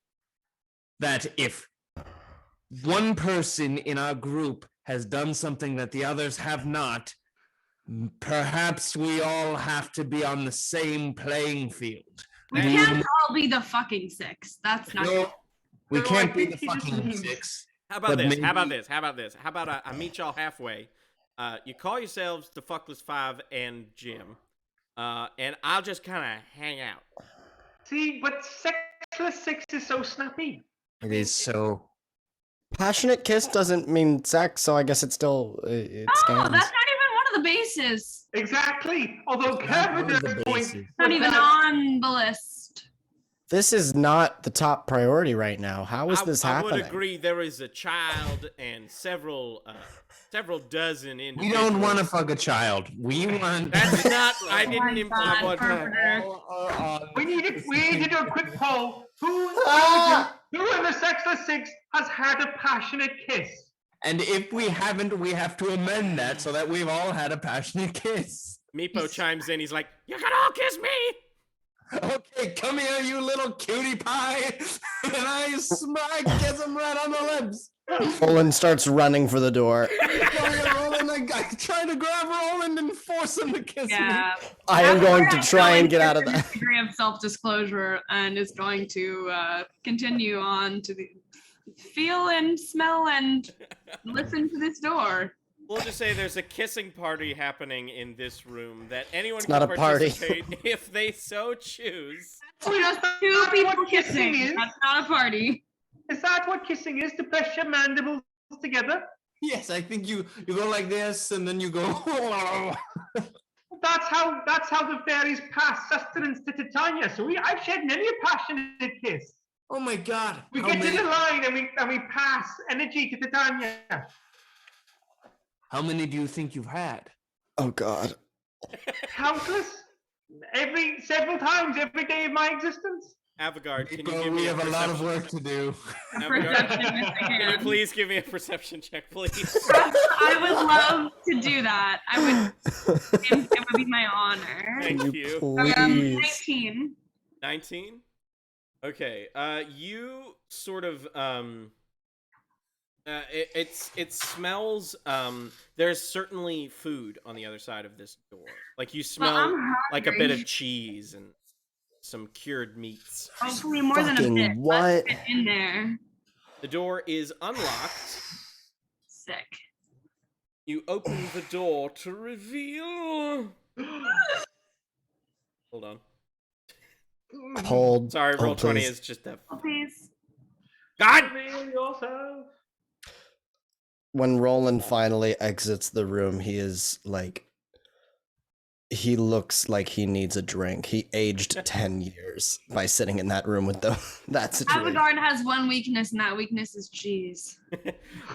that if one person in our group has done something that the others have not, perhaps we all have to be on the same playing field. We can't all be the fucking 6. That's not good. No, we No, can't I be think the he just fucking means- 6. How about But this? maybe- How about this? How about this? How about I meet y'all halfway? You call yourselves the Fuckless Five and Jim, and I'll just kind of hang out. See, but Sexless Six is so snappy. It is so. Passionate kiss doesn't mean sex, so I guess it still it Oh, scans. that's not even one of the bases. Exactly. Although It's not one of the Kerfaderk's point bases. Not was even that- on the list. This is not the top priority right now. How is this I happening? would agree. There is a child and several dozen We individuals. don't want to fuck a child. We want. That's not. I Oh didn't my imply God, what. Kerfaderk. We need to do a quick poll. Who in the Sexless Six has had a passionate kiss? And if we haven't, we have to amend that so that we've all had a passionate kiss. Meepo chimes in. He's like, "You can all kiss me." Okay, come here, you little cutie pie. And I kiss him right on the lips. Roland starts running for the door. Come here, Roland. I try to grab Roland and force him to kiss Yeah. I am going to That's try where and get out of this that. degree of self-disclosure, and is going to continue on to the feel and smell and listen to this door. We'll just say there's a kissing party happening in this room that anyone It's can not a party. participate if they so choose. Just Is two that people what kissing kissing. is? That's not a party. Is that what kissing is? To press your mandibles together? Yes, I think you go like this, and then you go. That's how the fairies pass sustenance to Titania. So I've shared many a passionate kiss. Oh my God! We How get many, in the line and we pass energy to Titania. how many do you think you've had? Oh God. Countless. Several times every day of my existence. Avigard, can you Bro, give we me have a lot of perception- work to do. Avigard, Perception, Mr. can you Hand. please give me a perception check, please? I would love to do that. It would be my honor. Thank Can you. please? 19. 19. Okay. You sort of it smells. There's certainly food on the other side of this door. Like you Well, smell I'm like a bit hungry. of cheese and some cured meats. Hopefully more than a Fucking bit. what? Let's get in there. The door is unlocked. Sick. You open the door to reveal. Hold on. Hold. Sorry, roll 20 please. is just that. Oh, please. God! Reveal yourself. When Roland finally exits the room, he is like, he looks like he needs a drink. He aged 10 years by sitting in that room with that situation. Avigard has one weakness, and that weakness is cheese.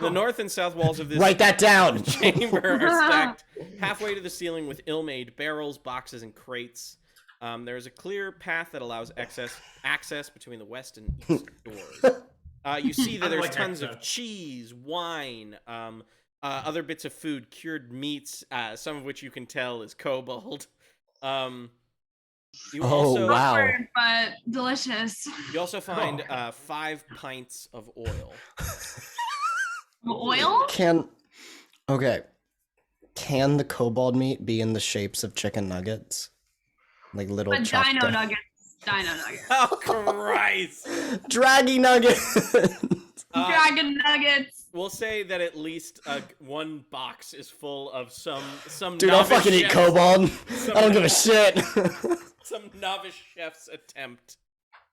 The north and south walls of this Write that down. chamber are stacked halfway to the ceiling with ill-made barrels, boxes, and crates. There is a clear path that allows access between the west and east doors. You see that there's like tons of access. cheese, wine, other bits of food, cured meats, some of which you can tell is kobold. You Oh, also wow. Awkward, but delicious. you also find 5 pints of oil. Oil? Can the kobold meat be in the shapes of chicken nuggets? Like little But chopped dino down- nuggets. Dino nuggets. Oh Christ! Draggy nuggets. Dragon nuggets. We'll say that at least one box is full of some Dude, I'll novice fucking eat chef's- kobold. some I don't give a shit. some novice chef's attempt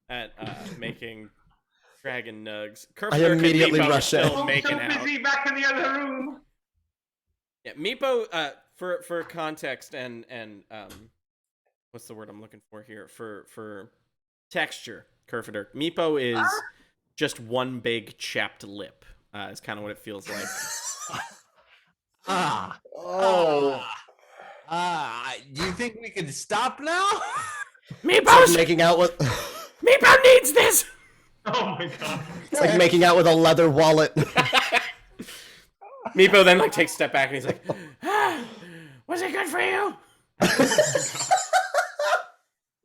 at making dragon nugs. I Kerfaderk and immediately Meepo are rush in. still I'm making so out. busy back in the other room. Yeah, Meepo. For context and what's the word I'm looking for here? For texture, Kerfaderk. Meepo is just one big chapped lip. Is kind of what it feels like. Oh. Do you think we can stop now? Meepo's Making out with Meepo needs this. Oh my god. it's like making out with a leather wallet. Meepo then like takes a step back and he's like, "Was it good for you?"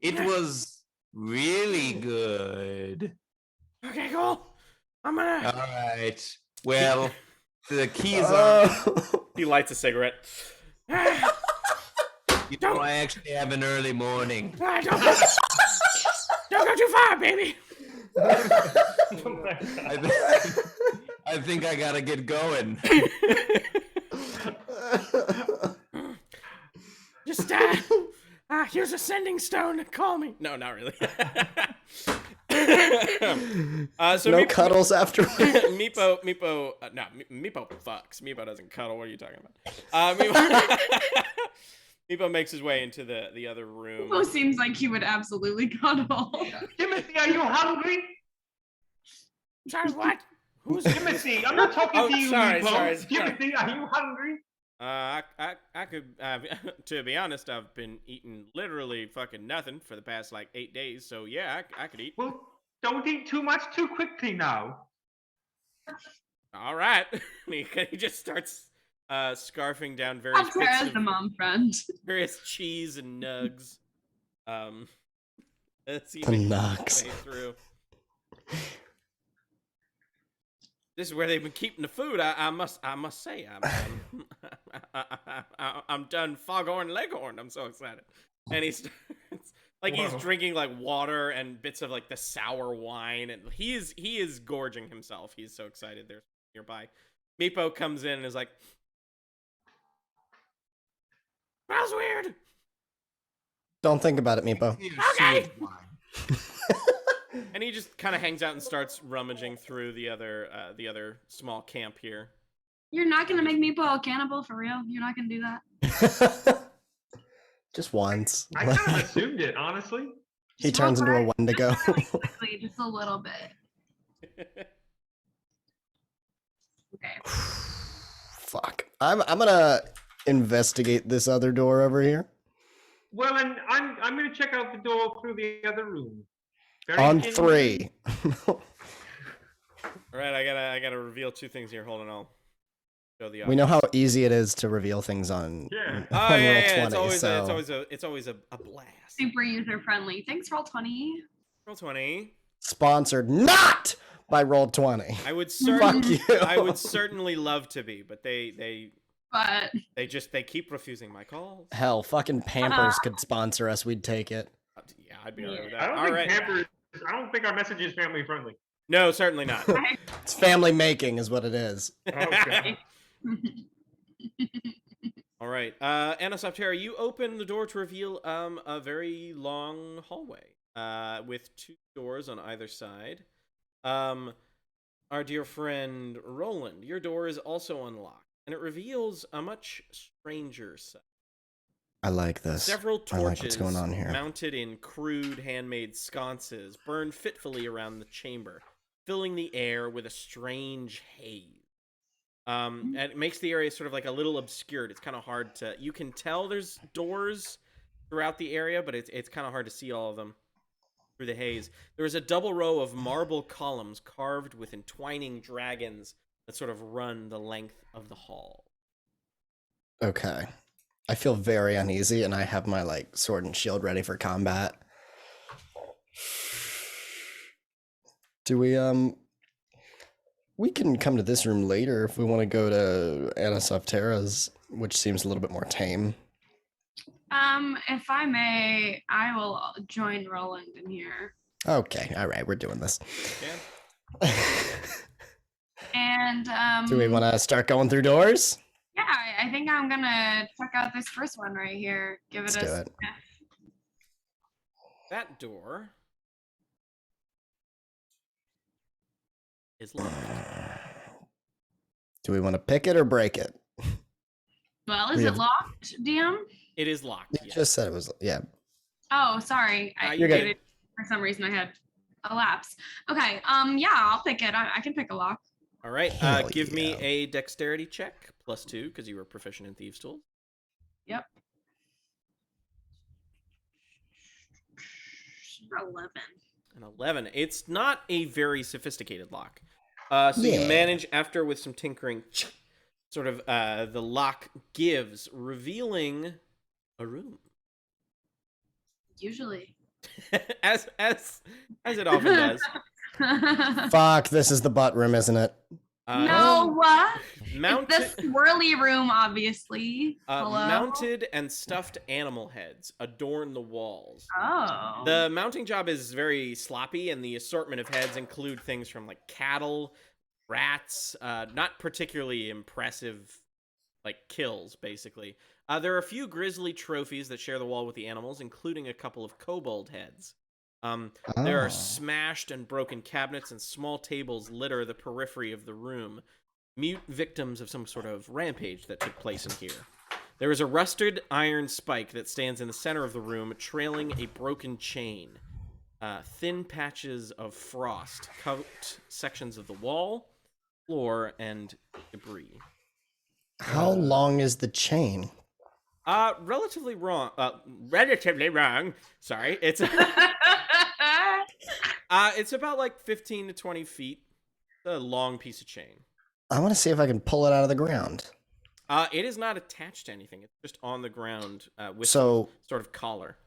It was really good. Okay, cool. I'm gonna. All right. Well, the keys are. Oh. He lights a cigarette. You know, I actually have an early morning. Don't go too far, baby. Oh my god. I think I gotta get going. Just here's a sending stone. Call me. No, not really. So No Meepo, cuddles afterwards. Meepo fucks. Meepo doesn't cuddle. What are you talking about? Meepo makes his way into the other room. Meepo seems like he would absolutely cuddle. Timothy, are you hungry? Sorry, what? Who's Timothy, I'm not talking Oh, to you, sorry, Meepo. sorry. Timothy, are you hungry? I could, to be honest, I've been eating literally fucking nothing for the past like 8 days. So yeah, I could eat. Well, don't eat too much too quickly now. All right. he just starts scarfing down various I'll bits as of the mom friend. various cheese and nugs. Let's see. The nugs. Through. This is where they've been keeping the food. I must say, I'm done foghorn leghorn. I'm so excited. And he starts like he's drinking like water and bits of like the sour wine, and he is gorging himself. He's so excited. There's nearby. Meepo comes in and is like, "Smells weird." Don't think about it, Meepo. Here's Okay. sweet wine. And he just kind of hangs out and starts rummaging through the other small camp here. You're not gonna make me boil cannibal for real? You're not gonna do that? Just once. I kind of assumed it, honestly. He turns into a Wendigo. Really quickly, just a little bit. Okay. Fuck. I'm gonna investigate this other door over here. Well, and I'm gonna check out the door through the other room. On 3. All right, I gotta reveal 2 things here. Hold on, I'll show the. We know how easy it is to reveal things on. Yeah. Oh on yeah, Roll20, it's always a blast. Super user friendly. Thanks, Roll20. Roll20. Sponsored not by Roll20. I would Fuck you. I would certainly love to be, but they keep refusing my calls. Hell, fucking Pampers could sponsor us. We'd take it. Yeah, I'd be alright with I that. don't All think right. Pampers. I don't think our message is family friendly. No, certainly not. It's family making, is what it is. Okay. All right, Anisoptera, you open the door to reveal a very long hallway with 2 doors on either side. Our dear friend Roland, your door is also unlocked, and it reveals a much stranger sight. I like this. Several I like torches what's going on here. mounted in crude handmade sconces burn fitfully around the chamber, filling the air with a strange haze. And it makes the area sort of like a little obscured. It's kind of hard to... You can tell there's doors throughout the area, but it's kind of hard to see all of them through the haze. There is a double row of marble columns carved with entwining dragons that sort of run the length of the hall. Okay. I feel very uneasy, and I have my like sword and shield ready for combat. Do we can come to this room later if we want to go to Anisoptera's, which seems a little bit more tame. If I may, I will join Roland in here. Okay, all right, we're doing this. Yeah. And Do we want to start going through doors? yeah, I think I'm gonna check out this first one right here. Give it Let's a do sniff. it. That door is locked. Do we want to pick it or break it? Well, is We it have- locked, DM? It is locked. You Yes. just said it was, yeah. Oh, sorry. You're good. did it- For some reason, I had a lapse. Okay. Yeah, I'll pick it. I can pick a lock. All right. Hell Give me yeah. a dexterity check +2 because you were proficient in thieves' tools. Yep. 11. An 11. It's not a very sophisticated lock. So you Yeah. manage, after with some tinkering, sort of the lock gives, revealing a room. Usually. as it often does. Fuck, this is the butt room, isn't it? No, what? Mounted, It's the swirly room, obviously. Hello? mounted and stuffed animal heads adorn the walls. Oh. The mounting job is very sloppy, and the assortment of heads include things from like cattle, rats, not particularly impressive like kills, basically. There are a few grisly trophies that share the wall with the animals, including a couple of kobold heads. There Oh. are smashed and broken cabinets, and small tables litter the periphery of the room, mute victims of some sort of rampage that took place in here. There is a rusted iron spike that stands in the center of the room, trailing a broken chain. Thin patches of frost coat sections of the wall, floor, and debris. How long is the chain? Relatively wrong. Relatively wrong. Sorry, it's it's about like 15 to 20 feet. A long piece of chain. I want to see if I can pull it out of the ground. It is not attached to anything. It's just on the ground with So, some sort of collar.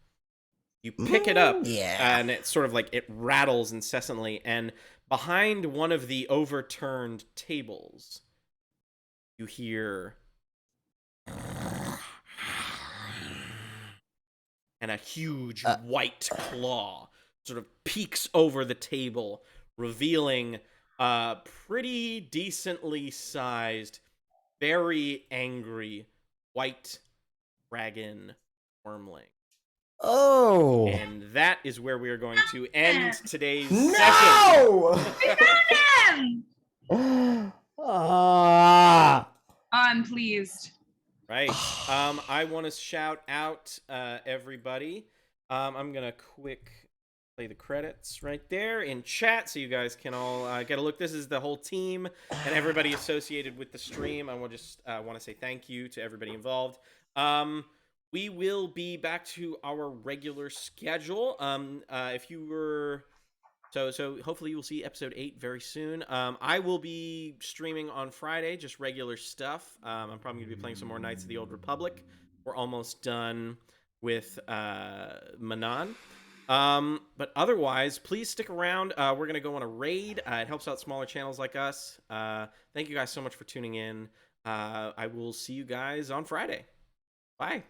You pick it up, yeah. and it's sort of like it rattles incessantly. And behind one of the overturned tables, you hear, and a huge white claw sort of peeks over the table, revealing a pretty decently sized, very angry white dragon wormling. Oh. And that is where we are going to end today's session. No! I'm pleased. Right. I want to shout out everybody. I'm gonna quick play the credits right there in chat so you guys can all get a look. This is the whole team and everybody associated with the stream. I will just want to say thank you to everybody involved. We will be back to our regular schedule. If you were so hopefully you will see episode 8 very soon. I will be streaming on Friday, just regular stuff. I'm probably gonna be playing some more Knights of the Old Republic. We're almost done with Manon. But otherwise, please stick around. We're gonna go on a raid. It helps out smaller channels like us. Thank you guys so much for tuning in. I will see you guys on Friday. Bye.